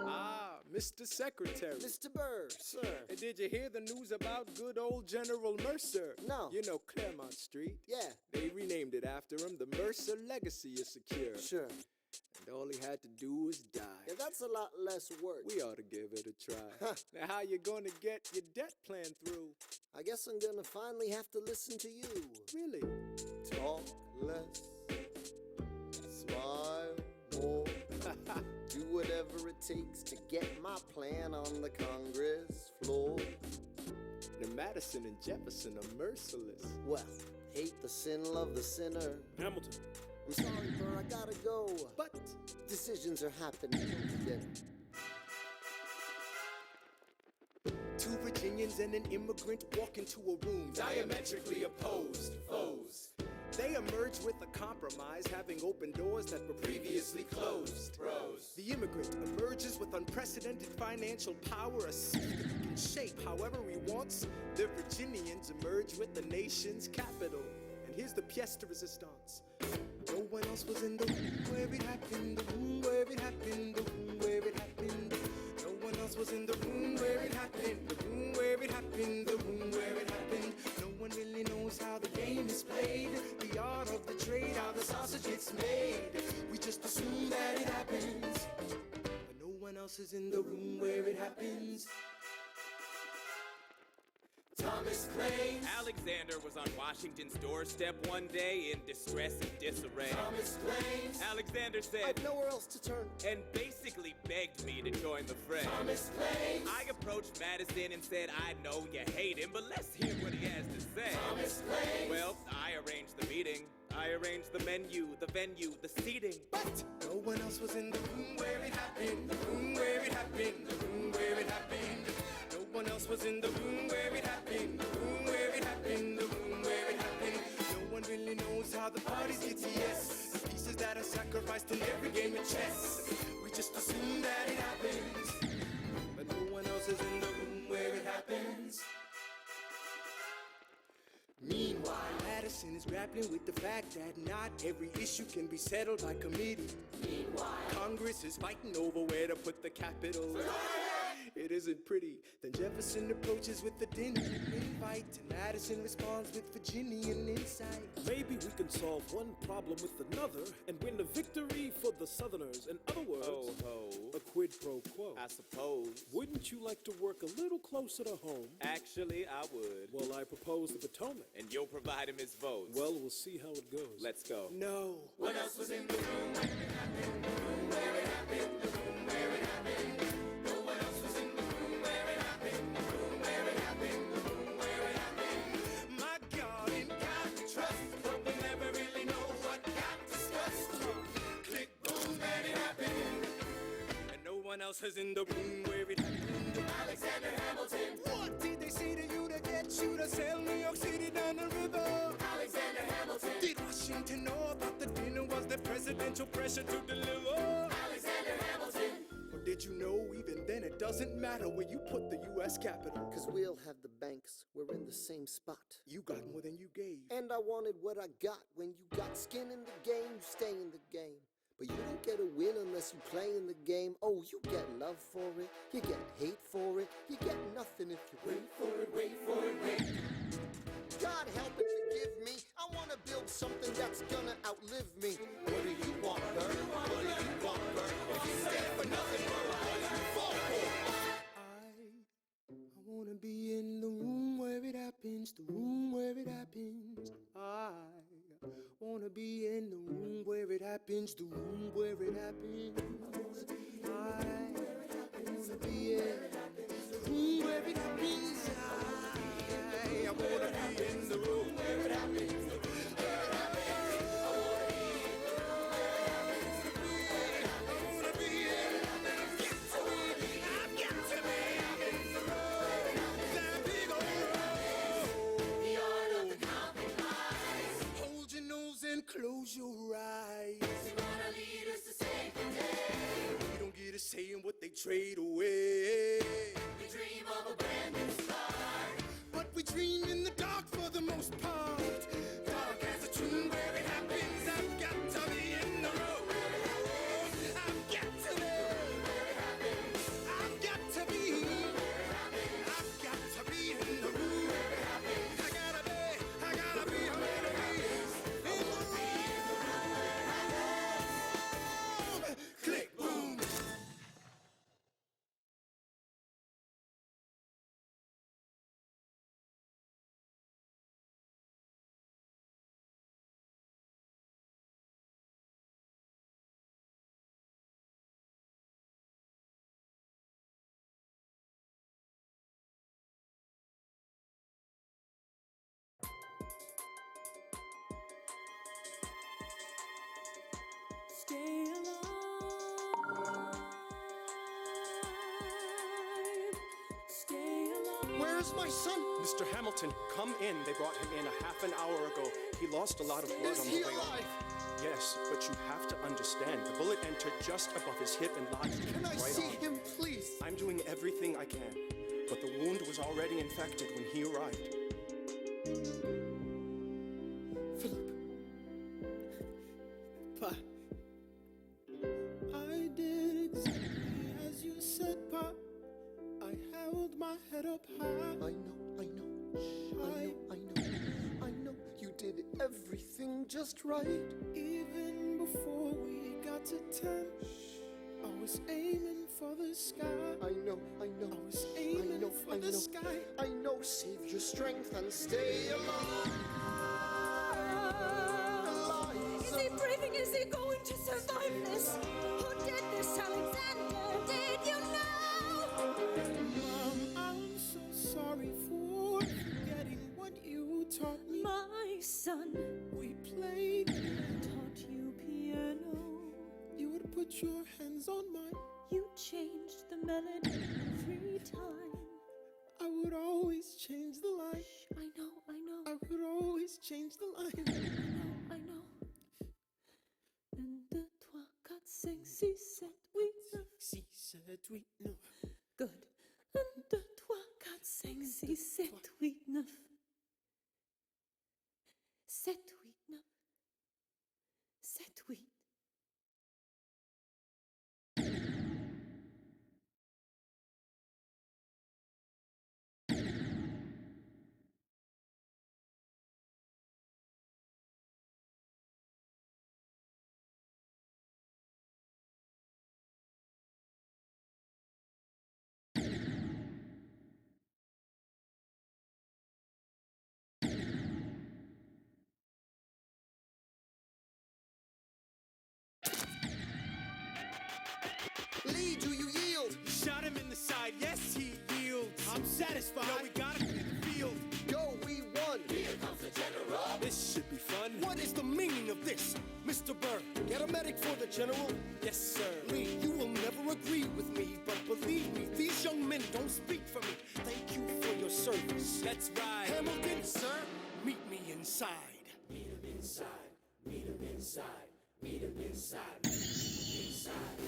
Speaker 4: Ah, Mr. Secretary.
Speaker 3: Mr. Burr, sir.
Speaker 4: And did you hear the news about good old General Mercer?
Speaker 3: No.
Speaker 4: You know Claremont Street?
Speaker 3: Yeah.
Speaker 4: They renamed it after him. The Mercer legacy is secure.
Speaker 3: Sure.
Speaker 4: And all he had to do was die.
Speaker 3: Yeah, that's a lot less work.
Speaker 4: We ought to give it a try. Now, how you gonna get your debt plan through?
Speaker 3: I guess I'm gonna finally have to listen to you.
Speaker 4: Really?
Speaker 3: Talk less, smile more, do whatever it takes to get my plan on the Congress floor.
Speaker 4: Now, Madison and Jefferson are merciless.
Speaker 3: Well, hate the sin, love the sinner.
Speaker 9: Hamilton.
Speaker 3: I'm sorry, Burr, I gotta go.
Speaker 4: But
Speaker 3: decisions are happening together.
Speaker 5: Two Virginians and an immigrant walk into a room diametrically opposed foes. They emerge with a compromise, having opened doors that were previously closed. Bros. The immigrant emerges with unprecedented financial power, a seed that he can shape however he wants. The Virginians emerge with the nation's capital. And here's the pièce de résistance. No one else was in the room where it happened, the room where it happened, the room where it happened. No one else was in the room where it happened, the room where it happened, the room where it happened. No one really knows how the game is played, the art of the trade, how the sausage gets made. We just assume that it happens, but no one else is in the room where it happens. Thomas claims
Speaker 17: Alexander was on Washington's doorstep one day in distress and disarray.
Speaker 3: Thomas claims
Speaker 17: Alexander said,
Speaker 3: I've nowhere else to turn,
Speaker 17: and basically begged me to join the fray.
Speaker 3: Thomas claims
Speaker 17: I approached Madison and said, I know you hate him, but let's hear what he has to say.
Speaker 3: Thomas claims
Speaker 17: Well, I arranged the meeting. I arranged the menu, the venue, the seating.
Speaker 5: But no one else was in the room where it happened, the room where it happened, the room where it happened. No one else was in the room where it happened, the room where it happened, the room where it happened. No one really knows how the parties get to yes. The pieces that are sacrificed in every game of chess. We just assume that it happens, but no one else is in the room where it happens. Meanwhile, Madison is grappling with the fact that not every issue can be settled by committee. Meanwhile, Congress is fighting over where to put the Capitol. It isn't pretty. Then Jefferson approaches with the dinner invite, and Madison responds with Virginian insight.
Speaker 18: Maybe we can solve one problem with another and win a victory for the Southerners. In other words, a quid pro quo.
Speaker 17: I suppose.
Speaker 18: Wouldn't you like to work a little closer to home?
Speaker 17: Actually, I would.
Speaker 18: Well, I propose the Potomac.
Speaker 17: And you'll provide him his votes.
Speaker 18: Well, we'll see how it goes.
Speaker 17: Let's go.
Speaker 5: No.
Speaker 17: What else was in the room where it happened? The room where it happened. The room where it happened. No one else was in the room where it happened. The room where it happened. The room where it happened.
Speaker 5: My God, in God we trust, but we never really know what got discussed. Click, boom, and it happened. And no one else is in the room where it happened.
Speaker 17: Alexander Hamilton.
Speaker 5: What did they say to you to get you to sail New York City down the river?
Speaker 17: Alexander Hamilton.
Speaker 5: Did Washington know about the dinner? Was there presidential pressure to deliver?
Speaker 17: Alexander Hamilton.
Speaker 5: Or did you know even then it doesn't matter where you put the U.S. Capitol?
Speaker 3: Cause we'll have the banks. We're in the same spot.
Speaker 5: You got more than you gave.
Speaker 3: And I wanted what I got. When you got skin in the game, you stay in the game. But you don't get a win unless you play in the game. Oh, you get love for it, you get hate for it, you get nothing if you wait for it, wait for it, wait. God help and forgive me. I wanna build something that's gonna outlive me. What do you want, Bert? What do you want, Bert? If you stand for nothing, Bert, what do you fall for?
Speaker 5: I wanna be in the room where it happens, the room where it happens. I wanna be in the room where it happens, the room where it happens. I wanna be in the room where it happens. I wanna be in the room where it happens. Close your eyes.
Speaker 17: They want our leaders to save the day.
Speaker 5: We don't get a say in what they trade away.
Speaker 17: We dream of a brand new start.
Speaker 5: But we dream in the dark for the most part. Dark as a tomb where it happens. I've got to be in the room. I've got to be where it happens. I've got to be where it happens. I've got to be in the room where it happens. I gotta be where it happens. Click, boom.
Speaker 2: Stay alive. Stay alive.
Speaker 5: Where's my son? Mr. Hamilton, come in. They brought him in a half an hour ago. He lost a lot of blood
Speaker 3: Is
Speaker 5: on the
Speaker 3: he
Speaker 5: way
Speaker 3: alive?
Speaker 5: on. Yes, but you have to understand, the bullet entered just above his hip and lodged
Speaker 3: Can I
Speaker 5: right
Speaker 3: see
Speaker 5: on.
Speaker 3: him, please?
Speaker 5: I'm doing everything I can, but the wound was already infected when he arrived.
Speaker 3: Philip.
Speaker 5: Pa, I did exactly as you said, Pa. I held my head up high.
Speaker 3: I know. You did everything just right.
Speaker 5: Even before we got to 10, I was aiming for the sky.
Speaker 3: I know.
Speaker 5: I was aiming for the sky.
Speaker 3: I know. Save your strength and stay alive.
Speaker 2: Is he breathing? Is he going to survive this? Who did this, Alexander? Did you know?
Speaker 5: Mom, I'm so sorry for forgetting what you taught me.
Speaker 2: My son,
Speaker 5: we played your hands on mine.
Speaker 2: You changed the melody every time.
Speaker 5: I would always change the line.
Speaker 2: Shh, I know.
Speaker 5: I would always change the line.
Speaker 2: I know. 1, 2, 3, 4, 5, 6, 7, 8, 9.
Speaker 5: 6, 7, 8, 9.
Speaker 2: Good. 1, 2, 3, 4, 5, 6, 7, 8, 9. 7, 8, 9. 7, 8.
Speaker 3: Lee, do you yield?
Speaker 5: Shot him in the side, yes, he yields. I'm satisfied. Yo, we gotta clear the field.
Speaker 3: Go, we won.
Speaker 5: Here comes the general. This should be fun. What is the meaning of this, Mr. Burr? Get a medic for the general. Yes, sir. Lee, you will never agree with me, but believe me, these young men don't speak for me. Thank you for your service. That's right. Hamilton, sir, meet me inside. Meet him inside. Meet him inside. Meet him inside.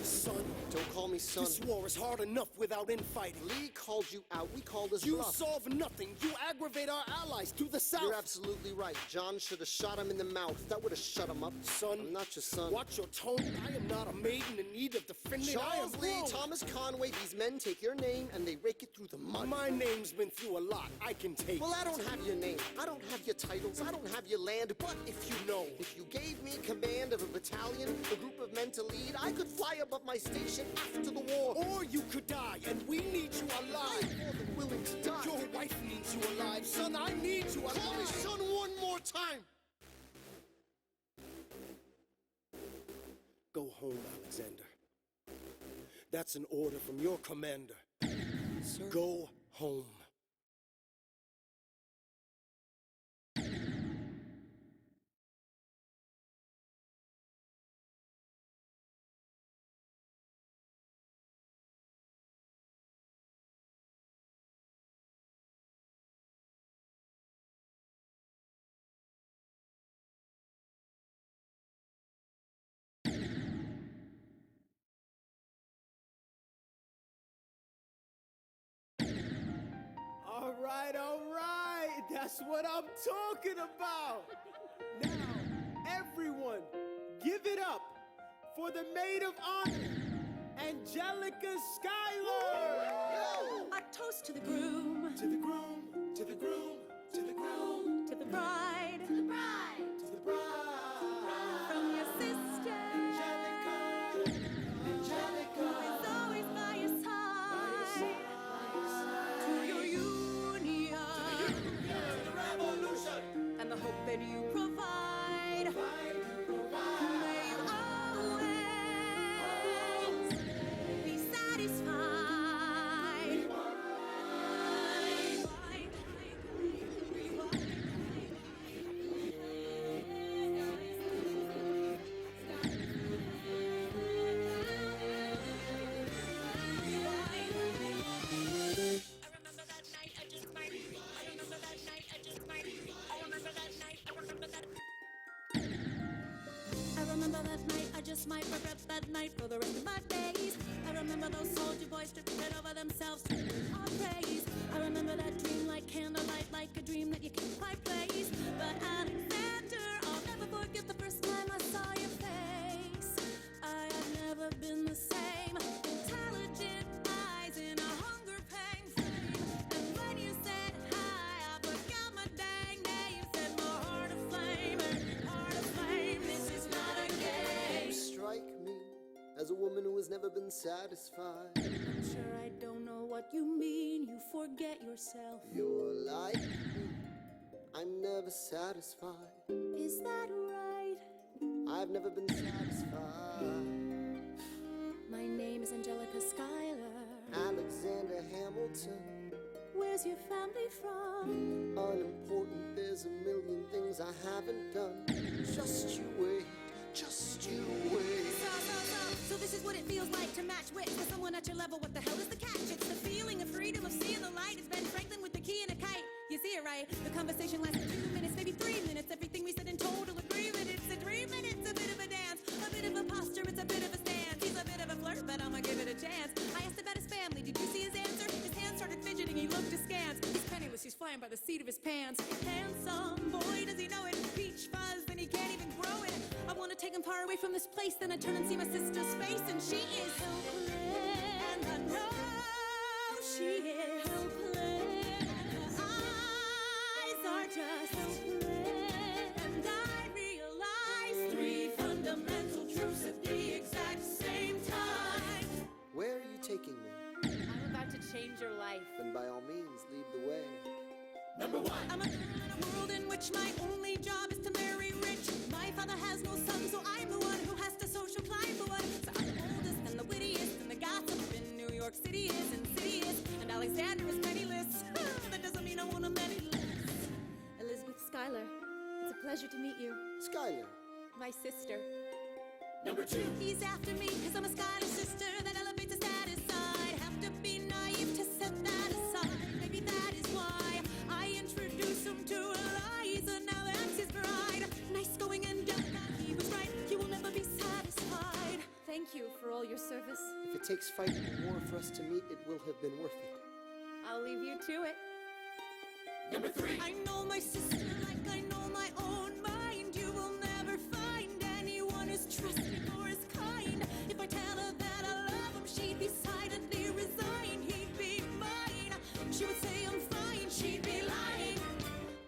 Speaker 5: Son,
Speaker 3: don't call me son.
Speaker 5: This war is hard enough without infighting.
Speaker 3: Lee called you out. We called his
Speaker 5: You
Speaker 3: bluff.
Speaker 5: solve nothing. You aggravate our allies to the south.
Speaker 3: You're absolutely right. John should have shot him in the mouth. That would have shut him up.
Speaker 5: Son,
Speaker 3: I'm not your son.
Speaker 5: Watch your tone. I am not a maiden in need of defending.
Speaker 3: Charles
Speaker 5: I am
Speaker 3: Lee,
Speaker 5: grown.
Speaker 3: Thomas Conway, these men take your name and they rake it through the mud.
Speaker 5: My name's been through a lot. I can take
Speaker 3: Well, I don't have your name. I don't have your titles. I don't have your land. But if you know, if you gave me command of a battalion, a group of men to lead, I could fly above my station after the war.
Speaker 5: Or you could die, and we need you alive.
Speaker 3: I'm more than willing to die.
Speaker 5: Your wife needs you alive. Son, I need you alive.
Speaker 3: Call me son one more time.
Speaker 5: Go home, Alexander. That's an order from your commander.
Speaker 3: Sir?
Speaker 5: Go home. All right. That's what I'm talking about. Now, everyone, give it up for the maid of honor, Angelica Schuyler.
Speaker 2: A toast to the groom.
Speaker 5: To the groom, to the groom, to the groom,
Speaker 2: To the bride.
Speaker 5: to the bride, to the bride.
Speaker 2: From your sister.
Speaker 5: Angelica,
Speaker 2: Who is always by your side. To your union.
Speaker 5: to the revolution.
Speaker 2: And the hope that you provide. May you always be satisfied. I remember that night, I just might regret that night for the rest of my days. I remember those soldier boys stripping it over themselves to our praise. I remember that dream like candlelight, like a dream that you can't quite place. But Alexander, I'll never forget the first time I saw your face. I have never been the same. Intelligent eyes in a hunger pang frame. And when you said hi, I forgot my dang name. Set my heart aflame, heart aflame. This is not a game.
Speaker 3: You strike me as a woman who has never been satisfied.
Speaker 2: I'm sure I don't know what you mean. You forget yourself.
Speaker 3: You're like me. I'm never satisfied.
Speaker 2: Is that right?
Speaker 3: I've never been satisfied.
Speaker 2: My name is Angelica Schuyler.
Speaker 3: Alexander Hamilton.
Speaker 2: Where's your family from?
Speaker 3: Unimportant, there's a million things I haven't done. Just you wait, just you wait.
Speaker 2: So So this is what it feels like to match wits with someone at your level. What the hell is the catch? It's the feeling of freedom, of seeing the light. It's Ben Franklin with the key and a kite. You see it right? The conversation lasted 2 minutes, maybe 3 minutes. Everything we said in total agreement. It's a dream and it's a bit of a dance, a bit of a posture, it's a bit of a stance. He's a bit of a flirt, but I'ma give it a chance. I asked about his family. Did you see his answer? His hands started fidgeting. He looked askance. He's penniless. He's flying by the seat of his pants. Handsome boy, does he know it? Peach fuzz, and he can't even grow it. I want to take him far away from this place. Then I turn and see my sister's face, and she is helpless. And I know she is helpless. Her eyes are just helpless. And I realize 3 fundamental truths at the exact same time.
Speaker 3: Where are you taking me?
Speaker 10: I'm about to change your life.
Speaker 3: Then by all means, lead the way.
Speaker 2: Number 1. I'm a girl in a world in which my only job is to marry rich. My father has no son, so I'm the one who has to social climb for one. So I'm the oldest and the wittiest, and the gossip in New York City is insidious. And Alexander is penniless. That doesn't mean I want him any less.
Speaker 10: Elizabeth Schuyler, it's a pleasure to meet you.
Speaker 3: Schuyler.
Speaker 10: My sister.
Speaker 2: Number 2. He's after me, cause I'm a Schuyler sister. That elevates the status side. Have to be naive to set that aside. Maybe that is why I introduce him to Eliza. Now that's his bride. Nice going and done. He was right. He will never be satisfied.
Speaker 10: Thank you for all your service.
Speaker 3: If it takes fight and war for us to meet, it will have been worth it.
Speaker 10: I'll leave you to it.
Speaker 2: Number 3. I know my sister like I know my own mind. You will never find anyone as trusting or as kind. If I tell her that I love him, she'd be silently resign. He'd be mine. She would say I'm fine. She'd be lying.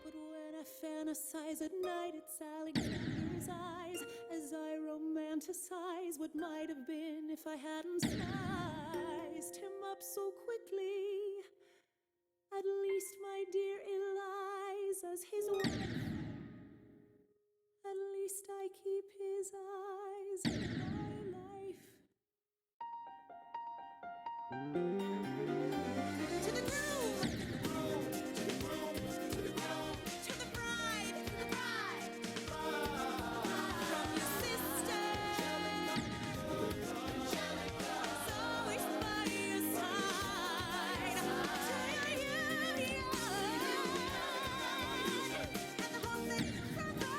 Speaker 2: But when I fantasize at night, it's Alexander's eyes as I romanticize what might have been if I hadn't sized him up so quickly. At least, my dear Eliza's his wife. At least I keep his eyes in my life. To the groom! To the groom! To the groom! To the bride! To the bride! From your sister! It's always by your side. To your union! And the hope that you provide.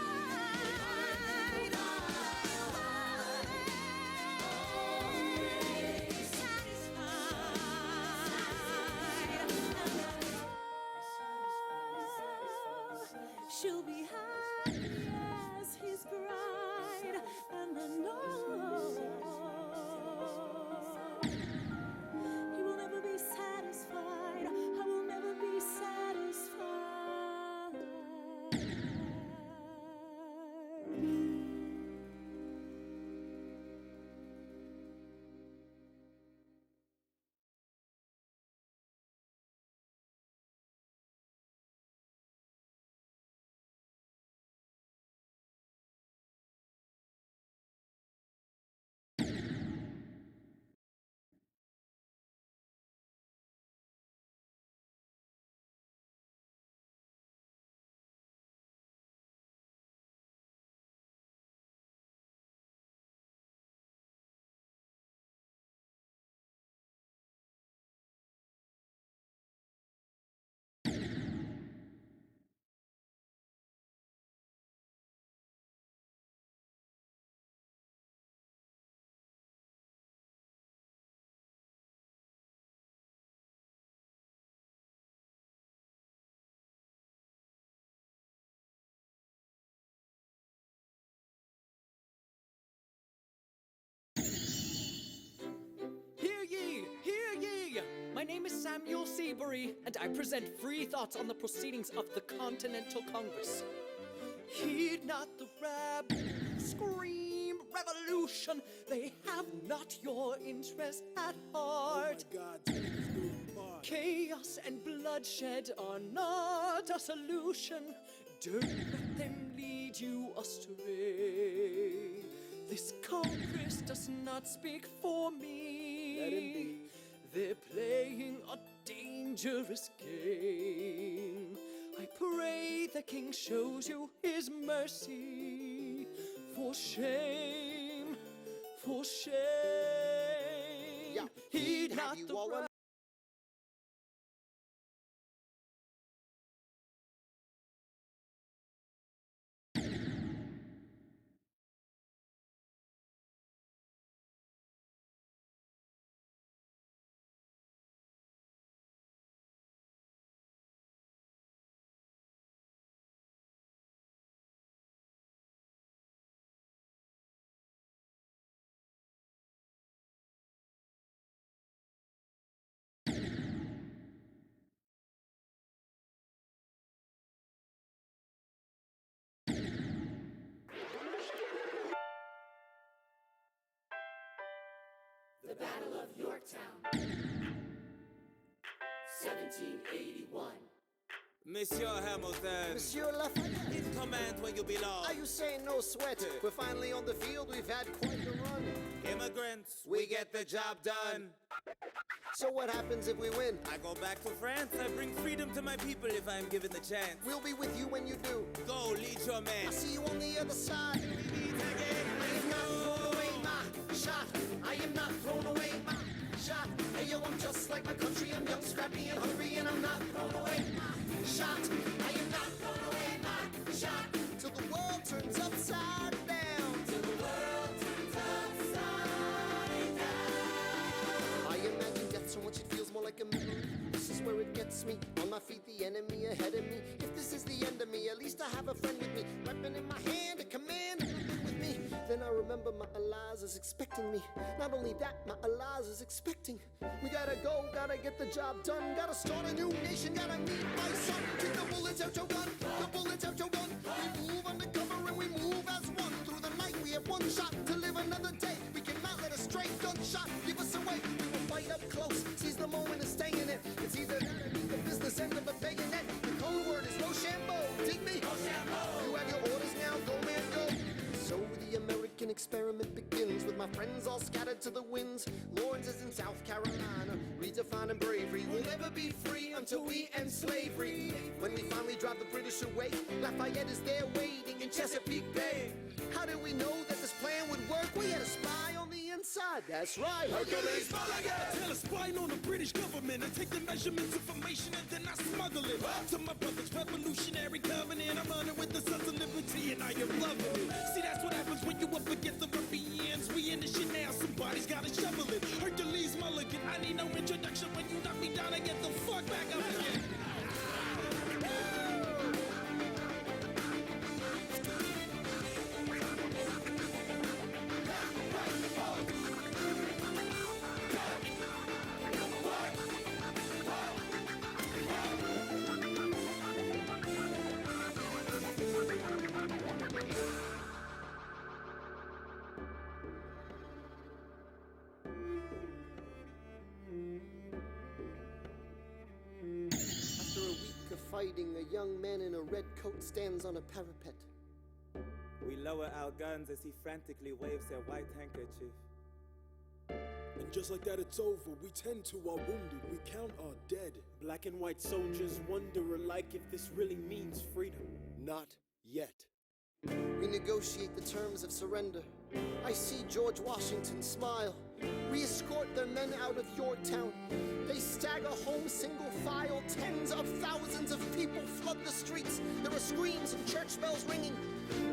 Speaker 2: She'll be happy as his bride, and I know he will never be satisfied. I will never be satisfied.
Speaker 7: My name is Samuel Seabury, and I present free thoughts on the proceedings of the Continental Congress. Heed not the rabble, scream revolution. They have not your interest at heart.
Speaker 18: Oh my God, take this dude apart.
Speaker 7: Chaos and bloodshed are not a solution. Don't let them lead you astray. This Congress does not speak for me.
Speaker 18: Let him be.
Speaker 7: They're playing a dangerous game. I pray the king shows you his mercy. For shame, for shame.
Speaker 3: Yeah,
Speaker 7: Heed
Speaker 3: have
Speaker 7: not
Speaker 3: you
Speaker 7: the
Speaker 3: all
Speaker 7: rabble.
Speaker 11: The Battle of Yorktown, 1781.
Speaker 17: Monsieur Hamilton.
Speaker 3: Monsieur Lafayette.
Speaker 17: In command where you belong.
Speaker 3: Are you saying no sweat? We're finally on the field, we've had quite a run.
Speaker 17: Immigrants, we get the job done.
Speaker 3: So what happens if we win?
Speaker 17: I go back to France. I bring freedom to my people if I'm given the chance.
Speaker 3: We'll be with you when you do.
Speaker 17: Go, lead your man.
Speaker 3: I'll see you on the other side. I am not thrown away my shot. I am not thrown away my shot. Hey yo, I'm just like my country. I'm young, scrappy, and hungry, and I'm not thrown away my shot. I am not thrown away my shot. Till the world turns upside down. Till the world turns upside down. I imagine death so much it feels more like a memory. This is where it gets me. On my feet, the enemy ahead of me. If this is the end of me, at least I have a friend with me. Weapon in my hand, a command, and nothing with me. Then I remember my Eliza's expecting me. Not only that, my Eliza's expecting. We gotta go, gotta get the job done. Gotta start a new nation, gotta meet my son. Kick the bullets out your gun, the bullets out your gun. We move undercover and we move as one. Through the night we have one shot to live another day. We cannot let a stray gunshot give us away. We will fight up close, seize the moment and stay in it. It's either that or meet the business end of a bayonet. The code word is Rochambeau, dig me? Rochambeau. You have your orders now, go man, go. So the American experiment begins with my friends all scattered to the winds. Lawrence is in South Carolina, redefining bravery. We'll never be free until we end slavery. When we finally drive the British away, Lafayette is there waiting in Chesapeake Bay. How did we know that this plan would work? We had a spy on the inside, that's right. Hercules Mulligan!
Speaker 18: Tell a spying on the British government and take the measurements, information, and then I smuggle it to my brother's revolutionary covenant. I'm running with the Sons of Liberty and I am loving it. See, that's what happens when you up against the ruffians. We in the shit now, somebody's gotta shovel it. Hercules Mulligan, I need no introduction. When you knock me down, I get the fuck back up again.
Speaker 3: After a week of fighting, a young man in a red coat stands on a parapet.
Speaker 17: We lower our guns as he frantically waves their white handkerchief.
Speaker 18: And just like that, it's over. We tend to our wounded. We count our dead.
Speaker 4: Black and white soldiers wonder alike if this really means freedom.
Speaker 18: Not yet.
Speaker 3: We negotiate the terms of surrender. I see George Washington smile. We escort their men out of Yorktown. They stagger home single file. Tens of thousands of people flood the streets. There are screams and church bells ringing.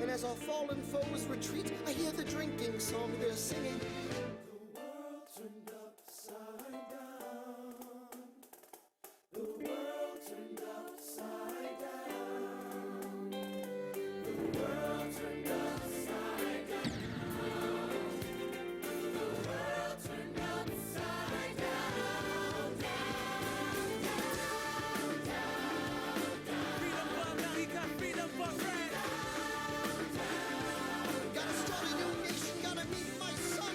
Speaker 3: And as our fallen foes retreat, I hear the drinking song they're singing.
Speaker 11: The world turned upside down. The world turned upside down. The world turned upside down. The world turned upside down. Down, down, down.
Speaker 17: Freedom for America, freedom for France.
Speaker 3: Gotta start a new nation, gotta meet my son.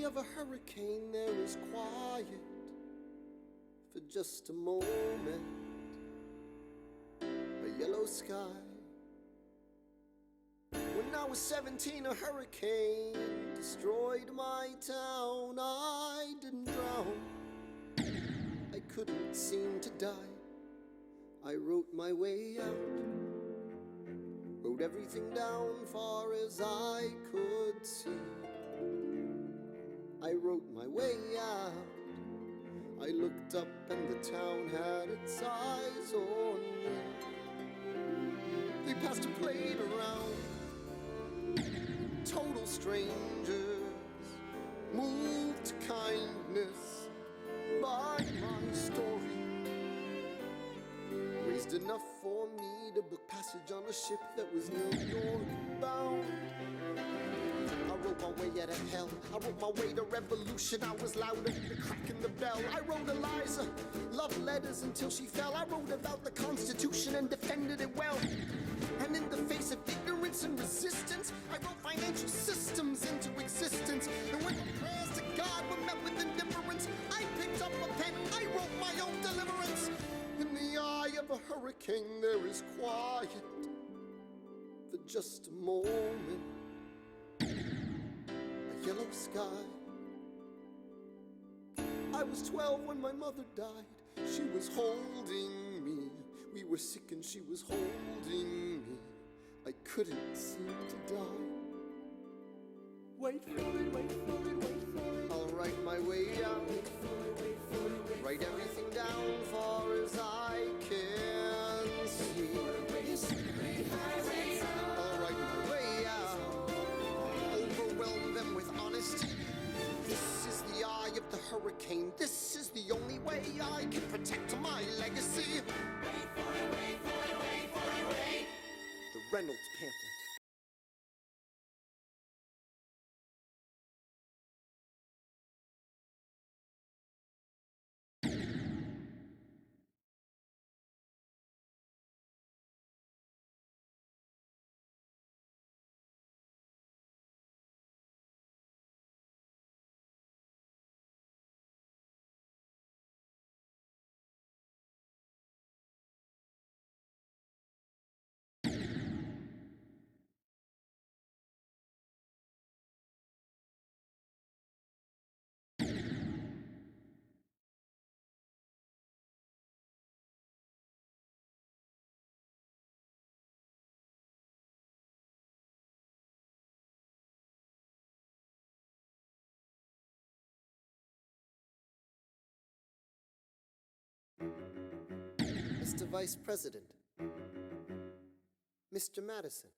Speaker 3: of a hurricane there is quiet for just a moment. A yellow sky. When I was 17, a hurricane destroyed my town. I didn't drown. I couldn't seem to die. I wrote my way out. Wrote everything down far as I could see. I wrote my way out. I looked up and the town had its eyes on me. They passed a plate around. Total strangers, moved to kindness by my story. Raised enough for me to book passage on a ship that was New York bound. I wrote my way out of hell. I wrote my way to revolution. I was louder than the crack in the bell. I wrote Eliza love letters until she fell. I wrote about the Constitution and defended it well. And in the face of ignorance and resistance, I wrote financial systems into existence. And when my prayers to God were met with indifference, I picked up a pen. I wrote my own deliverance. In the eye of a hurricane, there is quiet for just a moment. A yellow sky. I was 12 when my mother died. She was holding me. We were sick and she was holding me. I couldn't seem to die. Wait for it, wait for it, wait for it. I'll write my way out. Wait for it, wait for it, wait. Write everything down far as I can see. I'll write my way out. Overwhelm them with honesty. This is the eye of the hurricane. This is the only way I can protect my legacy. Wait for it, wait for it, wait for it, wait. The Reynolds pamphlet. Mr. Vice President, Mr. Madison,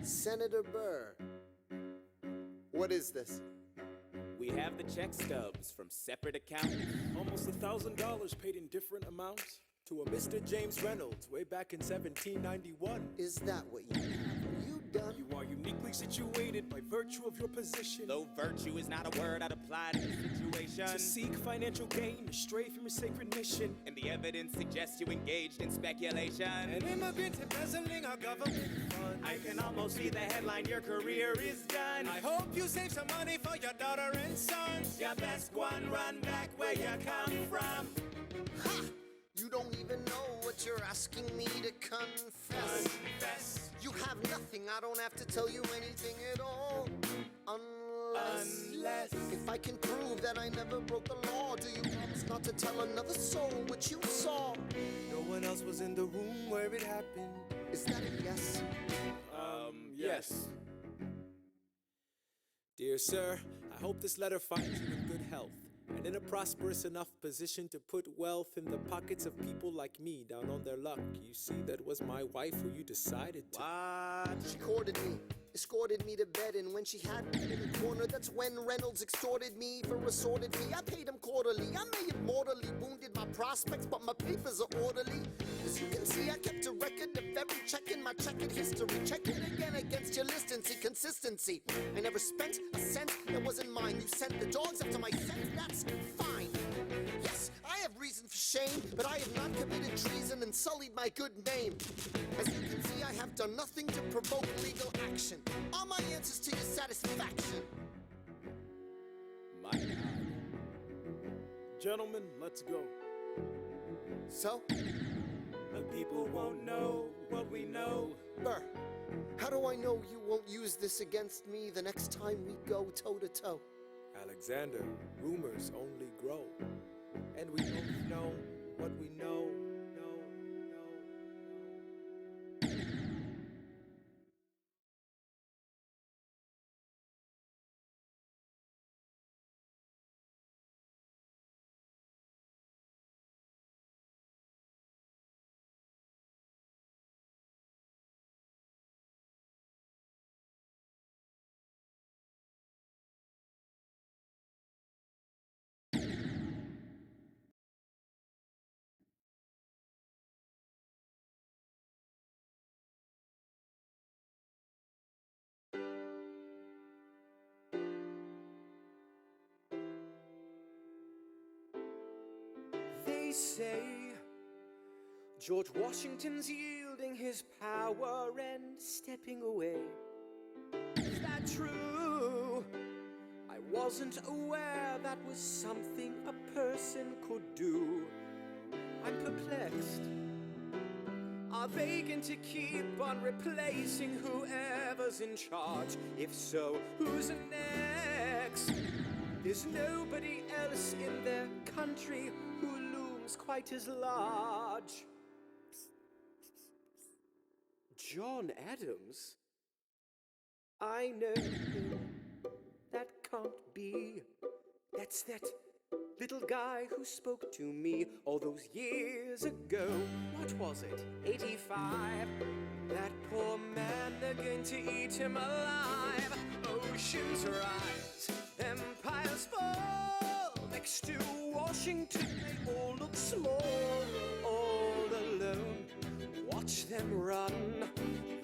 Speaker 3: Senator Burr. What is this?
Speaker 4: We have the check stubs from separate accounts. Almost $1,000 paid in different amounts to a Mr. James Reynolds way back in 1791.
Speaker 3: Is that what you have? You done?
Speaker 4: You are uniquely situated by virtue of your position.
Speaker 17: Though virtue is not a word I'd apply to the situation.
Speaker 4: To seek financial gain, to stray from your sacred mission.
Speaker 17: And the evidence suggests you engaged in speculation.
Speaker 4: An immigrant embezzling our government funds.
Speaker 17: I can almost see the headline, your career is done.
Speaker 4: I hope you save some money for your daughter and sons.
Speaker 17: You best one run back where you come from.
Speaker 3: Ha! You don't even know what you're asking me to confess.
Speaker 17: Confess.
Speaker 3: You have nothing, I don't have to tell you anything at all. Unless if I can prove that I never broke the law, do you promise not to tell another soul what you saw?
Speaker 4: No one else was in the room where it happened.
Speaker 3: Is that a yes?
Speaker 4: Yes. Dear sir, I hope this letter finds you in good health and in a prosperous enough position to put wealth in the pockets of people like me down on their luck. You see, that was my wife who you decided to.
Speaker 3: What? She courted me, escorted me to bed, and when she had me in the corner, that's when Reynolds extorted me for assorted fee. I paid him quarterly. I may have mortally wounded my prospects, but my papers are orderly. As you can see, I kept a record of every check in my checkered history. Check it again against your list and see consistency. I never spent a cent that wasn't mine. You sent the dogs after my scent, that's fine. Yes, I have reason for shame, but I have not committed treason and sullied my good name. As you can see, I have done nothing to provoke legal action. Are my answers to your satisfaction?
Speaker 4: Gentlemen, let's go.
Speaker 3: So?
Speaker 6: The people won't know what we know.
Speaker 3: Burr, how do I know you won't use this against me the next time we go toe-to-toe?
Speaker 4: Alexander, rumors only grow. And we both know what we know.
Speaker 7: They say George Washington's yielding his power and stepping away. Is that true? I wasn't aware that was something a person could do. I'm perplexed. Are they going to keep on replacing whoever's in charge? If so, who's next? There's nobody else in their country who looms quite as large. John Adams? I know him. That can't be. That's that little guy who spoke to me all those years ago. What was it? 85? That poor man, they're going to eat him alive. Oceans rise, empires fall. Next to Washington, they all look small. All alone, watch them run.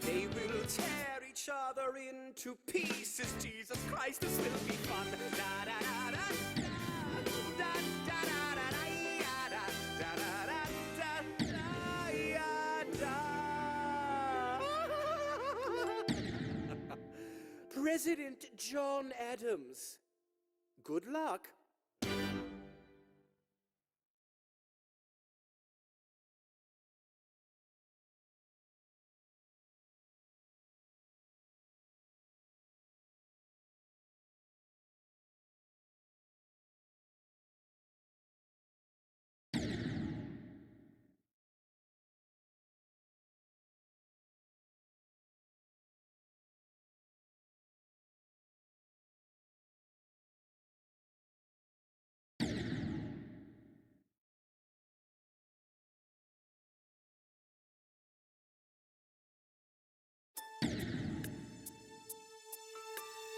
Speaker 7: They will tear each other into pieces. Jesus Christ, this will be fun. Da da da da. President John Adams. Good luck.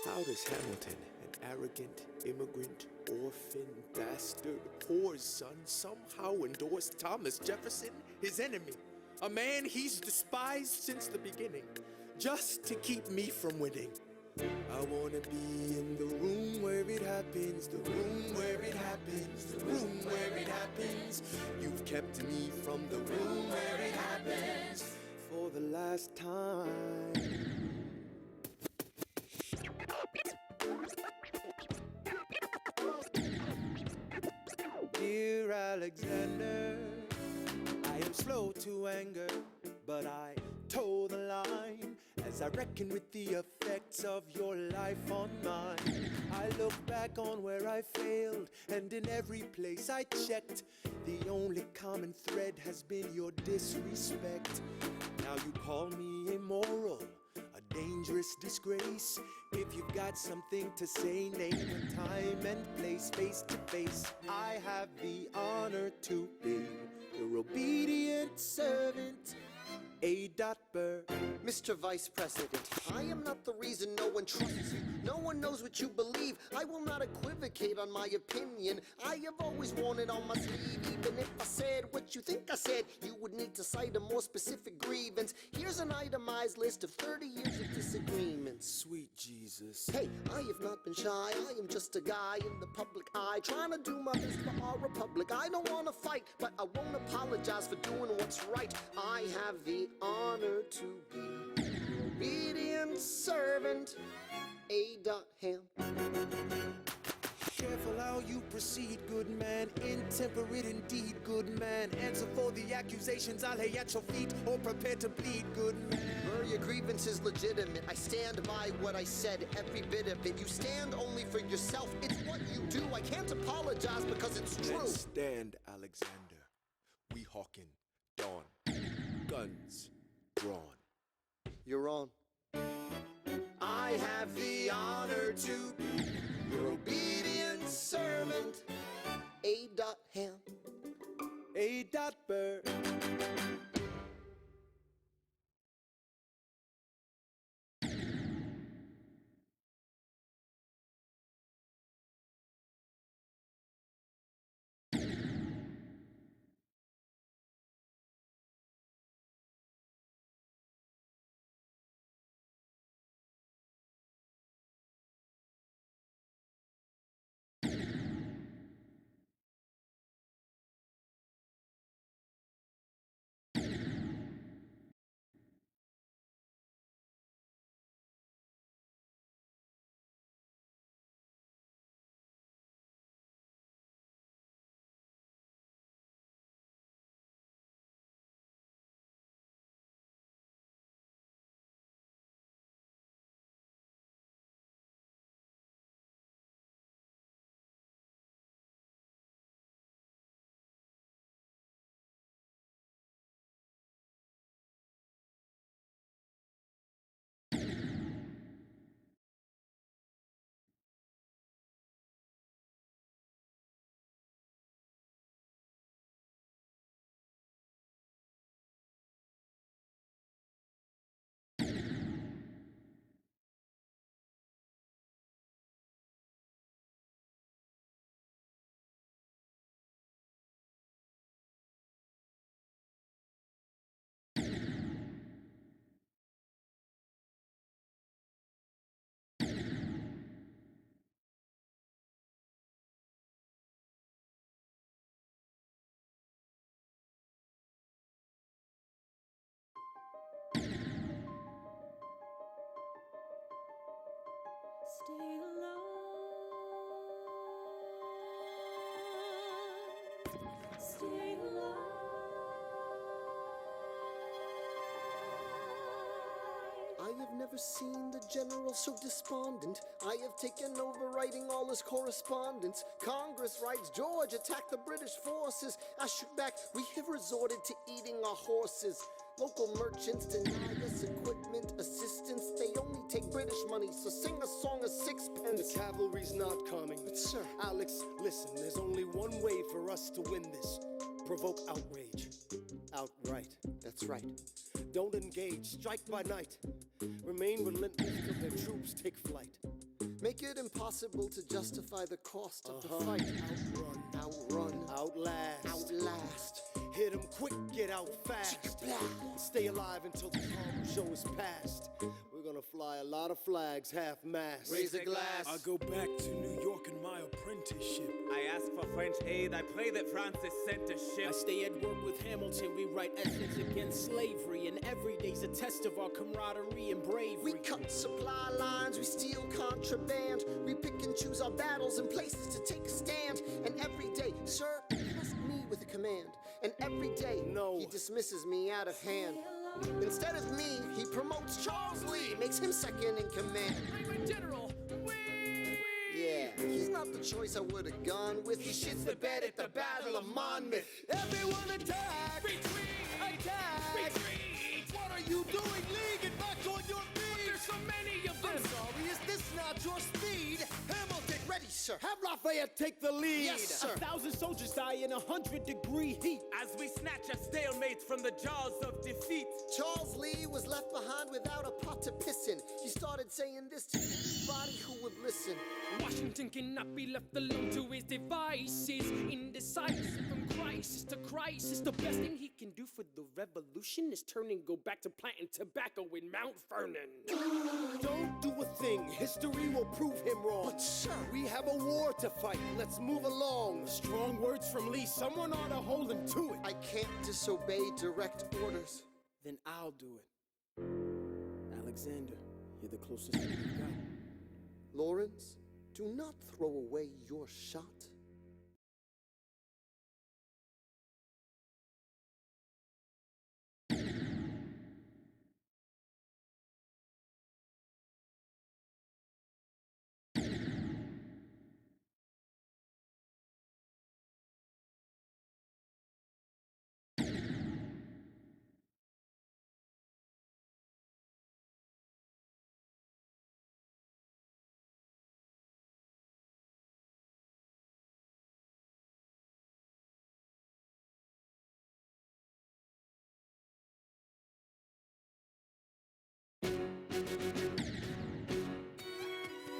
Speaker 4: How does Hamilton, an arrogant, immigrant, orphan, bastard, poor son, somehow endorse Thomas Jefferson, his enemy? A man he's despised since the beginning, just to keep me from winning. I wanna be in the room where it happens, the room where it happens, the room where it happens. You've kept me from the room where it happens for the last time. Dear Alexander, I am slow to anger, but I toe the line as I reckon with the effects of your life on mine. I look back on where I failed, and in every place I checked, the only common thread has been your disrespect. Now you call me immoral, a dangerous disgrace. If you've got something to say, name a time and place, face to face. I have the honor to be your obedient servant, A. Burr.
Speaker 3: Mr. Vice President, I am not the reason no one trusts you. No one knows what you believe. I will not equivocate on my opinion. I have always worn it on my sleeve. Even if I said what you think I said, you would need to cite a more specific grievance. Here's an itemized list of 30 years of disagreements.
Speaker 4: Sweet Jesus.
Speaker 3: Hey, I have not been shy. I am just a guy in the public eye, trying to do my best for our republic. I don't want to fight, but I won't apologize for doing what's right. I have the honor to be your obedient servant, A. Ham.
Speaker 4: Careful how
Speaker 5: how you proceed, good man. Intemperate indeed, good man. Answer for the accusations I lay at your feet, or prepare to bleed, good man.
Speaker 3: Your grievance is legitimate. I stand by what I said, every bit of it. You stand only for yourself. It's what you do. I can't apologize because it's true.
Speaker 4: Let's stand, Alexander. We hawkin' dawn. Guns drawn.
Speaker 3: You're on. I have the honor to be your obedient servant. A.Ham.
Speaker 5: A.Bird.
Speaker 11: Stay alive. Stay alive.
Speaker 3: I have never seen the general so despondent. I have taken over writing all his correspondence. Congress writes, George attacked the British forces. I shoot back, we have resorted to eating our horses. Local merchants deny us equipment assistance. They only take British money, so sing a song of sixpence.
Speaker 5: The cavalry's not coming.
Speaker 3: But sir,
Speaker 5: Alex, listen, there's only one way for us to win this. Provoke outrage. Outright.
Speaker 3: That's right.
Speaker 5: Don't engage. Strike by night. Remain relentless till their troops take flight.
Speaker 3: Make it impossible to justify the cost of the fight. Outrun.
Speaker 5: Outlast.
Speaker 3: Outlast.
Speaker 5: Hit 'em quick, get out fast. Stay alive until the calm show is past. We're gonna fly a lot of flags, half-mast.
Speaker 17: Raise a glass.
Speaker 18: I go back to New York in my apprenticeship.
Speaker 17: I ask for French aid. I pray that Francis sent a ship.
Speaker 15: I stay at work with Hamilton. We write essays against slavery, and every day's a test of our camaraderie and bravery.
Speaker 3: We cut supply lines, we steal contraband. We pick and choose our battles and places to take a stand. And every day, sir, trust me with a command. And every day, he dismisses me out of hand. Instead of me, he promotes Charles Lee, makes him second in command.
Speaker 11: General,
Speaker 3: Yeah, he's not the choice I would have gone with. He shits the bed at the Battle of Monmouth.
Speaker 5: Everyone attack!
Speaker 11: retreat,
Speaker 5: Attack!
Speaker 11: retreat.
Speaker 5: What are you doing? Lee, get back on your feet!
Speaker 11: There's so many of them.
Speaker 5: I'm sorry, is this not your speed?
Speaker 3: Hamilton, ready, sir.
Speaker 5: Have Lafayette take the lead!
Speaker 3: Yes, sir.
Speaker 15: 1,000 soldiers die in 100-degree heat.
Speaker 17: As we snatch a stalemate from the jaws of defeat.
Speaker 3: Charles Lee was left behind without a pot to piss in. He started saying this to anybody who would listen.
Speaker 11: Washington cannot be left alone to his devices. Indecisive from crisis to crisis. The best thing he can do for the revolution is turn and go back to planting tobacco in Mount Vernon.
Speaker 5: Don't do a thing. History will prove him wrong.
Speaker 3: But sir,
Speaker 5: we have a war to fight. Let's move along. Strong words from Lee. Someone ought to hold him to it.
Speaker 3: I can't disobey direct orders.
Speaker 15: Then I'll do it. Alexander, you're the closest thing we've got.
Speaker 3: Lawrence, do not throw away your was shot.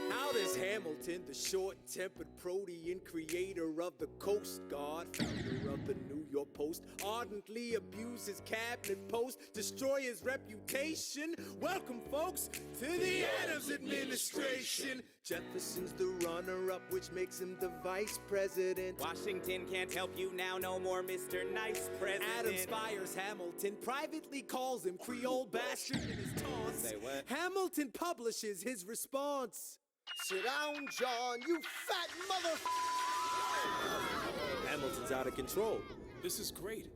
Speaker 4: How does Hamilton, the short-tempered protean creator of the Coast Guard, founder of the New York Post, ardently abuse his cabinet post, destroy his reputation? Welcome, folks, to the Adams administration. Jefferson's the runner-up, which makes him the vice president.
Speaker 17: Washington can't help you now, no more Mr. Nice President.
Speaker 4: Adams fires Hamilton, privately calls him Creole bastard in his taunts.
Speaker 17: Say what?
Speaker 4: Hamilton publishes his response.
Speaker 3: Sit down, John, you fat mother...
Speaker 4: Hamilton's out of control.
Speaker 1: This is great.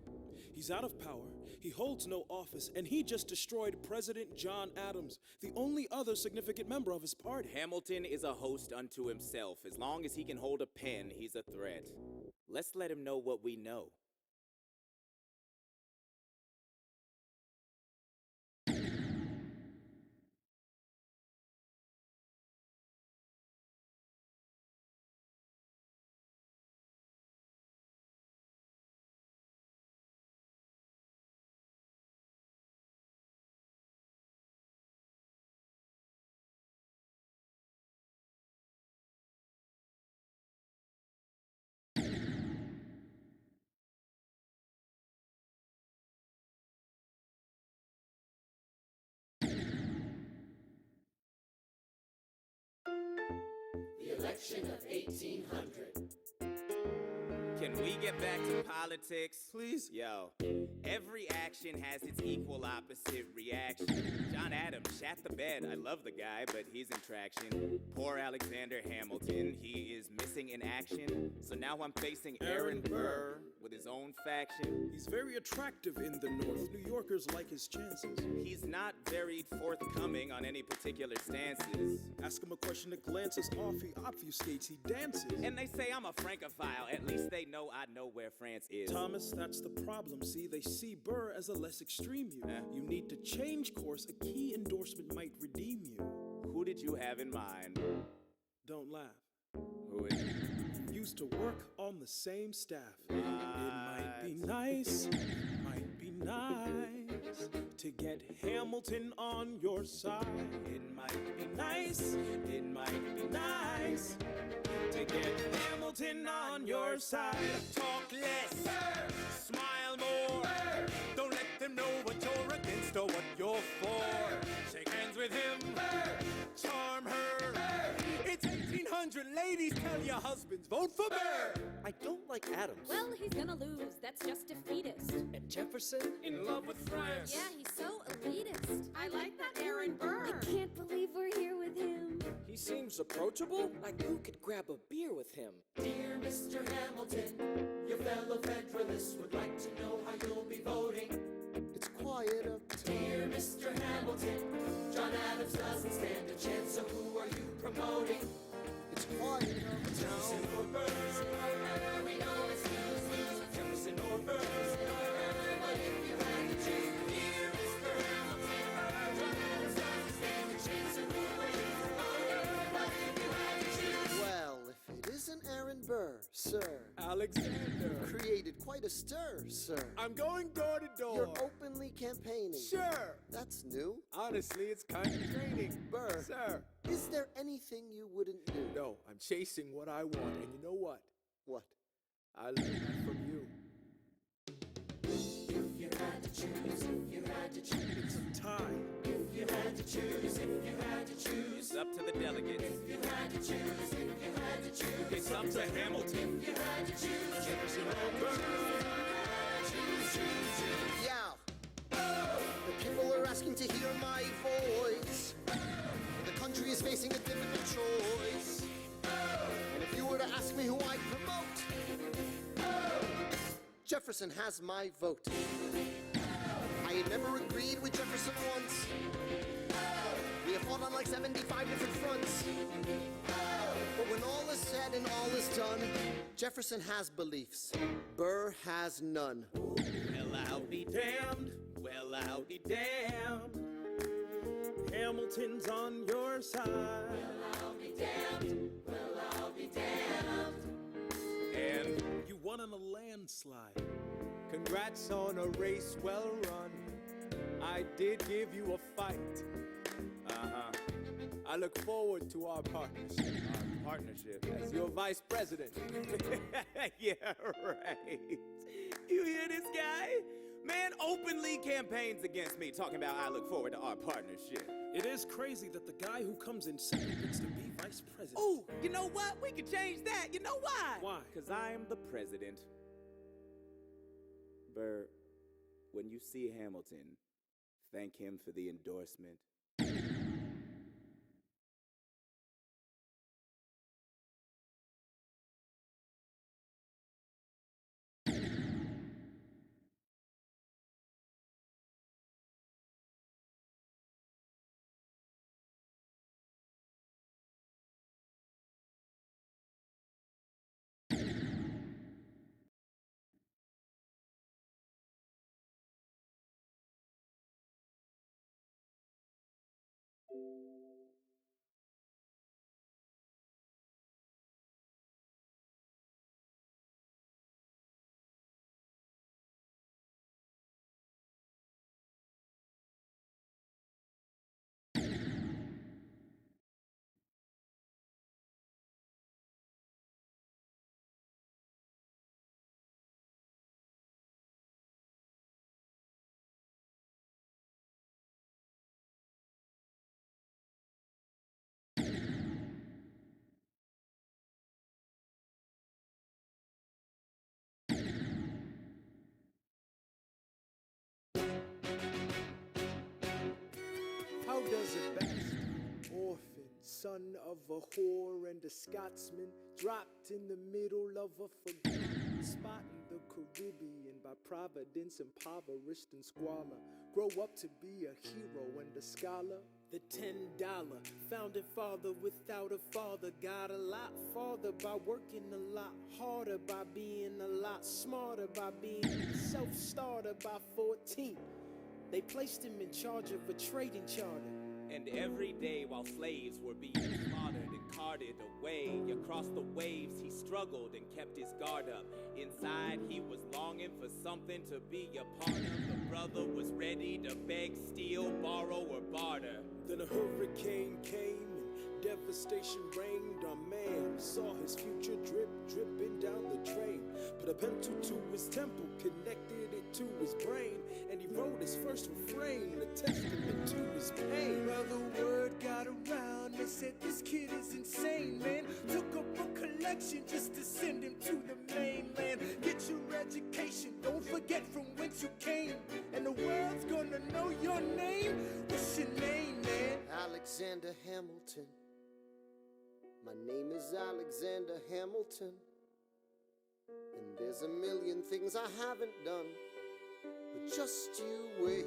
Speaker 1: He's out of power, he holds no office, and he just destroyed President John Adams, the only other significant member of his party.
Speaker 17: Hamilton is a host unto himself. As long as he can hold a pen, he's a threat. Let's let him know what we know.
Speaker 2: The election of 1800.
Speaker 17: Can we get back to politics?
Speaker 4: Please?
Speaker 17: Yo, every action has its equal opposite reaction. John Adams shat the bed. I love the guy, but he's in traction. Poor Alexander Hamilton, he is missing in action. So now I'm facing Aaron Burr with his own faction.
Speaker 1: He's very attractive in the North. New Yorkers like his chances.
Speaker 17: He's not very forthcoming on any particular stances.
Speaker 1: Ask him a question that glances off, he obfuscates, he dances.
Speaker 17: And they say I'm a Francophile. At least they know I know where France is.
Speaker 1: Thomas, that's the problem. See, they see Burr as a less extreme you. You need to change course. A key endorsement might redeem you.
Speaker 17: Who did you have in mind?
Speaker 1: Don't laugh.
Speaker 17: Who is it?
Speaker 1: Used to work on the same staff. It might be nice, to get Hamilton on your side. It might be nice, to get Hamilton on your side.
Speaker 12: Talk less, smile more. Don't let them know what you're against or what you're for. Shake hands with him, charm her. It's 1800, ladies, tell your husbands, vote for Burr.
Speaker 7: I don't like Adams.
Speaker 10: Well, he's gonna lose. That's just defeatist.
Speaker 7: And Jefferson?
Speaker 12: In love with France.
Speaker 10: Yeah, he's so elitist.
Speaker 2: I like that Aaron Burr.
Speaker 10: I can't believe we're here with him.
Speaker 7: He seems approachable. Like who could grab a beer with him?
Speaker 2: Dear Mr. Hamilton, your fellow Federalists would like to know how you'll be voting.
Speaker 3: It's quiet up.
Speaker 2: Dear Mr. Hamilton, John Adams doesn't stand a chance, so who are you promoting?
Speaker 3: It's quiet up.
Speaker 2: Jefferson or Burr? We know it's lose-lose. Jefferson or Burr? But if you had to choose, dear Mr. Hamilton, John Adams doesn't stand a chance, so who are you promoting? But if you had to choose.
Speaker 3: Well, if it isn't Aaron Burr, sir.
Speaker 4: Alexander.
Speaker 3: Created quite a stir, sir.
Speaker 4: I'm going door to door.
Speaker 3: You're openly campaigning.
Speaker 4: Sure.
Speaker 3: That's new.
Speaker 4: Honestly, it's kind of draining.
Speaker 3: Burr.
Speaker 4: Sir.
Speaker 3: Is there anything you wouldn't do?
Speaker 4: No, I'm chasing what I want, and you know what?
Speaker 3: What?
Speaker 4: I learned that from you.
Speaker 2: If you had to choose, if you had to choose.
Speaker 1: It's a tie.
Speaker 2: If you had to choose, if you had to choose.
Speaker 17: It's up to the delegates.
Speaker 2: If you had to choose, if you had to choose.
Speaker 17: It's up to Hamilton.
Speaker 2: If you had to choose, Jefferson or Burr.
Speaker 3: Yeah. The people are asking to hear my voice. The country is facing a difficult choice. And if you were to ask me who I'd promote, Jefferson has my vote. I had never agreed with Jefferson once. We have fought on like 75 different fronts. But when all is said and all is done, Jefferson has beliefs, Burr has none.
Speaker 12: Well, I'll be damned. Well, I'll be damned.
Speaker 1: Hamilton's on your side.
Speaker 2: Well, I'll be damned. Well, I'll be damned.
Speaker 12: And
Speaker 1: you won on a landslide.
Speaker 4: Congrats on a race well run. I did give you a fight. I look forward to our partnership.
Speaker 17: Our partnership?
Speaker 4: As your vice president.
Speaker 17: Yeah, right. You hear this guy? Man openly campaigns against me, talking about I look forward to our partnership.
Speaker 1: It is crazy that the guy who comes in second gets to be vice president.
Speaker 17: Ooh, you know what? We could change that. You know why?
Speaker 1: Why?
Speaker 17: Because I am the president. Burr, when you see Hamilton, thank him for the endorsement.
Speaker 4: How does it best? Orphan, son of a whore and a Scotsman, dropped in the middle of a forgotten spot in the Caribbean, by providence impoverished and squalor, grow up to be a hero and a scholar.
Speaker 15: The $10 founding father without a father got a lot farther by working a lot harder, by being a lot smarter, by being a self-starter. By 14, they placed him in charge of a trading charter.
Speaker 17: And every day while slaves were being slaughtered and carted away across the waves, he struggled and kept his guard up. Inside he was longing for something to be a part of. The brother was ready to beg, steal, borrow, or barter.
Speaker 1: Then a hurricane came and devastation reigned. Our man saw his future dripping down the drain. Put a pencil to his temple, connected it to his brain, and he wrote his first refrain, a testament to his pain.
Speaker 19: Well, the word got around, they said this kid is insane, man. Took up a collection just to send him to the mainland. Get your education, don't forget from whence you came, and the world's gonna know your name. What's your name, man?
Speaker 3: Alexander Hamilton. My name is Alexander Hamilton. And there's a million things I haven't done. But just you wait,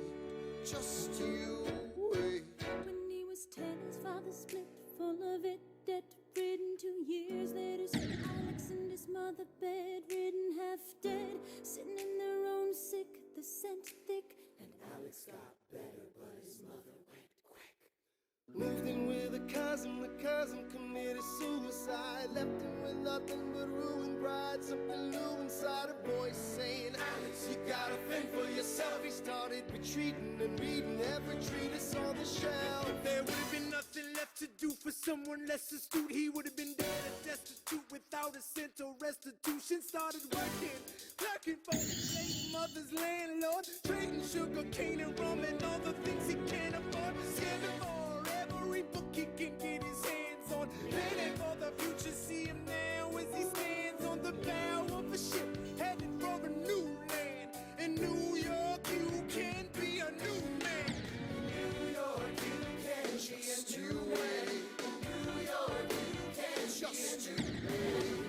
Speaker 3: just you wait.
Speaker 2: When he was 10, his father split, full of it, debt-ridden. 2 years later, so Alex and his mother bedridden, half dead, sitting in their own sick, the scent thick. And Alex got better, but his mother went quick.
Speaker 19: Moved in with a cousin, the cousin committed suicide. Left him with nothing but ruined pride. Something new inside a voice saying, Alex, you gotta fend for yourself. He started retreating and reading every treatise on the shelf. If there would have been nothing left to do for someone less astute, he would have been dead and destitute without a cent or restitution. Started working, clerking for his late mother's landlord, trading sugar cane and rum and all the things he can't afford. Scamming for every book he can get his hands on. Planning for the future, see him now as he stands on the bow of a ship, headed for a new land. In New York, you can be a new man. New York, you can
Speaker 3: just
Speaker 19: be a
Speaker 3: you
Speaker 19: new
Speaker 3: wait.
Speaker 19: man. New York, you can
Speaker 3: Just
Speaker 19: be a
Speaker 3: you
Speaker 19: new man.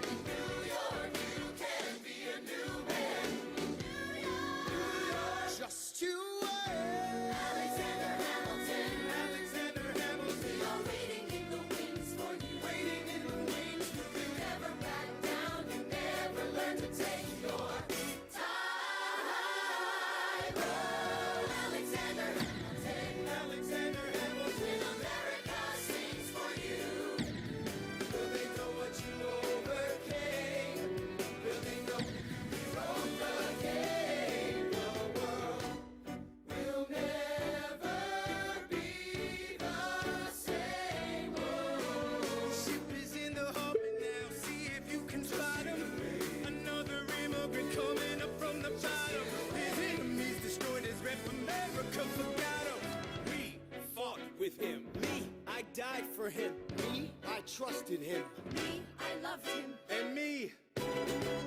Speaker 5: died for him.
Speaker 3: Me, I trusted him.
Speaker 2: Me, I loved him.
Speaker 5: And me,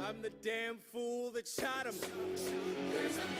Speaker 5: I'm the damn fool that shot him.
Speaker 2: There's a